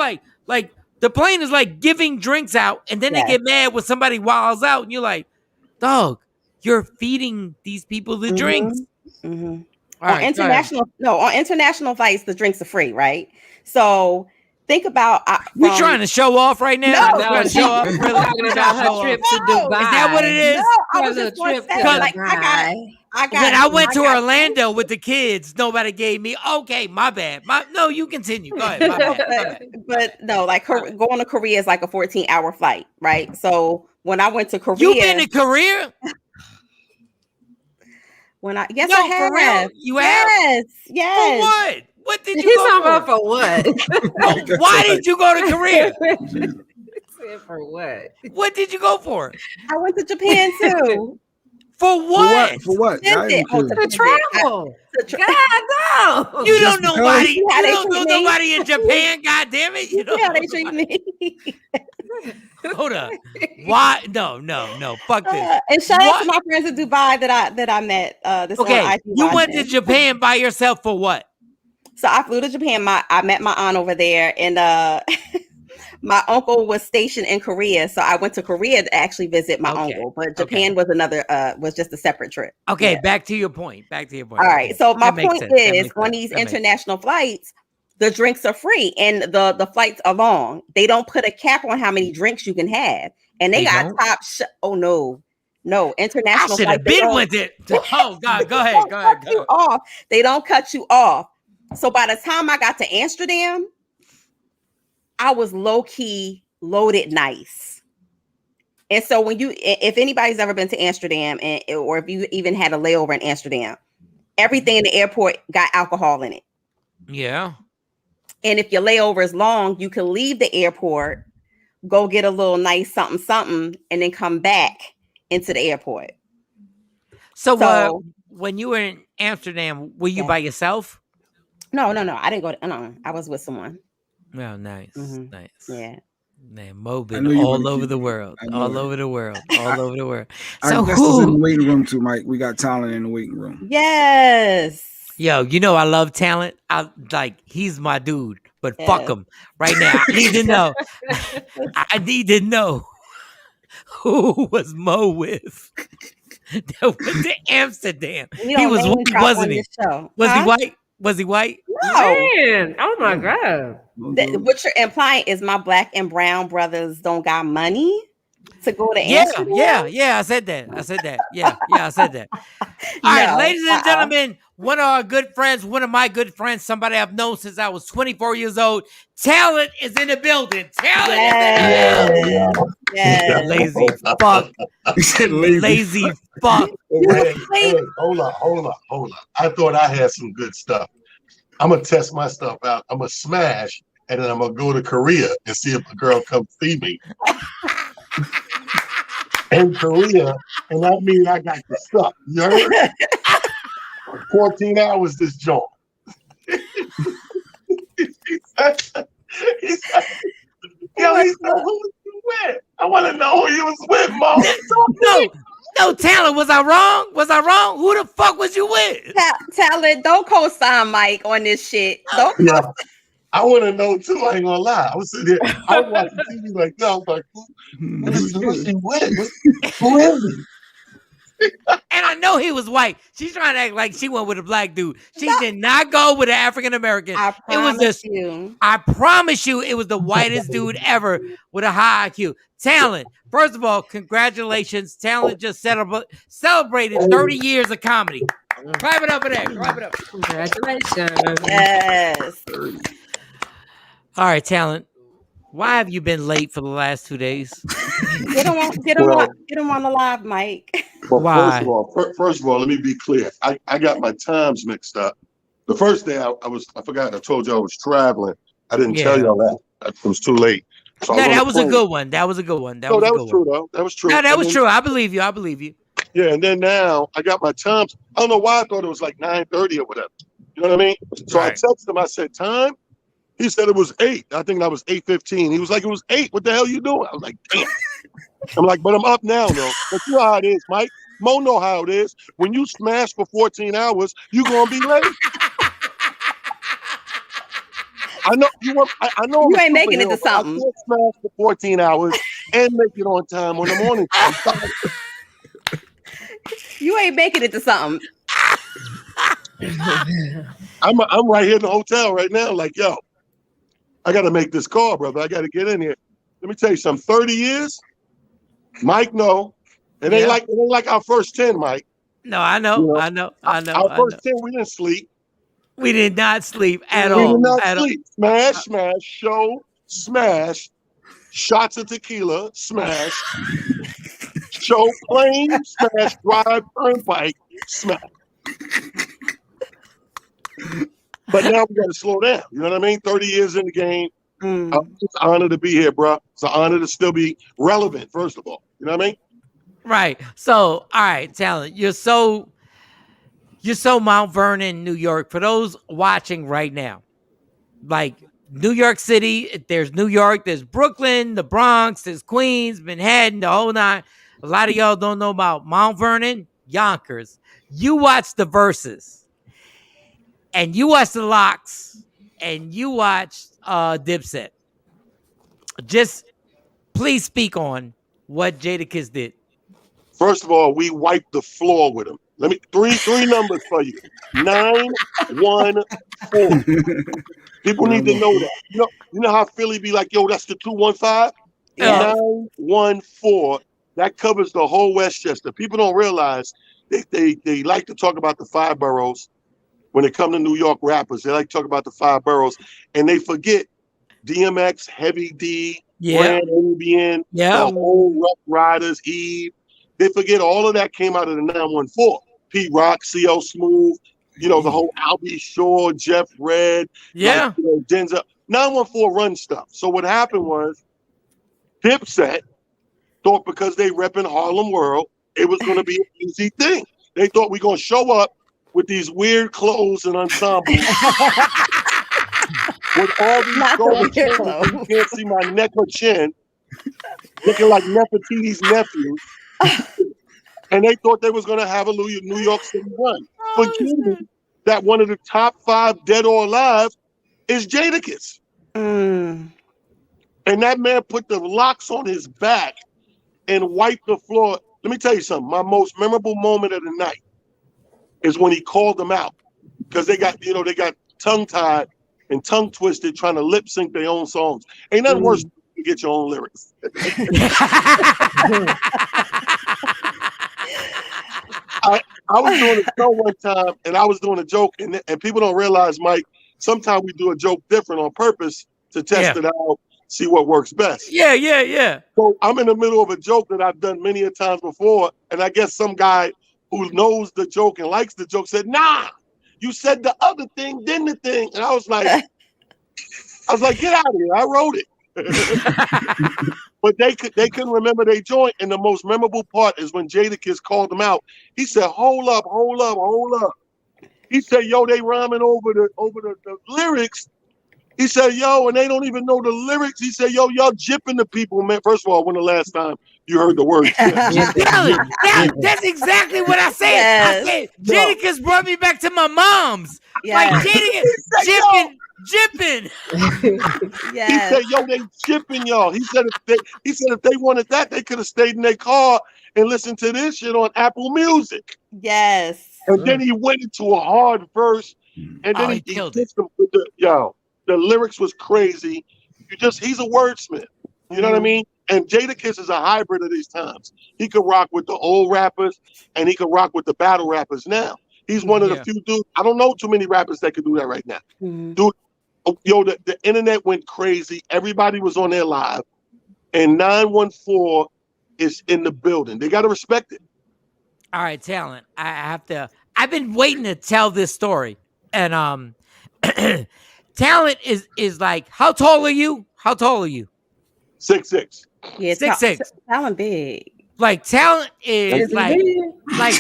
like the plane is like giving drinks out, and then they get mad when somebody wilds out, and you're like, dog, you're feeding these people the drinks. Mm-hmm. On international flights, the drinks are free, right? So think about you trying to show off right now? No, to show off. Really talking about her trip to Dubai. Is that what it is? No, I was just going to say, like, I got. When I went to Orlando with the kids, nobody gave me. Okay, my bad. No, you continue. Go ahead. My bad. But no, like going to Korea is like a 14-hour flight, right? So when I went to Korea, you been to Korea? I have. For real? You have? Yes. For what? What did you go for? For what? Why did you go to Korea? For what? What did you go for? I went to Japan too. For what? For what? To travel. God, no. You don't know nobody. You How they don't know treat me? nobody in Japan. God damn it! You don't how know they treat nobody. me. Hold up. Why? No. Fuck this. And shout out to my friends in Dubai that I met. This on Okay, IG you went to watching. Japan by yourself for what? So I flew to Japan. I met my aunt over there, and my uncle was stationed in Korea, so I went to Korea to actually visit my uncle. But Japan was was just a separate trip. Okay, back to your point. All right. Okay. So my That makes point sense. That is, makes on sense. these That makes international flights, the drinks are free, and the flights are long. They don't put a cap on how many drinks you can have, and they got don't? top. Oh no, international. I should have flights, been with it. Oh God, go ahead. You off. They don't cut you off. So by the time I got to Amsterdam, I was low key loaded nice. And so if anybody's ever been to Amsterdam, or if you even had a layover in Amsterdam, everything in the airport got alcohol in it. Yeah. And if your layover is long, you can leave the airport, go get a little nice something, and then come back into the airport. So when you were in Amsterdam, were you by yourself? No. I didn't go. No, I was with someone. Oh, nice. Yeah. Man, Mo been all over the world. All over the world. So our guest is in the waiting room too, Mike. We got talent in the waiting room. Yes. Yo, you know I love talent. He's my dude, but fuck him right now. I need to know. I need to know who was Mo with that went to Amsterdam. He was white, wasn't he? Was he white? Was he white? No. Man, oh my God. What you're implying is my black and brown brothers don't got money to go to Amsterdam? Yeah, I said that. Yeah, I said that. All right, ladies and gentlemen, one of our good friends, one of my good friends, somebody I've known since I was 24 years old. Talent is in the building. Talent is in the building. Yes. Lazy fuck. Lazy fuck. Hey, hold on. I thought I had some good stuff. I'm gonna test my stuff out. I'm gonna smash, and then I'm gonna go to Korea and see if a girl comes see me in Korea, and that means I got the stuff. You heard? 14 hours this joint. he said, who was you with? I want to know who you was with, Mo. No, Talent, was I wrong? Who the fuck was you with? Talent, don't co-sign Mike on this shit. Yeah. I want to know too. I ain't gonna lie. I was sitting there. I was watching TV like that. I was like, who's he with? Who is he? And I know he was white. She's trying to act like she went with a black dude. She did not go with an African American. I promise you, it was the whitest dude ever with a high IQ. Talent. First of all, congratulations. Talent just celebrated 30 years of comedy. Clap it up for that. Clap it up. Congratulations. Yes. All right, Talent. Why have you been late for the last 2 days? Get him on the live, Mike. Well, why? First of all, let me be clear. I got my times mixed up. The first day I forgot. I told you I was traveling. I didn't tell y'all that. It was too late. So that was a good one. That was true, though. That was true. No, that was true. I believe you. Yeah, and then now I got my times. I don't know why I thought it was like 9:30 or whatever. You know what I mean? So I texted him. I said, time? He said it was 8. I think that was 8:15. He was like, it was 8. What the hell you doing? I was like, damn. I'm like, but I'm up now, though. But you know how it is, Mike. Mo know how it is. When you smash for 14 hours, you gonna be late. I know you want. I know you ain't making it to something. I can't smash for 14 hours and make it on time on the morning. You ain't making it to something. I'm right here in the hotel right now. Like, yo, I got to make this call, brother. I got to get in here. Let me tell you something. 30 years, Mike. No, it ain't like our first 10, Mike. No, I know. You know, I know. Our first 10, we didn't sleep. We did not sleep at all. We did not sleep. Smash, show, smash, shots of tequila, smash, show, plane, smash, drive, turnpike, smash. But now we got to slow down. You know what I mean? 30 years in the game. I'm just honored to be here, bro. It's an honor to still be relevant, first of all. You know what I mean? Right. So, all right, Talent. You're so Mount Vernon, New York. For those watching right now, like New York City, there's New York, there's Brooklyn, the Bronx, there's Queens, Manhattan, the whole nine. A lot of y'all don't know about Mount Vernon, Yonkers. You watch the Verses, and you watch the Locks, and you watch Dipset. Just please speak on what Jadakiss did. First of all, we wiped the floor with him. Let me three numbers for you. 914. People need to know that. You know how Philly be like, yo, that's the 215? Yeah. 914. That covers the whole Westchester. People don't realize they like to talk about the 5 boroughs when it comes to New York rappers. They like to talk about the 5 boroughs, and they forget DMX, Heavy D, Grand Nubian, the whole Rough Riders, Eve. They forget all of that came out of the 914. Pete Rock, CL Smooth, the whole Albie Shore, Jeff Red, Denzel. 914 run stuff. So what happened was Dipset thought because they repping Harlem World, it was going to be an easy thing. They thought we're going to show up with these weird clothes and ensembles. With all these gold chains, you can't see my neck or chin, looking like Nefertiti's nephew. And they thought they was going to have a New York City run. Forgetting that one of the top 5 dead or alive is Jadakiss. And that man put the locks on his back and wiped the floor. Let me tell you something. My most memorable moment of the night is when he called them out. Because they got tongue-tied and tongue-twisted trying to lip-sync their own songs. Ain't nothing worse than to get your own lyrics. I was doing a show one time, and I was doing a joke, and people don't realize, Mike, sometimes we do a joke different on purpose to test it out, see what works best. Yeah. So I'm in the middle of a joke that I've done many a times before, and I guess some guy who knows the joke and likes the joke said, nah, you said the other thing, then the thing. And I was like, get out of here. I wrote it. But they couldn't remember their joint. And the most memorable part is when Jadakiss called them out. He said, hold up. He said, yo, they rhyming over the lyrics. He said, yo, and they don't even know the lyrics. He said, yo, y'all jipping the people, man. First of all, when the last time you heard the word jip? That's exactly what I said. Yes. I said, Jadakiss brought me back to my mom's. Yes. Like, Jadakiss jipping. Yes. He said, yo, they jipping y'all. He said if they wanted that, they could have stayed in their car and listened to this shit on Apple Music. Yes. And then he went into a hard verse, and then he killed it. The lyrics was crazy. He's a wordsmith. You know what I mean? And Jadakiss is a hybrid of these times. He could rock with the old rappers, and he could rock with the battle rappers now. He's one of the few dudes. I don't know too many rappers that could do that right now. Dude, the internet went crazy. Everybody was on their live, and 914 is in the building. They got to respect it. All right, Talent. I've been waiting to tell this story, and Talent is like, how tall are you? 6'6". Yeah, 6'6". Talent big. Like Talent is like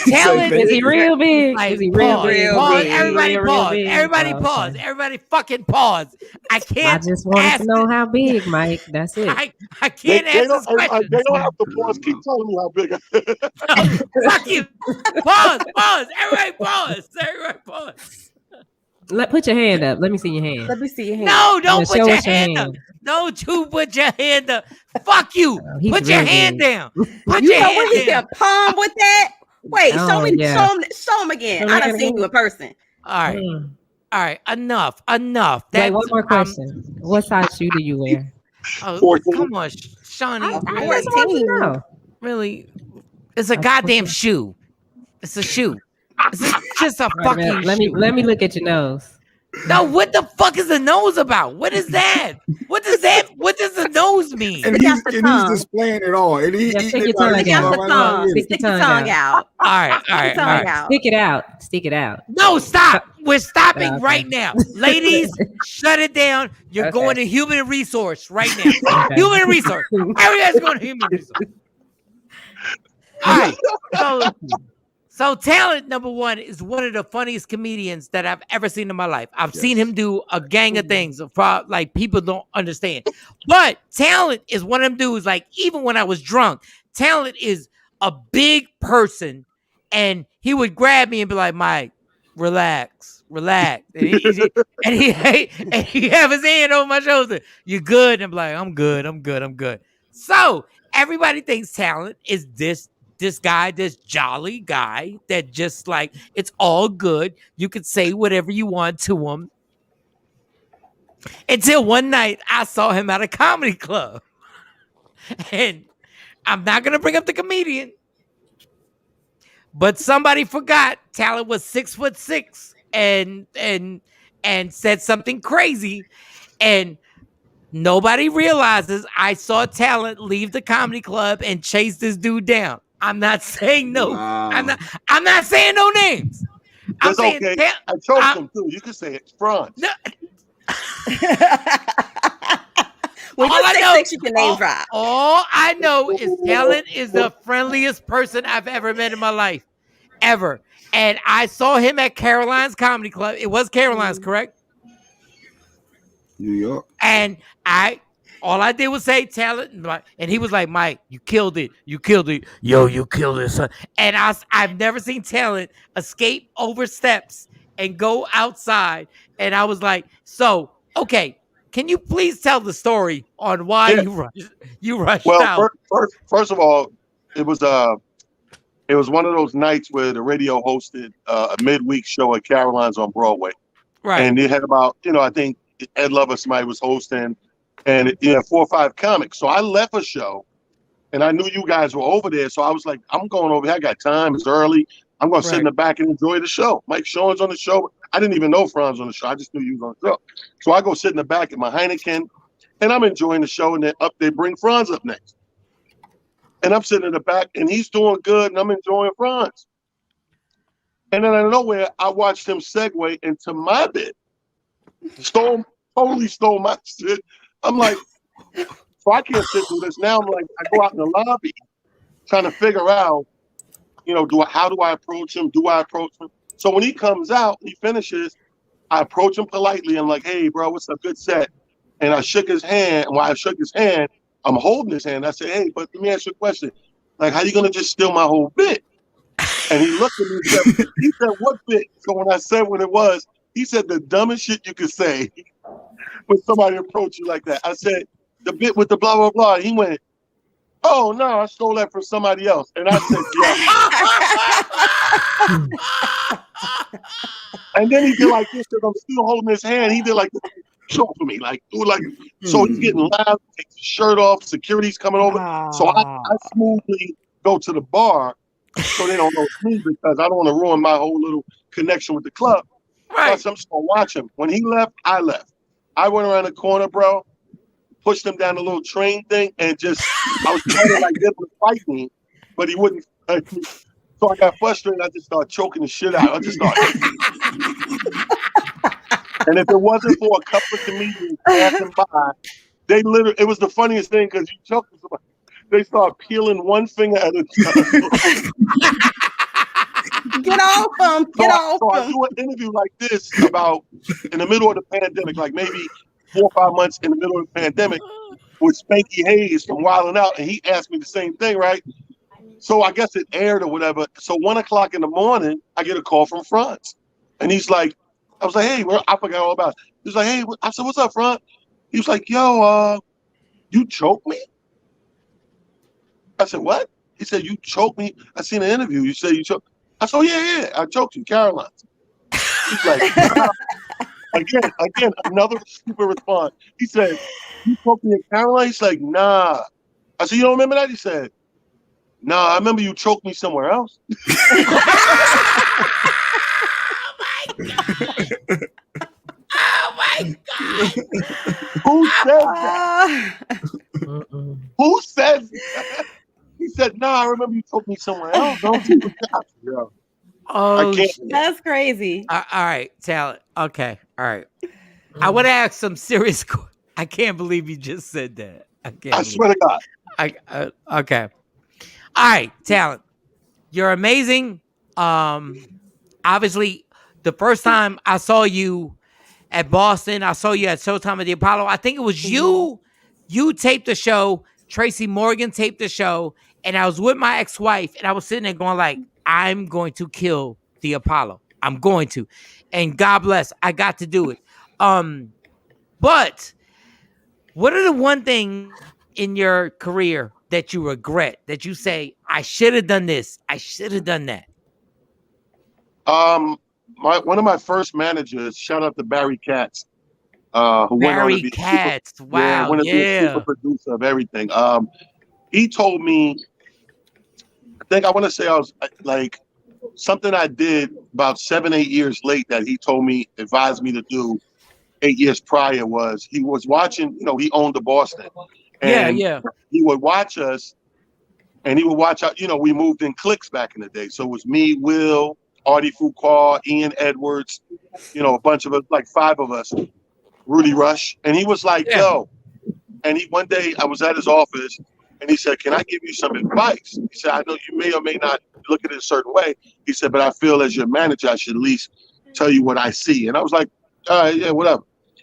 Talent. Is he real big? Like, is he real big? Pause. Everybody pause. Everybody pause. Everybody fucking pause. I can't. I just wanted to know how big, Mike. That's it. I can't ask this question. They don't have to pause. Keep telling me how big. Fuck you. Pause. Everybody pause. Put your hand up. Let me see your hand. Let me see your hand. No, don't put your hand up. Don't you put your hand up. Fuck you. Put your hand down. Put your hand what he said? Palm with that? Wait, show him again. I done seen you in person. All right. Enough. Wait, one more question. What size shoe do you wear? Oh, come on, Shawnee. I just want to know. Really? It's a goddamn shoe. It's a shoe. It's just a fucking shoe. Let me look at your nose. No, what the fuck is the nose about? What is that? What does the nose mean? And he's displaying it all. And stick your tongue out. Stick your tongue out. All right. Stick it out. No, stop. We're stopping right now. Ladies, shut it down. You're going to human resource right now. Human resource. Everybody's going to human resource. All right. So Talent, number one, is one of the funniest comedians that I've ever seen in my life. I've seen him do a gang of things like people don't understand. But Talent is one of them dudes, like even when I was drunk, Talent is a big person, and he would grab me and be like, Mike, relax. And he have his hand over my shoulder. You good? And I'm like, I'm good. So everybody thinks Talent is this guy, this jolly guy that just like, it's all good. You could say whatever you want to him. Until one night I saw him at a comedy club. And I'm not going to bring up the comedian, but somebody forgot Talent was 6'6" and said something crazy. And nobody realizes I saw Talent leave the comedy club and chase this dude down. I'm not saying no. Wow. I'm not saying no names. It's okay. I choked him too. You can say it. Franz. No. When you say six, you can name drop. All I know is Talent is the friendliest person I've ever met in my life. Ever. And I saw him at Caroline's Comedy Club. It was Caroline's, correct? New York. And all I did was say Talent, and he was like, Mike, you killed it. Yo, you killed it, son. And I've never seen Talent escape over steps and go outside. And I was like, so, okay, can you please tell the story on why you rushed out? First of all, it was one of those nights where the radio hosted a midweek show at Caroline's on Broadway. Right. And it had about, I think Ed Lover, somebody was hosting, and it had 4 or 5 comics. So I left a show, and I knew you guys were over there. So I was like, I'm going over here. I got time. It's early. I'm going to sit in the back and enjoy the show. Mike Shawn's on the show. I didn't even know Franz on the show. I just knew you was on the show. So I go sit in the back at my Heineken, and I'm enjoying the show. And then they bring Franz up next. And I'm sitting in the back, and he's doing good, and I'm enjoying Franz. And then out of nowhere, I watched him segue into my bit. Totally stole my shit. I'm like, so I can't sit through this. Now I'm like, I go out in the lobby trying to figure out, how do I approach him? Do I approach him? So when he comes out, he finishes, I approach him politely. I'm like, hey, bro, what's a good set? And I shook his hand. And while I shook his hand, I'm holding his hand. I said, hey, but let me ask you a question. Like, how you going to just steal my whole bit? And he looked at me and said, he said, what bit? So when I said what it was, he said the dumbest shit you could say when somebody approached you like that. I said, the bit with the blah, blah, blah. He went, oh, no, I stole that from somebody else. And I said, yeah. And then he did like this, because I'm still holding his hand. He did like this, choke for me. So he's getting loud, takes his shirt off, security's coming over. So I smoothly go to the bar so they don't know it's me, because I don't want to ruin my whole little connection with the club. Right. So I'm just going to watch him. When he left, I left. I went around the corner, bro, pushed him down the little train thing, and I was trying to get him to fight me, but he wouldn't fight me. So I got frustrated. I just started choking the shit out. And if it wasn't for a couple of comedians passing by, it was the funniest thing, because you choked somebody. They start peeling one finger at a time. Get off him. So I do an interview like this about in the middle of the pandemic, like maybe 4 or 5 months in the middle of the pandemic, with Spanky Hayes from Wildin' Out, and he asked me the same thing, right? So I guess it aired or whatever. So 1 o'clock in the morning, I get a call from Franz, and he's like, I was like, hey, I forgot all about it. He was like, hey, I said, what's up, Franz? He was like, yo, you choked me? I said, what? He said, you choked me? I seen an interview. You said you choked. I said, oh, yeah, I choked you, Caroline. He's like, nah. Again, another stupid response. He said, you choked me at Caroline? He's like, nah. I said, you don't remember that? He said, nah, I remember you choked me somewhere else. Oh my God. Who said that? Who says that? He said, "No, I remember you took me somewhere else." Don't you? Yeah. Oh, that's crazy. All right, Talent. Okay, all right. I want to ask some serious. I can't believe you just said that. I swear to God. Okay. All right, Talent. You're amazing. Obviously, the first time I saw you at Boston, I saw you at Showtime at the Apollo. I think it was you. You taped the show. Tracy Morgan taped the show, and I was with my ex-wife, and I was sitting there going like, I'm going to kill the Apollo. I'm going to. And God bless, I got to do it. But what are the one thing in your career that you regret, that you say, I should have done this, I should have done that? One of my first managers, shout out to Barry Katz, who went on to be a super producer of everything. He told me, I think I want to say I was like something I did about 7-8 years late that he told me, advised me to do 8 years prior was he was watching, he owned the Boston. And he would watch us and he would watch out, we moved in cliques back in the day. So it was me, Will, Artie Foucault, Ian Edwards, a bunch of us, like 5 of us, Rudy Rush. And he was like, yo, and one day I was at his office and he said, can I give you some advice? He said, I know you may or may not look at it a certain way. He said, but I feel as your manager, I should at least tell you what I see. And I was like, all right, yeah, whatever.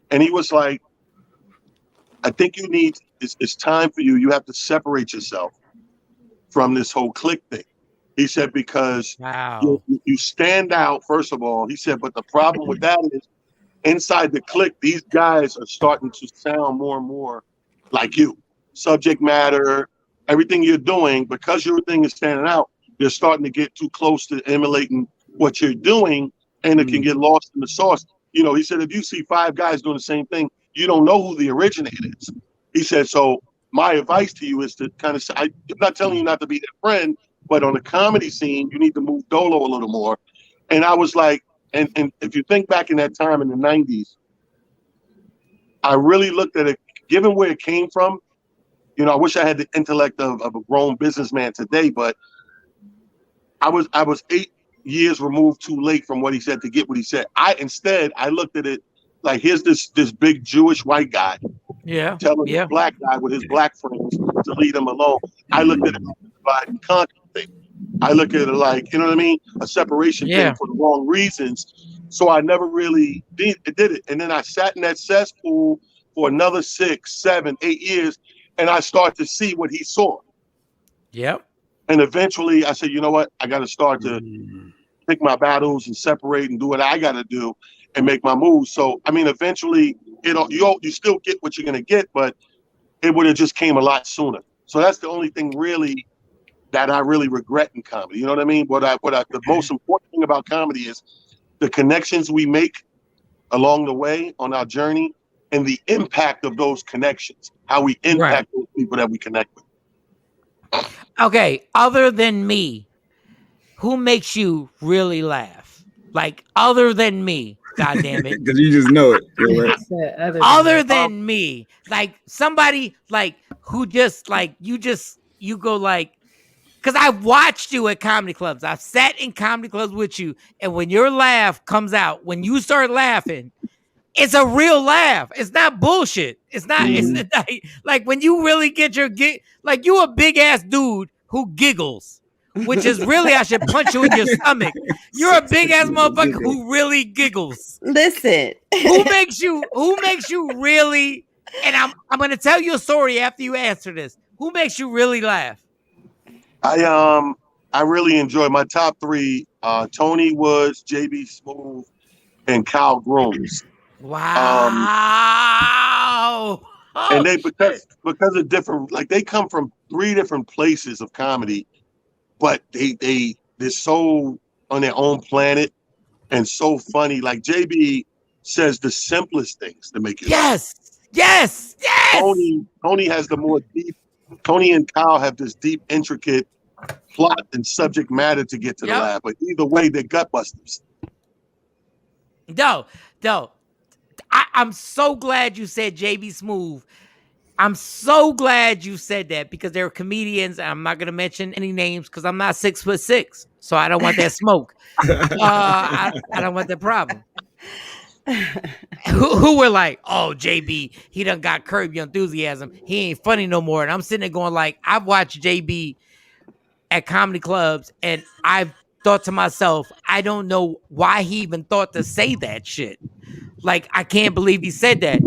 And he was like, I think it's time for you. You have to separate yourself from this whole clique thing. He said, because you stand out, first of all. He said, but the problem with that is inside the clique, these guys are starting to sound more and more like you. Subject matter, everything you're doing, because your thing is standing out, you're starting to get too close to emulating what you're doing, and it can get lost in the sauce. He said, if you see 5 guys doing the same thing, you don't know who the originator is. He said, so my advice to you is to kind of say, I'm not telling you not to be their friend, but on the comedy scene, you need to move dolo a little more. And I was like, and if you think back in that time in the 90s, I really looked at it, given where it came from. I wish I had the intellect of a grown businessman today, but I was 8 years removed too late from what he said to get what he said. I looked at it like, here's this big Jewish white guy telling this black guy with his black friends to leave him alone. I looked at it like a divide and conquer thing. I look at it like, a separation thing for the wrong reasons. So I never really did it. And then I sat in that cesspool for another 6, 7, 8 years, and I start to see what he saw. Yep. And eventually I said, you know what? I got to start to pick my battles and separate and do what I got to do and make my moves. So, eventually you still get what you're going to get, but it would have just came a lot sooner. So that's the only thing really that I really regret in comedy. You know what I mean? The most important thing about comedy is the connections we make along the way on our journey and the impact of those connections, how we impact those people that we connect with. Okay, other than me, who makes you really laugh? Like, other than me, God damn it. Because you just know it. Other than me, like somebody like who just like you go like, because I've watched you at comedy clubs. I've sat in comedy clubs with you, and when your laugh comes out, when you start laughing, it's a real laugh. It's not bullshit. It's not. It's not, like when you really get your like you a big ass dude who giggles, which is really I should punch you in your stomach. You're a big ass motherfucker who really giggles. Listen, who makes you really? And I'm gonna tell you a story after you answer this. Who makes you really laugh? I really enjoy my top 3: Tony Woods, JB Smooth, and Kyle Grooms. Wow. And they because of different, like they come from 3 different places of comedy, but they're so on their own planet and so funny. Like JB says the simplest things to make it laugh. Yes. Tony has the more deep. Tony and Kyle have this deep, intricate plot and subject matter to get to the laugh. But either way, they're gut busters. No. I'm so glad you said JB Smooth. I'm so glad you said that because they're comedians. And I'm not going to mention any names because I'm not 6'6", so I don't want that smoke. I don't want that problem. who were like, oh, JB, he done got Curb Your Enthusiasm. He ain't funny no more. And I'm sitting there going like, I've watched JB at comedy clubs, and I've thought to myself, I don't know why he even thought to say that shit. Like, I can't believe he said that.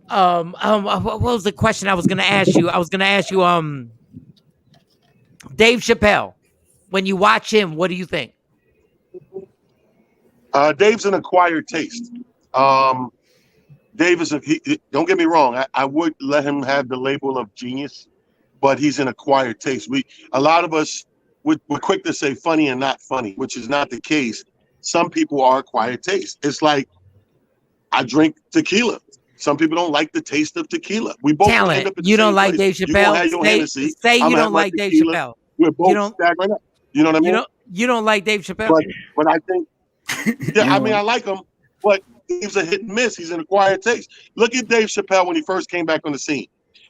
What was the question I was gonna ask you? Dave Chappelle. When you watch him, what do you think? Dave's an acquired taste. Dave is don't get me wrong. I would let him have the label of genius, but he's an acquired taste. A lot of us, we're quick to say funny and not funny, which is not the case. Some people are acquired taste. It's like I drink tequila. Some people don't like the taste of tequila. We both end up at the you don't same like place. Dave You're gonna Chappelle? have your Hennessy. Say I'm you gonna don't have my like Dave tequila. Chappelle. We're both staggering up. You know what I mean? You don't like Dave Chappelle? But I think, yeah, I mean, I like him, but he's a hit and miss. He's an acquired taste. Look at Dave Chappelle when he first came back on the scene.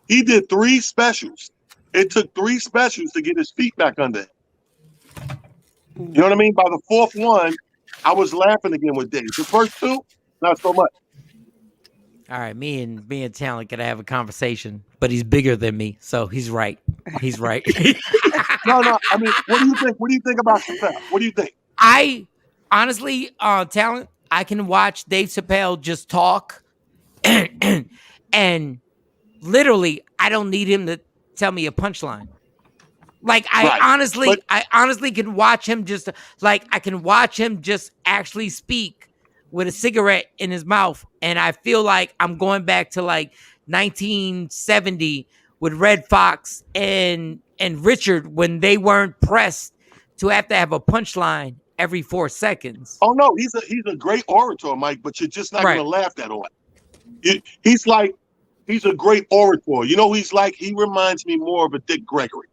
He did 3 specials. It took 3 specials to get his feet back under him. You know what I mean? By the 4th one, I was laughing again with Dave. The first 2, not so much. All right, me and Talent gotta have a conversation, but he's bigger than me, so he's right. He's right. No. I mean, what do you think? What do you think about Chappelle? What do you think? I honestly, Talent, I can watch Dave Chappelle just talk, and literally, I don't need him to tell me a punchline. Like I honestly can watch him just I can watch him just actually speak with a cigarette in his mouth, and I feel like I'm going back to like 1970 with Red Fox and Richard when they weren't pressed to have a punchline every 4 seconds. Oh no, he's a great orator, Mike, but you're just not gonna laugh that on. He's a great orator. You know, he reminds me more of a Dick Gregory.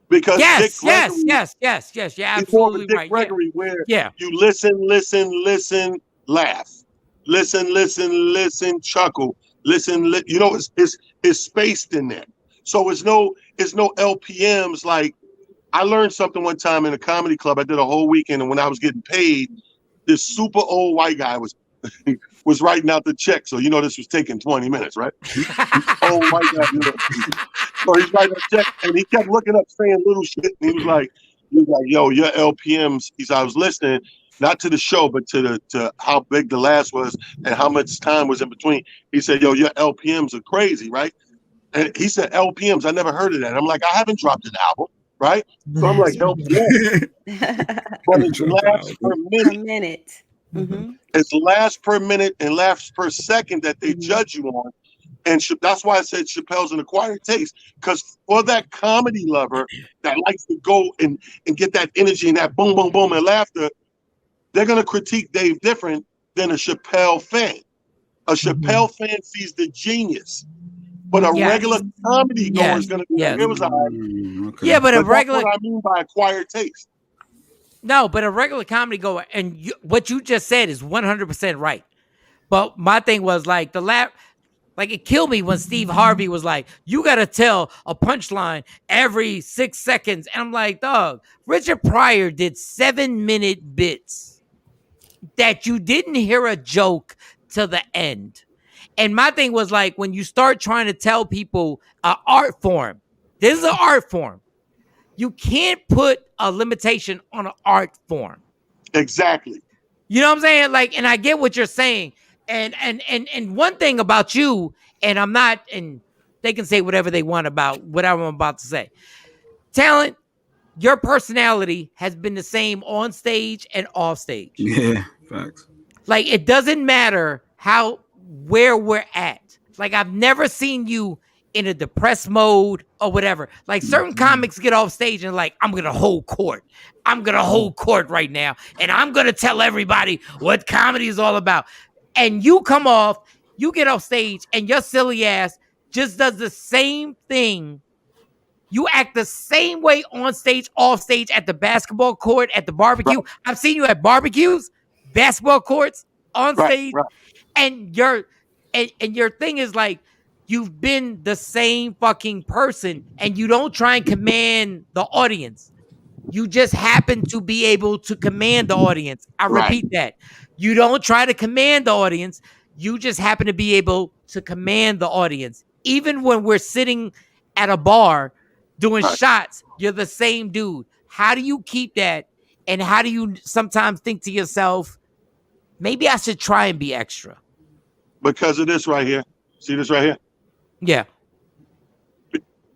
Because Dick Gregory, yes, you're absolutely Dick right. Gregory, where you listen, laugh, listen, chuckle, listen. You know, it's spaced in there, so it's no LPMs. Like I learned something one time in a comedy club. I did a whole weekend, and when I was getting paid, this super old white guy was writing out the check. So you know this was taking 20 minutes, right? Old white guy. So he's writing a check, and he kept looking up, saying little shit, and he was like, "Yo, your LPMs." I was listening, not to the show, but to how big the last was and how much time was in between. He said, "Yo, your LPMs are crazy, right?" And he said, "LPMs, I never heard of that." I'm like, "I haven't dropped an album, right?" So I'm like, "LPMs, but it's laughs per minute. Mm-hmm. It's laughs per minute and laughs per second that they judge you on." And that's why I said Chappelle's an acquired taste, because for that comedy lover that likes to go and get that energy and that boom, boom, boom and laughter, they're going to critique Dave different than a Chappelle fan. A Chappelle fan sees the genius, but a regular comedy goer is going to be like, it was all right. Okay. Yeah, but a regular. That's what I mean by acquired taste. No, but a regular comedy goer, and what you just said is 100% right. But my thing was like it killed me when Steve Harvey was like, you got to tell a punchline every 6 seconds. And I'm like, dog, Richard Pryor did 7-minute bits that you didn't hear a joke to the end. And my thing was like, when you start trying to tell people an art form, this is an art form. You can't put a limitation on an art form. Exactly. You know what I'm saying? Like, and I get what you're saying. And one thing about you, and they can say whatever they want about whatever I'm about to say. Talent, your personality has been the same on stage and off stage. Yeah, facts. Like, it doesn't matter where we're at. Like, I've never seen you in a depressed mode or whatever. Like, certain comics get off stage and like, I'm going to hold court. I'm going to hold court right now. And I'm going to tell everybody what comedy is all about. And you get off stage, and your silly ass just does the same thing. You act the same way on stage, off stage, at the basketball court, at the barbecue. Right. I've seen you at barbecues, basketball courts, on stage. Right. And your thing is like, you've been the same fucking person, and you don't try and command the audience. You just happen to be able to command the audience. I repeat that. You don't try to command the audience. You just happen to be able to command the audience. Even when we're sitting at a bar, doing shots, you're the same dude. How do you keep that? And how do you sometimes think to yourself, maybe I should try and be extra? Because of this right here. See this right here? Yeah.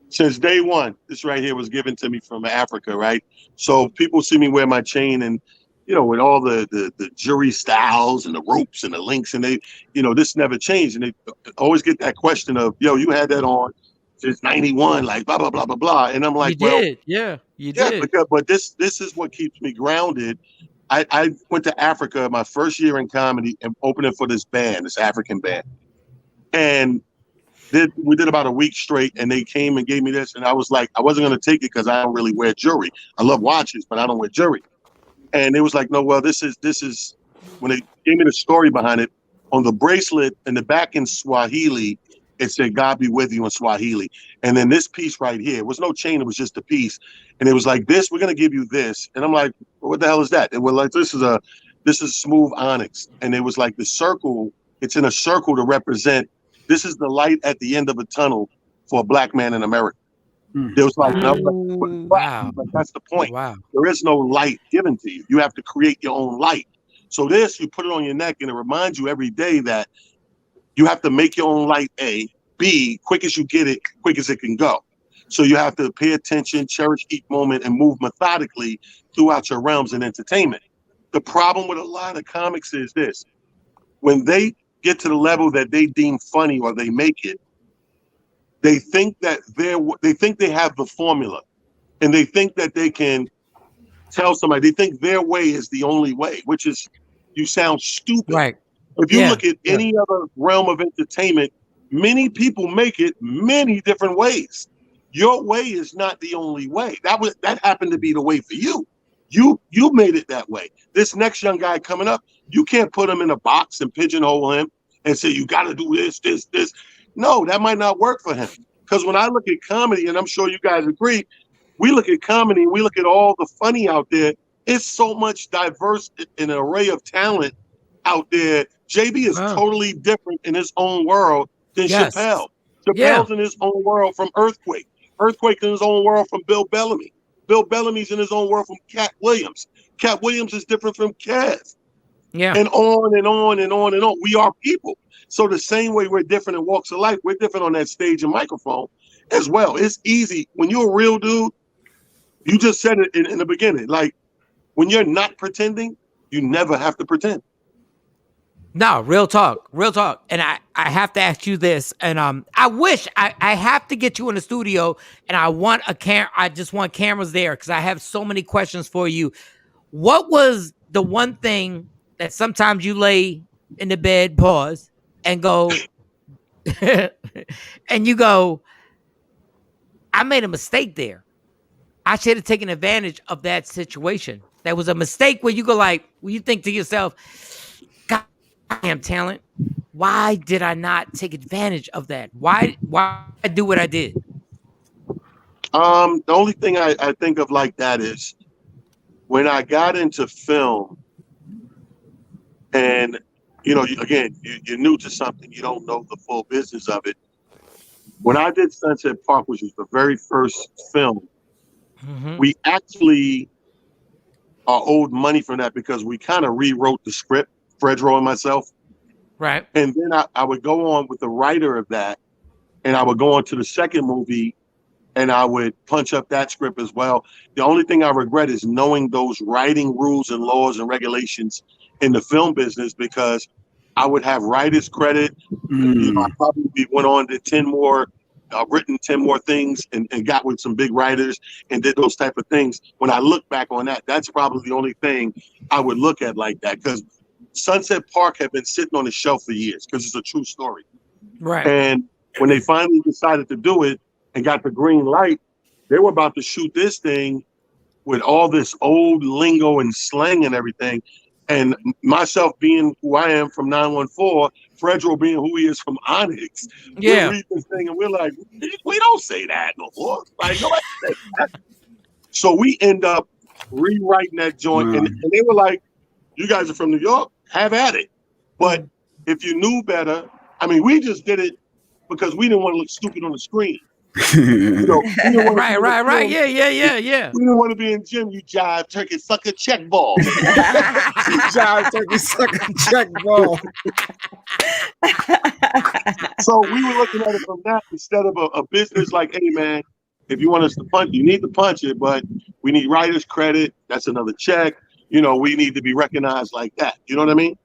Since day one, this right here was given to me from Africa, right? So people see me wear my chain and, you know, with all the jewelry styles and the ropes and the links, and they, you know, this never changed. And they always get that question of, yo, you had that on since 91, like blah, blah, blah, blah, blah. And I'm like, you did. Yeah, you did. But this is what keeps me grounded. I went to Africa my first year in comedy and opening for this band, this African band. And we did about a week straight, and they came and gave me this, and I was like, I wasn't going to take it because I don't really wear jewelry. I love watches, but I don't wear jewelry. And it was like, no, well, this is when they gave me the story behind it. On the bracelet in the back in Swahili, it said, God be with you in Swahili. And then this piece right here, it was no chain, it was just a piece. And it was like this, we're going to give you this. And I'm like, well, what the hell is that? And we're like, this is smooth onyx. And it was like the circle, it's in a circle to represent, this is the light at the end of a tunnel for a black man in America. There was like, wow. But that's the point. Wow. There is no light given to you. You have to create your own light. So this, you put it on your neck, and it reminds you every day that you have to make your own light, A. B, quick as you get it, quick as it can go. So you have to pay attention, cherish each moment, and move methodically throughout your realms in entertainment. The problem with a lot of comics is this. When they get to the level that they deem funny or they make it, they think that they have the formula, and they think that they can tell somebody, they think their way is the only way, which is, you sound stupid. Right. If you look at any other realm of entertainment, many people make it many different ways. Your way is not the only way. That happened to be the way for you. You made it that way. This next young guy coming up, you can't put him in a box and pigeonhole him and say, you got to do this. No, that might not work for him. Because when I look at comedy, and I'm sure you guys agree, we look at comedy and we look at all the funny out there. It's so much diverse, an array of talent out there. JB is totally different in his own world than Chappelle. Chappelle's in his own world from Earthquake. Earthquake in his own world from Bill Bellamy. Bill Bellamy's in his own world from Cat Williams. Cat Williams is different from Kev. Yeah. And on and on and on and on. We are people. So the same way we're different in walks of life, we're different on that stage and microphone as well. It's easy. When you're a real dude, you just said it in the beginning. Like, when you're not pretending, you never have to pretend. No, real talk. And I have to ask you this. And I wish I have to get you in the studio, and I want I just want cameras there because I have so many questions for you. What was the one thing that sometimes you lay in the bed, pause, and go, and you go, I made a mistake there. I should have taken advantage of that situation. That was a mistake where you go like, you think to yourself, God damn talent, why did I not take advantage of that? Why I do what I did? The only thing I think of like that is when I got into film, and you know, again, you're new to something, you don't know the full business of it. When I did Sunset Park, which was the very first film, we actually are owed money for that because we kind of rewrote the script, Fredro and myself. Right. And then I would go on with the writer of that, and I would go on to the second movie, and I would punch up that script as well. The only thing I regret is knowing those writing rules and laws and regulations in the film business, because I would have writer's credit. You know, I probably went on to 10 more, written 10 more things and got with some big writers and did those type of things. When I look back on that, that's probably the only thing I would look at like that, because Sunset Park had been sitting on the shelf for years because it's a true story. Right. And when they finally decided to do it and got the green light, they were about to shoot this thing with all this old lingo and slang and everything. And myself being who I am from 914, Fredro being who he is from Onyx, we read this thing and we're like, we don't say that no more. Like, nobody says that. So we end up rewriting that joint, and they were like, you guys are from New York, have at it. But if you knew better, I mean, we just did it because we didn't want to look stupid on the screen. Right. Yeah. We didn't want to be in gym. You jive, turkey, sucker, check ball. Jive, turkey, sucker, check ball. So we were looking at it from that instead of a business like, hey man, if you want us to punch, you need to punch it, but we need writer's credit. That's another check. We need to be recognized like that. You know what I mean?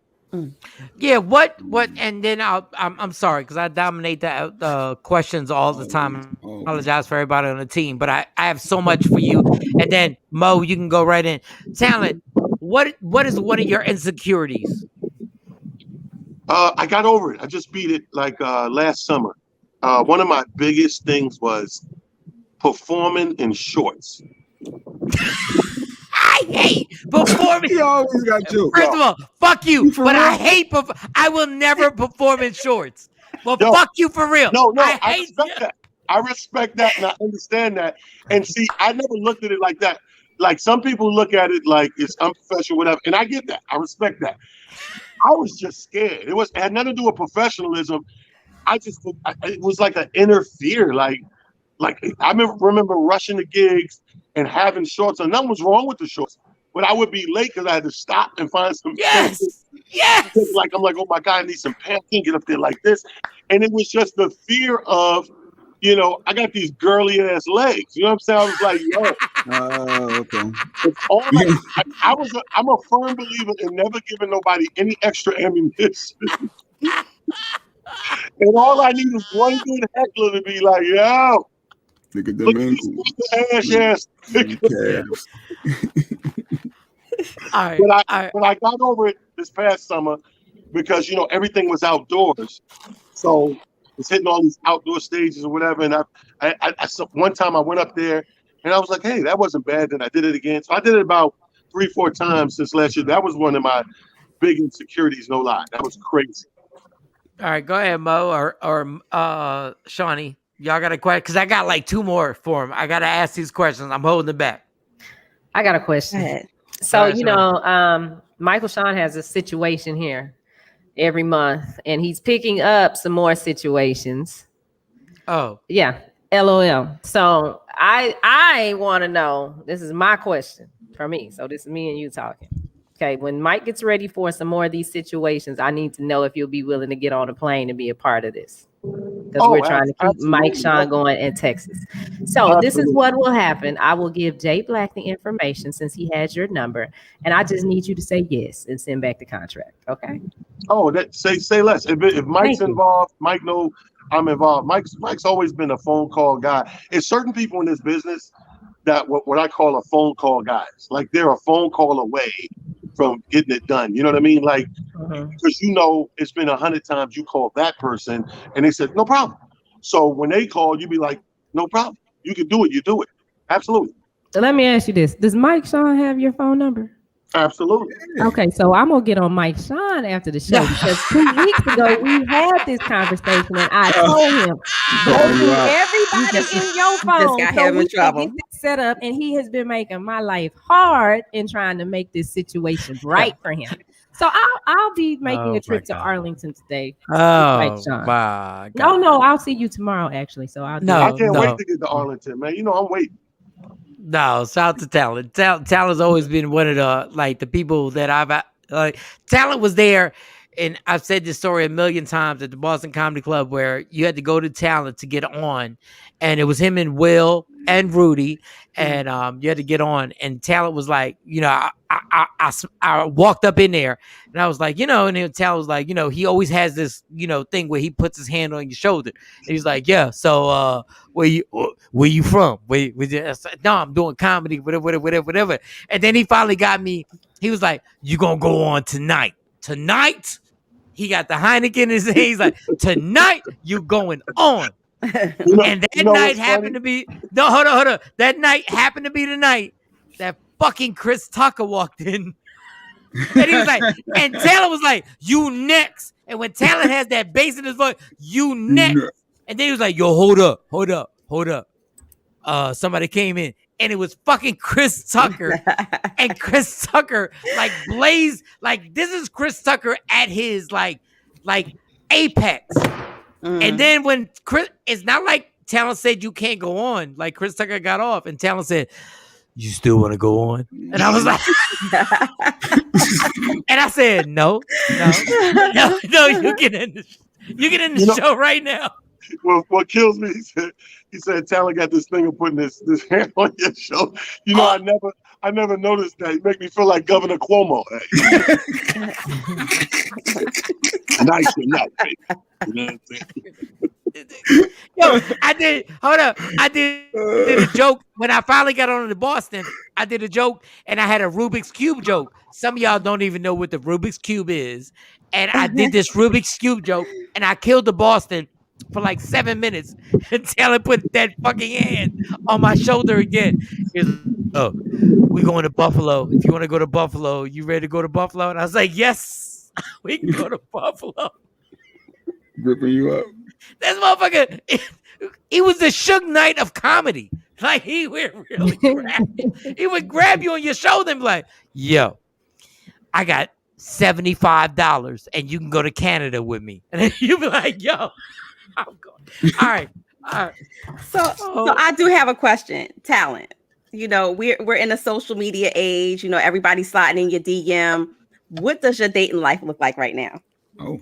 Yeah. What? And then I'm sorry because I dominate the questions all the time. I apologize for everybody on the team, but I have so much for you. And then Mo, you can go right in. Talent. What is one of your insecurities? I got over it. I just beat it like last summer. One of my biggest things was performing in shorts. I hate performing. He always got jokes. First of all, fuck you. But real? I hate. I will never perform in shorts. Well, fuck you for real. No, I respect that. I respect that and I understand that. And see, I never looked at it like that. Like some people look at it like it's unprofessional, whatever. And I get that. I respect that. I was just scared. It had nothing to do with professionalism. It was like an inner fear. Like I remember rushing the gigs and having shorts, and nothing was wrong with the shorts. But I would be late because I had to stop and find some pants. Yes. Like I'm like, oh my God, I need some pants. I can't get up there like this. And it was just the fear of, I got these girly ass legs. You know what I'm saying? I was like, yo. Okay. It's all I'm a firm believer in never giving nobody any extra ammunition. And all I need is one good heckler to be like, yo. Look at them ankles. Ass. But I got over it this past summer because everything was outdoors, so it's hitting all these outdoor stages or whatever. And I one time I went up there and I was like, hey, that wasn't bad. Then I did it again. So I did it about 3-4 times since last year. That was one of my big insecurities, no lie. That was crazy. All right, go ahead, Mo or Shawnee. Y'all got a question? Because I got like 2 more for him. I got to ask these questions. I'm holding it back. I got a question. So, Michael Shawn has a situation here every month, and he's picking up some more situations. Oh. Yeah, LOL. So I want to know, this is my question for me. So this is me and you talking. Okay, when Mike gets ready for some more of these situations, I need to know if you'll be willing to get on a plane and be a part of this. Because we're trying to keep Mike Shawn going in Texas. So this is what will happen. I will give Jay Black the information since he has your number. And I just need you to say yes and send back the contract. Okay? Oh, say less. If Mike's involved, Mike know I'm involved. Mike's always been a phone call guy. There's certain people in this business that what I call a phone call guys. Like they're a phone call away from getting it done. You know what I mean? Like, because it's been 100 times you called that person and they said, no problem. So when they call, you be like, no problem. You can do it. You do it. Absolutely. So let me ask you this. Does Mike Shawn have your phone number? Absolutely. Okay, so I'm going to get on Mike Shawn after the show because 2 weeks ago we had this conversation and I told him, everybody in your phone so we can get this set up, and he has been making my life hard in trying to make this situation right for him. So I'll be making a trip to Arlington today. Oh, my God. No, I'll see you tomorrow actually. So I can't wait to get to Arlington, man. I'm waiting. No, shout out to Talent. Talent's always been one of the people that I've Talent was there, and I've said this story a million times at the Boston Comedy Club where you had to go to Talent to get on, and it was him and Will and Rudy, and you had to get on, and Talent was like, I walked up in there and I was like, and then Talent was like, he always has this, thing where he puts his hand on your shoulder. And he's like, yeah, so where you from? No, I'm doing comedy, whatever. And then he finally got me. He was like, you gonna go on tonight? Tonight? He got the Heineken in his hand. He's like, tonight you going on. And that night happened to be hold on. That night happened to be the night that fucking Chris Tucker walked in. And he was like, and Taylor was like, you next. And when Taylor has that bass in his voice, you next. And then he was like, yo, hold up. Somebody came in. And it was fucking Chris Tucker. And Chris Tucker blazed, this is Chris Tucker at his like apex. And then when Chris, it's not like Talent said you can't go on. Like Chris Tucker got off, and Talent said, "You still want to go on?" And I was like, and I said, "No, you get in the show right now." Well, what kills me, he said, Talent got this thing of putting this hand on your show. You know, I never noticed that. You make me feel like Governor Cuomo. Nice enough, baby. You know what I'm saying? Yo, I did a joke when I finally got on to Boston. I did a joke and I had a Rubik's Cube joke. Some of y'all don't even know what the Rubik's Cube is. And I did this Rubik's Cube joke and I killed the Boston for like 7 minutes until I put that fucking hand on my shoulder again. He was like, "Oh, we going to Buffalo. If you want to go to Buffalo, you ready to go to Buffalo?" And I was like, "Yes, we can go to Buffalo." Ripping you up. This motherfucker, he was the Suge Knight of comedy. Like, he would really he would grab you on your shoulder and be like, "Yo, I got $75 and you can go to Canada with me." And then you'd be like, "Yo, I'm going." All right. So I do have a question. Talent. You know, we're in a social media age. You know, everybody's sliding in your DM. What does your dating life look like right now? Oh.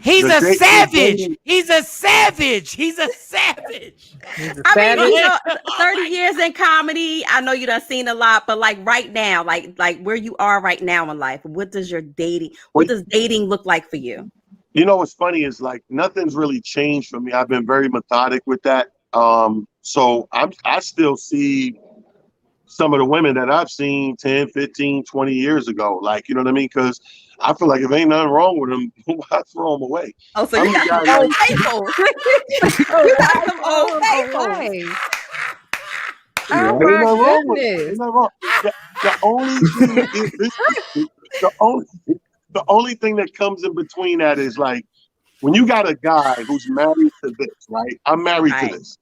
He's a savage. He's a savage. He's a savage. I mean, you know, 30 years in comedy. I know you done seen a lot, but like right now, like where you are right now in life, what does dating look like for you? You know what's funny is like nothing's really changed for me. I've been very methodic with that. So I still see some of the women that I've seen 10, 15, 20 years ago. Like, you know what I mean? Because I feel like if ain't nothing wrong with them, I throw them away. Oh, so you got some old people. You got some old people. Oh my goodness. The only thing that comes in between that is like when you got a guy who's married to this, right? I'm married to this.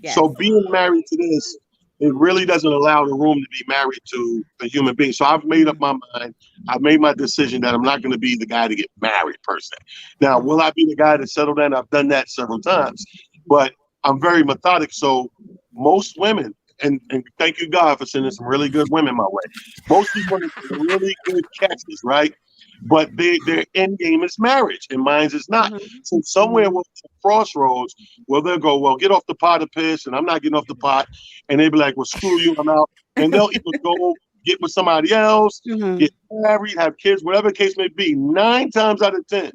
Yes. So being married to this, it really doesn't allow the room to be married to a human being. So I've made up my mind. I've made my decision that I'm not going to be the guy to get married per se. Now, will I be the guy to settle down? I've done that several times, but I'm very methodic. So most women, and thank you God for sending some really good women my way. Most these women are really good catches, right? But their end game is marriage, and mine is not. So somewhere with crossroads, well, they'll go, well, get off the pot of piss, and I'm not getting off the pot, and they'll be like, well, screw you, I'm out, and they'll either go get with somebody else, get married, have kids, whatever the case may be. 9 times out of 10,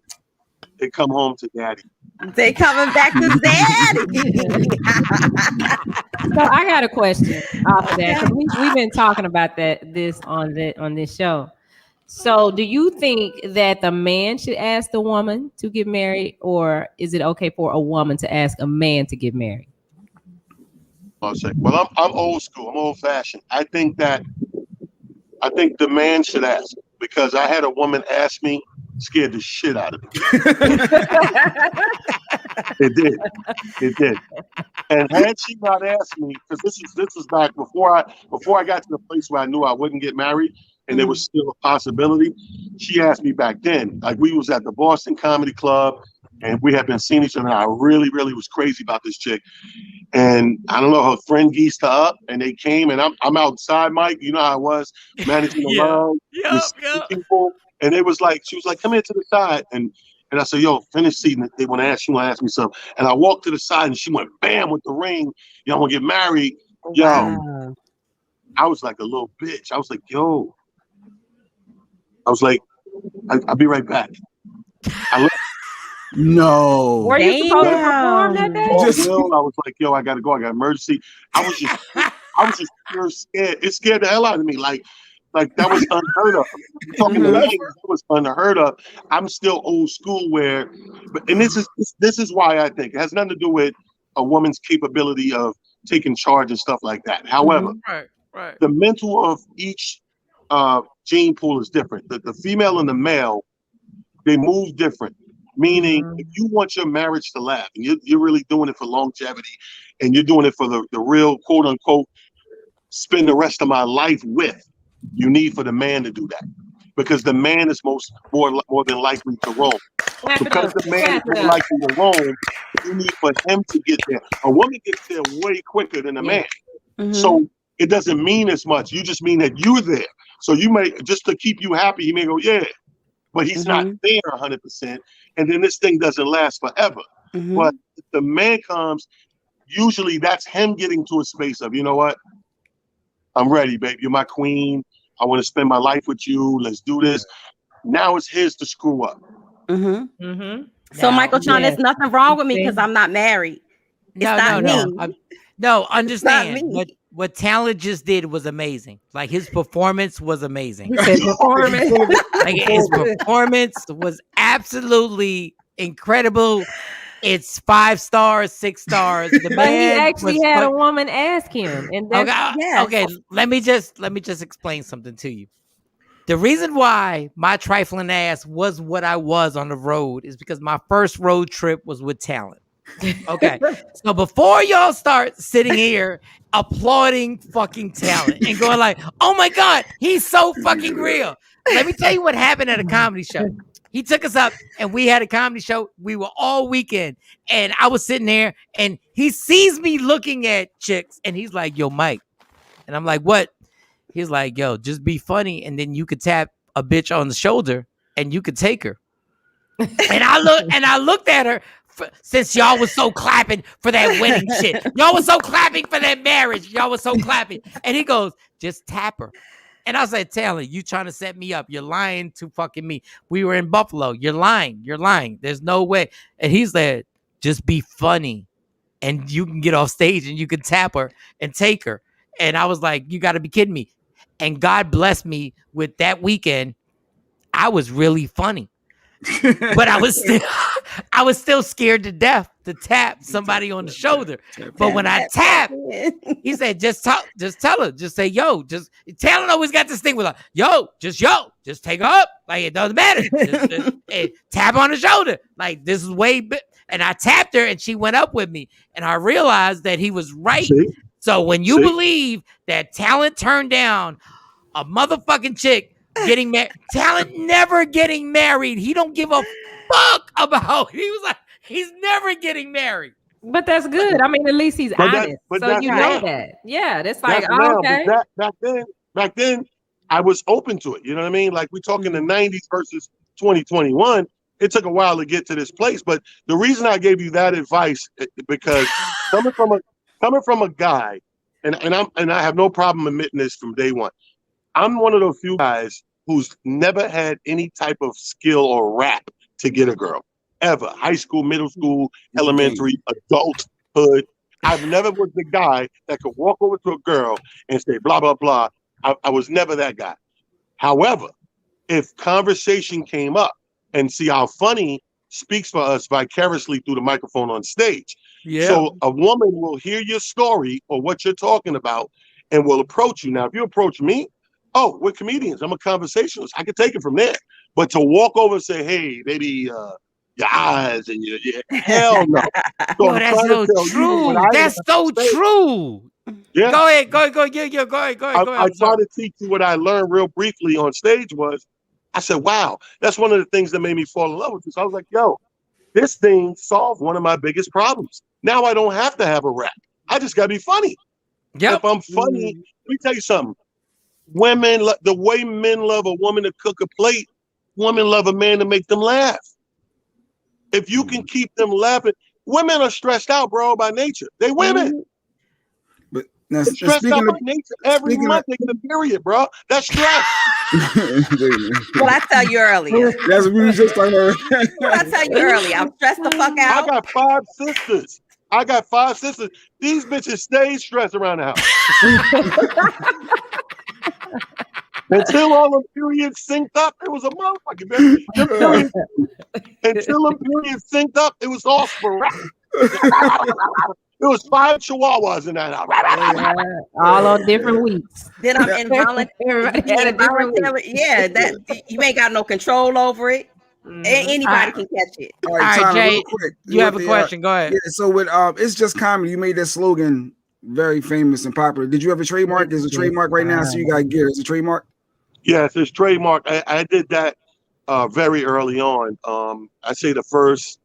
they come home to daddy. They coming back to daddy. So I got a question off of that because we've been talking about this on this show. So do you think that the man should ask the woman to get married, or is it okay for a woman to ask a man to get married? I'll say, well, I'm old school. I'm old fashioned. I think the man should ask, because I had a woman ask me, scared the shit out of me. It did. And had she not asked me, because this was back before I got to the place where I knew I wouldn't get married, and there was still a possibility. She asked me back then, like we was at the Boston Comedy Club, and we had been seeing each other. And I really, really was crazy about this chick. And I don't know, her friend geesed her up, and they came, and I'm outside, Mike. You know how I was managing the line with people. And she was like, come here to the side. And I said, yo, finish seating. They want to ask me something. And I walked to the side, and she went bam with the ring. Y'all want to get married? Yo, wow. I was like a little bitch. I was like, yo. I was like, I'll be right back. I left. No. Were you supposed to perform that day? I was like, yo, I gotta go. I got emergency. I was just pure scared. It scared the hell out of me. Like that was unheard of. Talking to me, it was unheard of. I'm still old school and this is why I think it has nothing to do with a woman's capability of taking charge and stuff like that. However, right. The mental of each gene pool is different. The female and the male, they move different. Meaning, if you want your marriage to last, and you're really doing it for longevity, and you're doing it for the real quote unquote spend the rest of my life with, you need for the man to do that, because the man is more than likely to roam. Because the man is more likely to roam, You need for him to get there. A woman gets there way quicker than a man. Mm-hmm. So it doesn't mean as much. You just mean that you're there. So you may, just to keep you happy, he may go, yeah, but he's not there 100%. And then this thing doesn't last forever. But if the man comes, usually that's him getting to a space of, you know what? I'm ready, babe. You're my queen. I want to spend my life with you. Let's do this. Now it's his to screw up. So Michael Sean, there's nothing wrong with me because I'm not married. It's not me. No, understand. What Talent just did was amazing. Like his performance was amazing. His performance was absolutely incredible. It's 5 stars, 6 stars. The but he actually had a woman ask him, and that's, okay. Let me just explain something to you. The reason why my trifling ass was what I was on the road is because my first road trip was with Talent. Okay, so before y'all start sitting here applauding fucking Talent and going like, "Oh my God, he's so fucking real," let me tell you what happened at a comedy show. He took us up and we had a comedy show. We were all weekend and I was sitting there and he sees me looking at chicks and he's like, "Yo, Mike," and I'm like, "What?" He's like, "Yo, just be funny and then you could tap a bitch on the shoulder and you could take her." And I looked at her. Since y'all was so clapping for that wedding shit, y'all was so clapping for that marriage, y'all was so clapping, and he goes, "Just tap her." And I said, "Talent, you trying to set me up? You're lying to fucking me. We were in Buffalo. You're lying. There's no way." And he said, "Just be funny, and you can get off stage and you can tap her and take her." And I was like, "You got to be kidding me!" And God blessed me with that weekend. I was really funny. But I was still scared to death to tap somebody on the shoulder. But when I tapped, he said, just tell her, just say, "Yo," just Talent always got this thing with like, yo, just take her up. Like it doesn't matter. Just tap on the shoulder. Like this is way big. And I tapped her and she went up with me. And I realized that he was right. So when you believe that Talent turned down a motherfucking chick getting married, Talent never getting married. He don't give a fuck about. He was like, he's never getting married. But that's good. I mean, at least he's honest. So you know that. Yeah, that's like, okay. Back then, I was open to it. You know what I mean? Like we talking the 90s versus 2021. It took a while to get to this place. But the reason I gave you that advice because coming from a guy, and I have no problem admitting this from day one. I'm one of those few guys who's never had any type of skill or rap to get a girl ever. High school, middle school, elementary, adulthood. I've never was the guy that could walk over to a girl and say blah, blah, blah. I was never that guy. However, if conversation came up and see how funny speaks for us vicariously through the microphone on stage. Yeah. So a woman will hear your story or what you're talking about and will approach you. Now, if you approach me, oh, we're comedians. I'm a conversationalist. I can take it from there. But to walk over and say, "Hey, baby, your eyes and your hell no." So that's so true. That's so true. Yeah. Go ahead. Yeah, go ahead. I try to teach you what I learned real briefly on stage was, I said, wow, that's one of the things that made me fall in love with this. I was like, yo, this thing solved one of my biggest problems. Now I don't have to have a rap. I just got to be funny. Yep. If I'm funny, let me tell you something. Women, the way men love a woman to cook a plate, women love a man to make them laugh. If you can keep them laughing, women are stressed out, bro, by nature. They women. But now, they're stressed out by nature. Every month they get a period, bro. That's stress. What I tell you earlier. That's what we were just talking about. What I tell you earlier. I'm stressed the fuck out. I got 5 sisters. These bitches stay stressed around the house. Until all the periods synced up, it was a motherfucking bitch. Until the periods synced up, it was all sporadic. It was 5 chihuahuas in that house. All on different weeks. Then I'm involuntary. Yeah, that you ain't got no control over it. Anybody can catch it. All right, Jay, you have a question. Go ahead. Yeah, so with It's Just Comedy, you made that slogan very famous and popular. Did you ever trademark? There's a trademark right now, so you got to get it. It's a trademark? Yes, it's trademark. I did that very early on. I say the first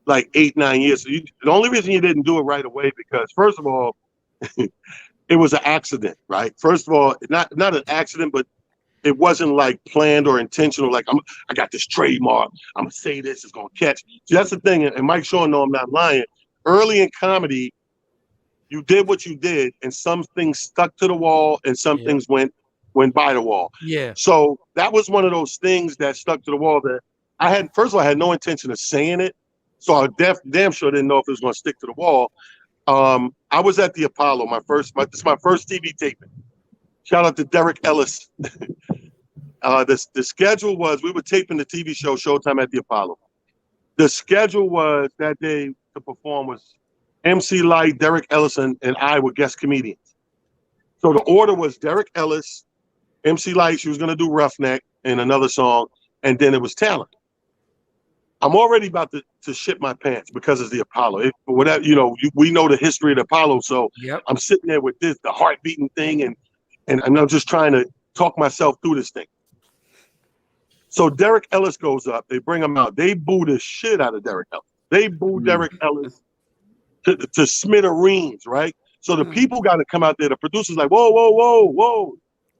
like 8-9 years. So the only reason you didn't do it right away because first of all, it was an accident, right? First of all, not an accident, but it wasn't like planned or intentional. Like I got this trademark. I'm gonna say this. It's gonna catch. See, that's the thing. And Mike Shawn, no, I'm not lying. Early in comedy, you did what you did, and some things stuck to the wall, and some things went by the wall. Yeah. So that was one of those things that stuck to the wall that I had. First of all, I had no intention of saying it, so I damn sure didn't know if it was gonna stick to the wall. I was at the Apollo, this is my first TV taping. Shout out to Derek Ellis. The schedule was we were taping the TV show Showtime at the Apollo. The schedule was that day to perform was MC Light, Derek Ellis, and I were guest comedians. So the order was Derek Ellis, MC Light, she was gonna do Roughneck and another song, and then it was Talent. I'm already about to shit my pants because it's the Apollo. Whatever, we know the history of the Apollo, so I'm sitting there with the heart beating thing, and I'm just trying to talk myself through this thing. So Derek Ellis goes up. They bring him out. They boo the shit out of Derek Ellis. They boo Derek Ellis to smithereens, right? So the people got to come out there. The producer's like, whoa, whoa, whoa, whoa.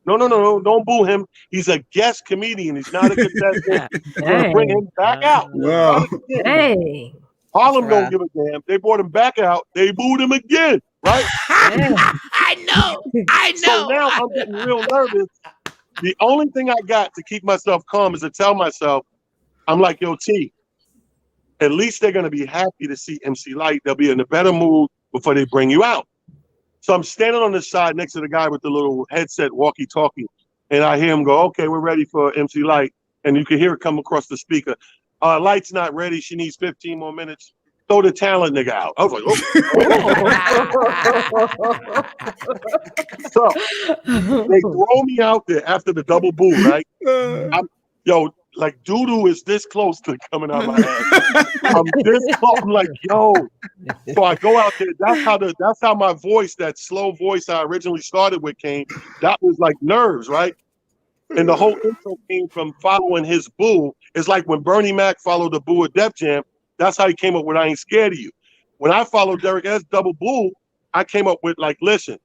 No, don't boo him. He's a guest comedian. He's not a contestant. We're going to bring him back out. Wow. Hey. Harlem don't give a damn. They brought him back out. They booed him again, right? I know. So now I'm getting real nervous. The only thing I got to keep myself calm is to tell myself, I'm like, yo, T, at least they're going to be happy to see MC Light. They'll be in a better mood before they bring you out. So I'm standing on the side next to the guy with the little headset walkie-talkie, and I hear him go, okay, we're ready for MC Light. And you can hear it come across the speaker. Light's not ready. She needs 15 more minutes. Throw the Talent nigga out. I was like, okay. So they throw me out there after the double boo, right? Like doo-doo is this close to coming out my ass. I'm this close. I'm like, yo. So I go out there. That's how my voice, that slow voice I originally started with came. That was like nerves, right? And the whole intro came from following his boo. It's like when Bernie Mac followed the boo at Def Jam. That's how he came up with I Ain't Scared of You. When I followed Derek S. double boo, I came up with like, listen.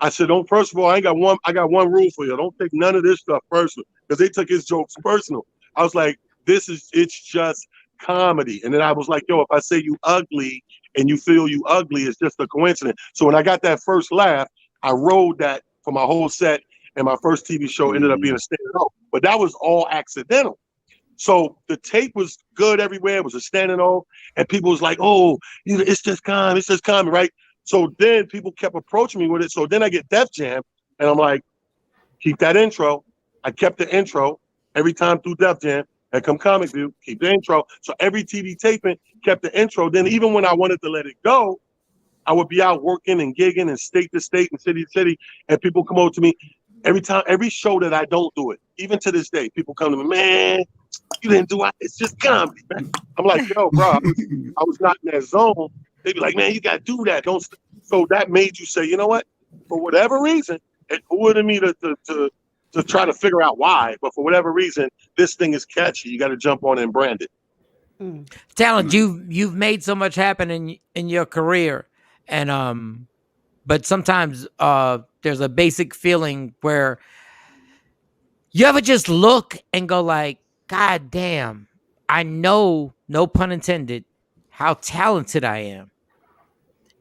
I said, first of all, I got one rule for you. Don't take none of this stuff personal. Because they took his jokes personal. I was like, it's just comedy. And then I was like, yo, if I say you ugly and you feel you ugly, it's just a coincidence. So when I got that first laugh, I rode that for my whole set, and my first TV show ended up being a standing O. But that was all accidental. So the tape was good everywhere. It was a standing O, and people was like, oh, it's just comedy, right? So then people kept approaching me with it. So then I get Def Jam, and I'm like, keep that intro. I kept the intro every time through Def Jam. And come Comic View, keep the intro. So every TV taping kept the intro. Then even when I wanted to let it go, I would be out working and gigging and state to state and city to city. And people come over to me every show that I don't do it. Even to this day, people come to me, man, you didn't do it. It's just comedy, man. I'm like, yo, bro, I was not in that zone. They'd be like, man, you got to do that. Don't. So that made you say, you know what? For whatever reason, it ordered me to try to figure out why, but for whatever reason, this thing is catchy. You got to jump on and brand it. Talent, you've made so much happen in your career, and but sometimes there's a basic feeling where you ever just look and go like, God damn, I know, no pun intended, how talented I am,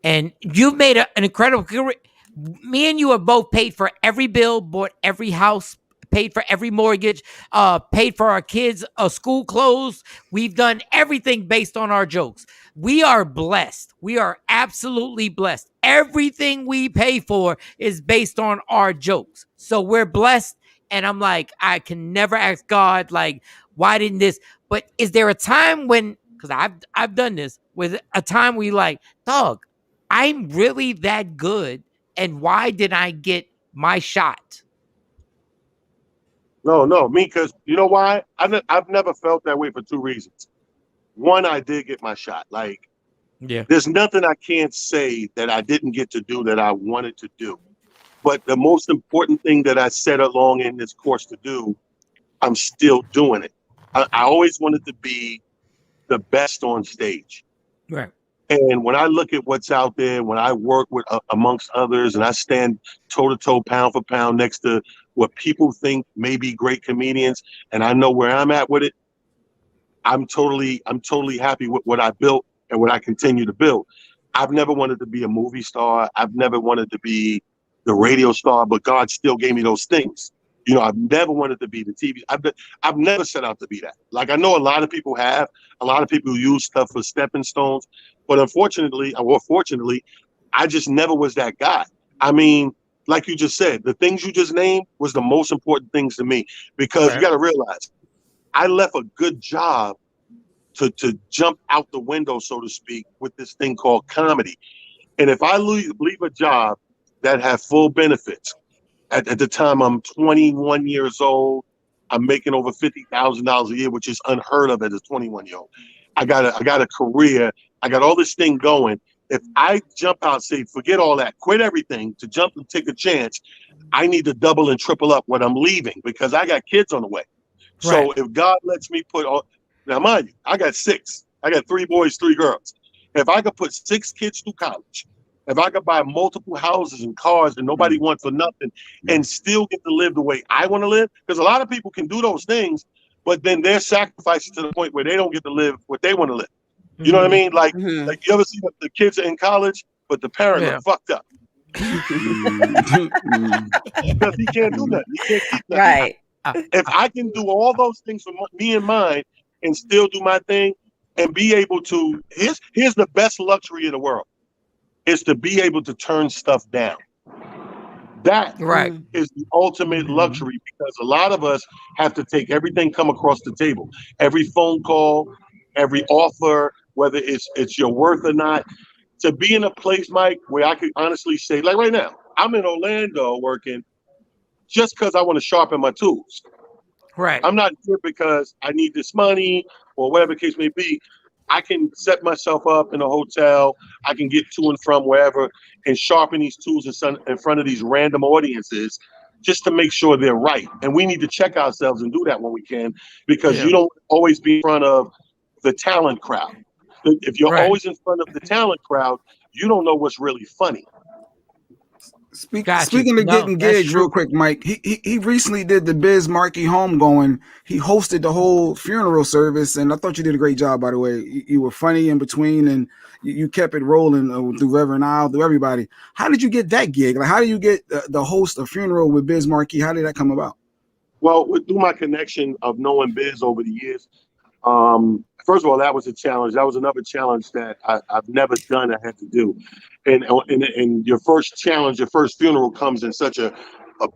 and you've made an incredible career. Me and you have both paid for every bill, bought every house, paid for every mortgage, paid for our kids' school clothes. We've done everything based on our jokes. We are blessed. We are absolutely blessed. Everything we pay for is based on our jokes. So we're blessed. And I'm like, I can never ask God, like, why didn't this? But is there a time when, because I've done this, with a time where you're like, dog, I'm really that good. And why did I get my shot? No, me, because you know why? I've never felt that way for two reasons. One, I did get my shot. Like, there's nothing I can't say that I didn't get to do that I wanted to do. But the most important thing that I set along in this course to do, I'm still doing it. I always wanted to be the best on stage. Right. And when I look at what's out there, when I work with amongst others, and I stand toe to toe, pound for pound next to what people think may be great comedians, and I know where I'm at with it, I'm totally happy with what I built and what I continue to build. I've never wanted to be a movie star. I've never wanted to be the radio star, but God still gave me those things. You know, I've never wanted to be the TV. I've never set out to be that. Like I know a lot of people have. A lot of people use stuff for stepping stones, but unfortunately, or fortunately, I just never was that guy. I mean, like you just said, the things you just named was the most important things to me, because you got to realize I left a good job to jump out the window, so to speak, with this thing called comedy. And if I leave a job that had full benefits, at the time I'm 21 years old, I'm making over $50,000 a year, which is unheard of as a 21-year-old. I got a career. I got all this thing going. If I jump out, say, forget all that, quit everything to jump and take a chance, I need to double and triple up what I'm leaving, because I got kids on the way. So if God lets me put all, now mind you, I got 6. I got 3 boys, 3 girls. If I could put 6 kids through college, if I could buy multiple houses and cars that nobody wants for nothing, and still get to live the way I want to live, because a lot of people can do those things, but then they're sacrificing to the point where they don't get to live what they want to live. You know what I mean? Like you ever see the kids are in college, but the parents are fucked up. Because he can't do nothing. He can't keep nothing. Right. If I can do all those things for me and mine and still do my thing and be able to, here's the best luxury in the world, is to be able to turn stuff down. That is the ultimate luxury, because a lot of us have to take everything come across the table. Every phone call, every offer, whether it's your worth or not. To be in a place, Mike, where I could honestly say, like right now, I'm in Orlando working just because I want to sharpen my tools. Right. I'm not here because I need this money or whatever the case may be. I can set myself up in a hotel. I can get to and from wherever and sharpen these tools in front of these random audiences just to make sure they're right. And we need to check ourselves and do that when we can, because you don't always be in front of the talent crowd. If you're always in front of the talent crowd, you don't know what's really funny. Speaking of getting gigs, real quick, Mike, he recently did the Biz Markie homegoing. He hosted the whole funeral service, and I thought you did a great job, by the way. You were funny in between, and you kept it rolling through Reverend Al, through everybody. How did you get that gig? Like, how do you get the host a funeral with Biz Markie? How did that come about? Well, through my connection of knowing Biz over the years, first of all, that was a challenge. That was another challenge that I've never done. I had to do, and your first challenge, your first funeral comes in such a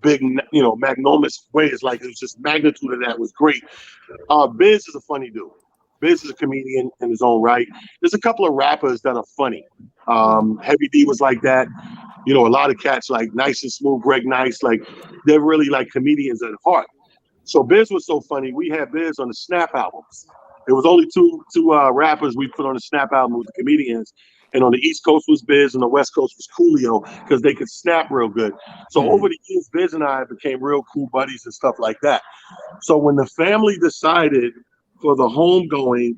big, magnanimous way. It's like it's just magnitude of that was great. Biz is a funny dude. Biz is a comedian in his own right. There's a couple of rappers that are funny. Heavy D was like that. A lot of cats like Nice and Smooth, Greg Nice, like they're really like comedians at heart. So Biz was so funny. We had Biz on the Snap albums. It was only two rappers we put on the Snap album with the comedians. And on the East Coast was Biz, and the West Coast was Coolio, because they could snap real good. So over the years, Biz and I became real cool buddies and stuff like that. So when the family decided for the homegoing,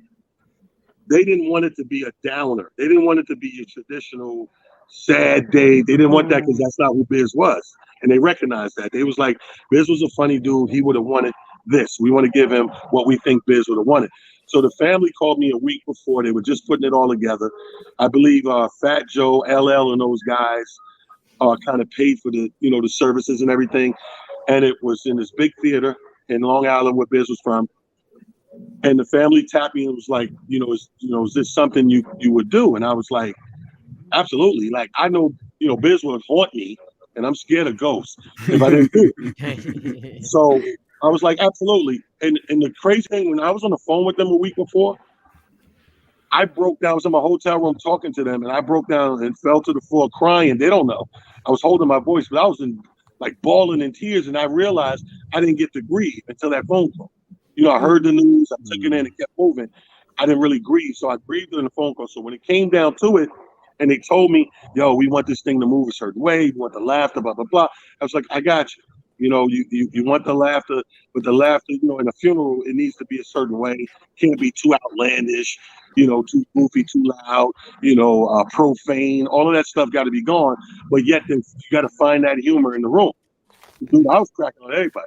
they didn't want it to be a downer. They didn't want it to be a traditional sad day. They didn't want that, because that's not who Biz was. And they recognized that. They was like, Biz was a funny dude. He would have wanted this. We want to give him what we think Biz would have wanted. So the family called me a week before. They were just putting it all together. I believe Fat Joe, LL, and those guys kind of paid for the services and everything. And it was in this big theater in Long Island where Biz was from. And the family tapped me and was like, is this something you would do? And I was like, absolutely. Like, I know, Biz would haunt me, and I'm scared of ghosts if I didn't do it. So I was like, absolutely. And the crazy thing, when I was on the phone with them a week before, I broke down. I was in my hotel room talking to them, and I broke down and fell to the floor crying. They don't know. I was holding my voice, but I was bawling in tears, and I realized I didn't get to grieve until that phone call. I heard the news, I took it in and kept moving. I didn't really grieve, so I grieved during the phone call. So when it came down to it, and they told me, yo, we want this thing to move a certain way, we want the laughter, blah, blah, blah. I was like, I got you. You know, you want the laughter, but the laughter, you know, in a funeral, it needs to be a certain way. Can't be too outlandish, you know, too goofy, too loud, you know, profane. All of that stuff got to be gone. But yet, you got to find that humor in the room. Dude, I was cracking on everybody.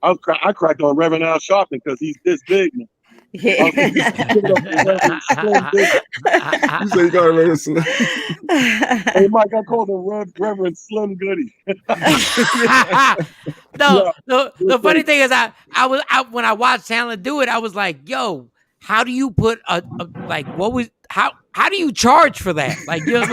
I cracked on Reverend Al Sharpton because he's this big now. Yeah. You say you got a Reverend Slim. Hey, Mike, I called him Reverend Slim Goody. No, the funny thing is, when I watched Talent do it, I was like, yo, how do you put how do you charge for that? Like, you're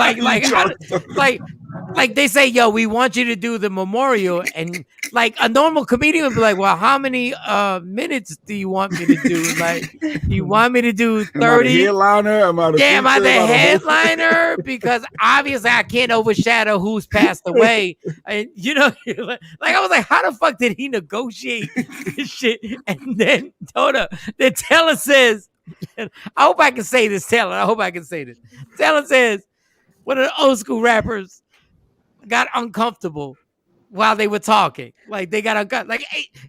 like they say, yo, we want you to do the memorial, and like a normal comedian would be like, well, how many minutes do you want me to do? Like, you want me to do 30? Am I the headliner? Am I the headliner? Because obviously I can't overshadow who's passed away. And you know, like I was like, how the fuck did he negotiate this shit? And then the teller says, I hope I can say this, Taylor. I hope I can say this. Taylor says, one of the old school rappers got uncomfortable while they were talking. Like, they got uncomfortable. Like,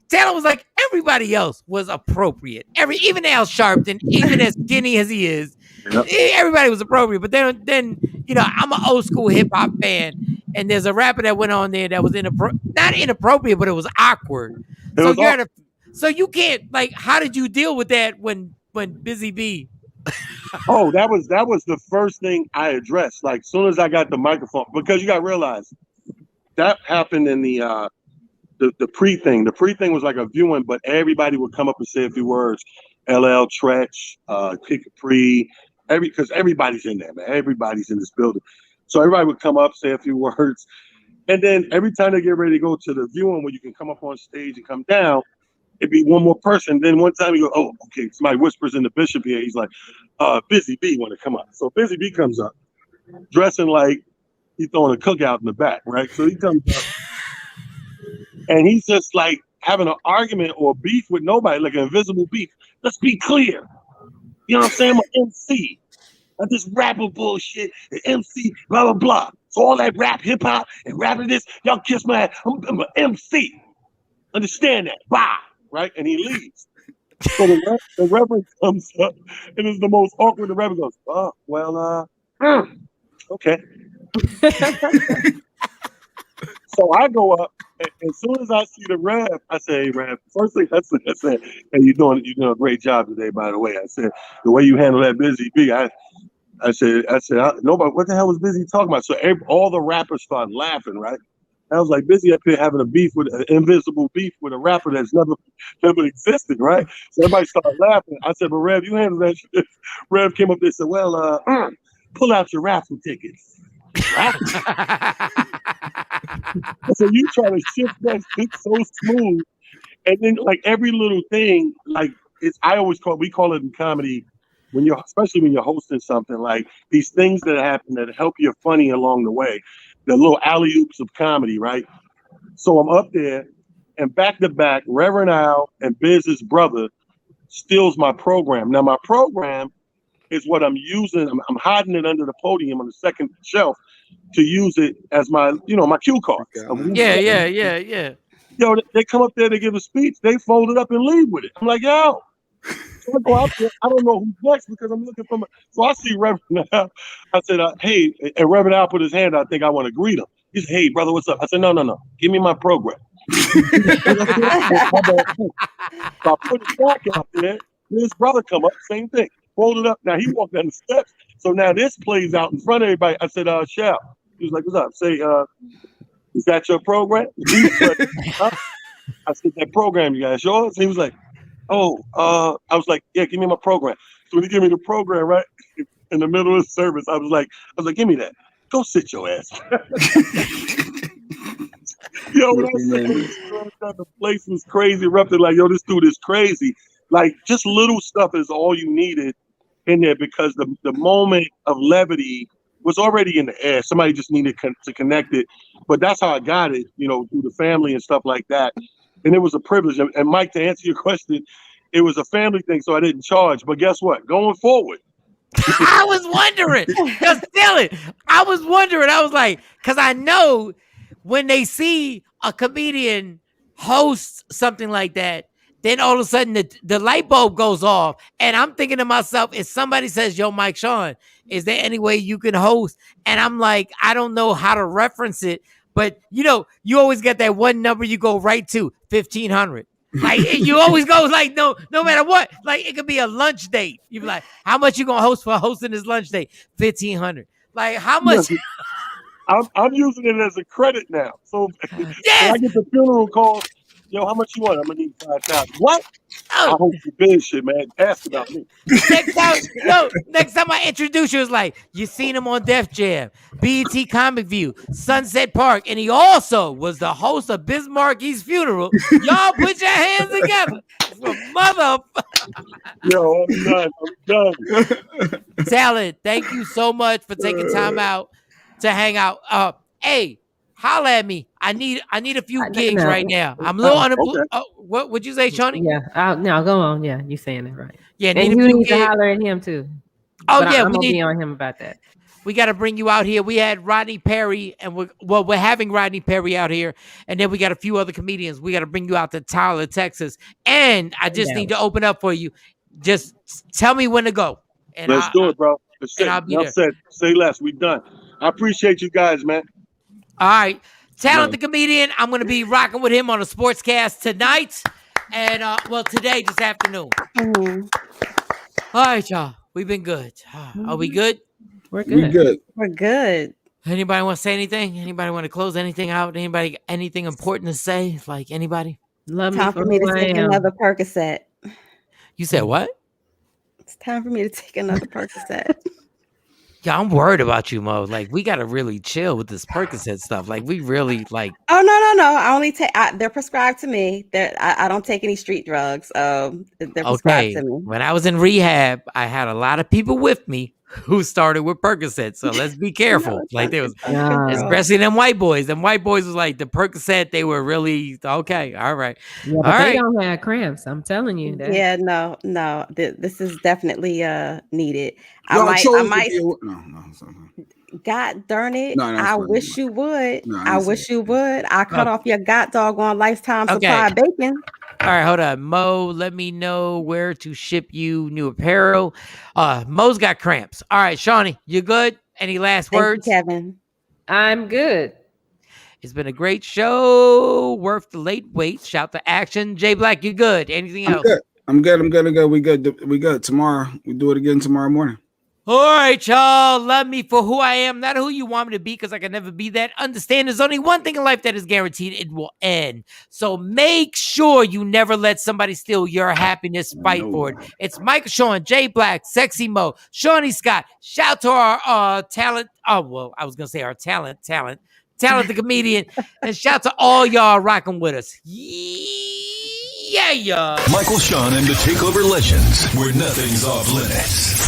Taylor was like, everybody else was appropriate. Even Al Sharpton, even as skinny as he is, everybody was appropriate. But then you know, I'm an old school hip hop fan, and there's a rapper that went on there that was not inappropriate, but it was awkward. So you can't, like, how did you deal with that when Busy B? Oh, that was the first thing I addressed. Like, soon as I got the microphone, because you got to realize that happened in the pre-thing. The pre-thing was like a viewing, but everybody would come up and say a few words. LL, Tretch, Kid Capri, because everybody's in there, man. Everybody's in this building. So everybody would come up, say a few words. And then every time they get ready to go to the viewing where you can come up on stage and come down, it'd be one more person. Then one time you go, oh, okay. Somebody whispers in the Bishop here. He's like, Busy B want to come up. So Busy B comes up, dressing like he's throwing a cookout in the back, right? So he comes up, and he's just like having an argument or beef with nobody, like an invisible beef. Let's be clear. You know what I'm saying? I'm an MC. Not this rapper bullshit, an MC, blah, blah, blah. So all that rap, hip-hop, and rapping this, y'all kiss my ass. I'm an MC. Understand that. Bye. Right? And he leaves. So the Reverend comes up, and it's the most awkward. The Reverend goes, oh, well, okay. So I go up, and as soon as I see the Rev, I say, hey, Rev, first thing I said, hey, you're doing a great job today, by the way. I said, the way you handle that Busy B, I said, nobody, what the hell was Busy talking about? So all the rappers started laughing, right? I was like, Busy up here having a beef with an invisible beef with a rapper that's never existed, right? So everybody started laughing. I said, but Rev, you handle that shit. Rev came up there and said, well, pull out your raffle tickets. I said, you try to shift that shit so smooth. And then like every little thing, like we call it in comedy, especially when you're hosting something, like these things that happen that help you funny along the way. The little alley-oops of comedy, right? So I'm up there, and back to back, Reverend Al and Biz's brother steals my program. Now, my program is what I'm using. I'm hiding it under the podium on the second shelf to use it as my cue card. Yeah. Yo, they come up there to give a speech. They fold it up and leave with it. I'm like, yo. So I go out there. I don't know who's next because I'm looking for so I see Reverend Al. I said, hey, and Reverend Al put his hand out. I think I want to greet him. He said, hey, brother, what's up? I said, no. Give me my program. So I put it back out there. His brother come up, same thing. Fold it up. Now he walked down the steps. So now this plays out in front of everybody. I said, Shal. He was like, what's up? Say, is that your program? I said, that program, you guys, yours? He was like, oh, I was like, yeah, give me my program. So when he gave me the program, right, in the middle of the service, I was like, give me that. Go sit your ass. Yo, when I said the place was crazy, erupted like, yo, this dude is crazy. Like, just little stuff is all you needed in there because the moment of levity was already in the air. Somebody just needed to connect it. But that's how I got it, through the family and stuff like that. And it was a privilege. And Mike, to answer your question, it was a family thing, so I didn't charge. But guess what? Going forward. I was wondering. Just tell it. I was wondering. I was like, because I know when they see a comedian hosts something like that, then all of a sudden the light bulb goes off, and I'm thinking to myself, if somebody says, "Yo, Mike Sean, is there any way you can host?" And I'm like, I don't know how to reference it, but you always get that one number you go right to, 1500. Like you always go like no matter what. Like it could be a lunch date. You be like, how much you gonna host for hosting this lunch date? 1500. Like how much? I'm using it as a credit now. So when I get the funeral call, yo, how much you want? I'm gonna need 5,000. What? I hope you big shit, man. Ask about me. Next time I introduce you, it's like you seen him on Def Jam, BET Comic View, Sunset Park, and he also was the host of Biz Markie's funeral. Y'all put your hands together. Mother. Yo, I'm done. Talent, thank you so much for taking time out to hang out. Hey, holla at me. I need a few gigs right now. I'm a little unemployed. Okay. What would you say, Shawnee? Yeah, no, go on. Yeah, you saying it right. Yeah, and you need to holler at him too. Oh but yeah, I'm gonna be on him about that. We got to bring you out here. We had Rodney Perry, and we're having Rodney Perry out here, and then we got a few other comedians. We got to bring you out to Tyler, Texas, and I just need to open up for you. Just tell me when to go. And Let's do it, bro. I'll be there. Say less. We done. I appreciate you guys, man. All right. Talent the comedian. I'm going to be rocking with him on a sportscast tonight. And, today, this afternoon. Mm-hmm. All right, y'all. We've been good. Are we good? We're good. We're good. Anybody want to say anything? Anybody want to close anything out? Anybody, anything important to say? Like anybody? Time for me to take another Percocet. You said what? It's time for me to take another Percocet. Yeah, I'm worried about you, Mo. Like, we got to really chill with this Percocet stuff. Like, we really, like... Oh, no. I only take... they're prescribed to me. I don't take any street drugs. They're prescribed to me. When I was in rehab, I had a lot of people with me who started with Percocet. So let's be careful. Like, there was... Especially them white boys. Them white boys was like, the Percocet, they were really... Okay, all right. Yeah, but they don't have cramps. I'm telling you that. Yeah, no. This is definitely needed. God darn it. I wish you would. I wish you would. I cut off your doggone lifetime supply of bacon. All right, hold on. Mo, let me know where to ship you new apparel. Mo's got cramps. All right, Shawnee, you good? Any last words? Thank you, Kevin. I'm good. It's been a great show. Worth the late wait. Shout to action. Jay Black, you good? Anything else? I'm good. We good. Tomorrow. We do it again tomorrow morning. All right, y'all. Love me for who I am, not who you want me to be, because I can never be that. Understand there's only one thing in life that is guaranteed. It will end. So make sure you never let somebody steal your happiness. Fight for it. It's Michael Sean, Jay Black, Sexy Mo, Shawnee Scott. Shout to our talent. Oh, well, I was going to say our talent the comedian. And shout to all y'all rocking with us. Yeah, y'all. Michael Sean and the Takeover Legends, where nothing's off limits.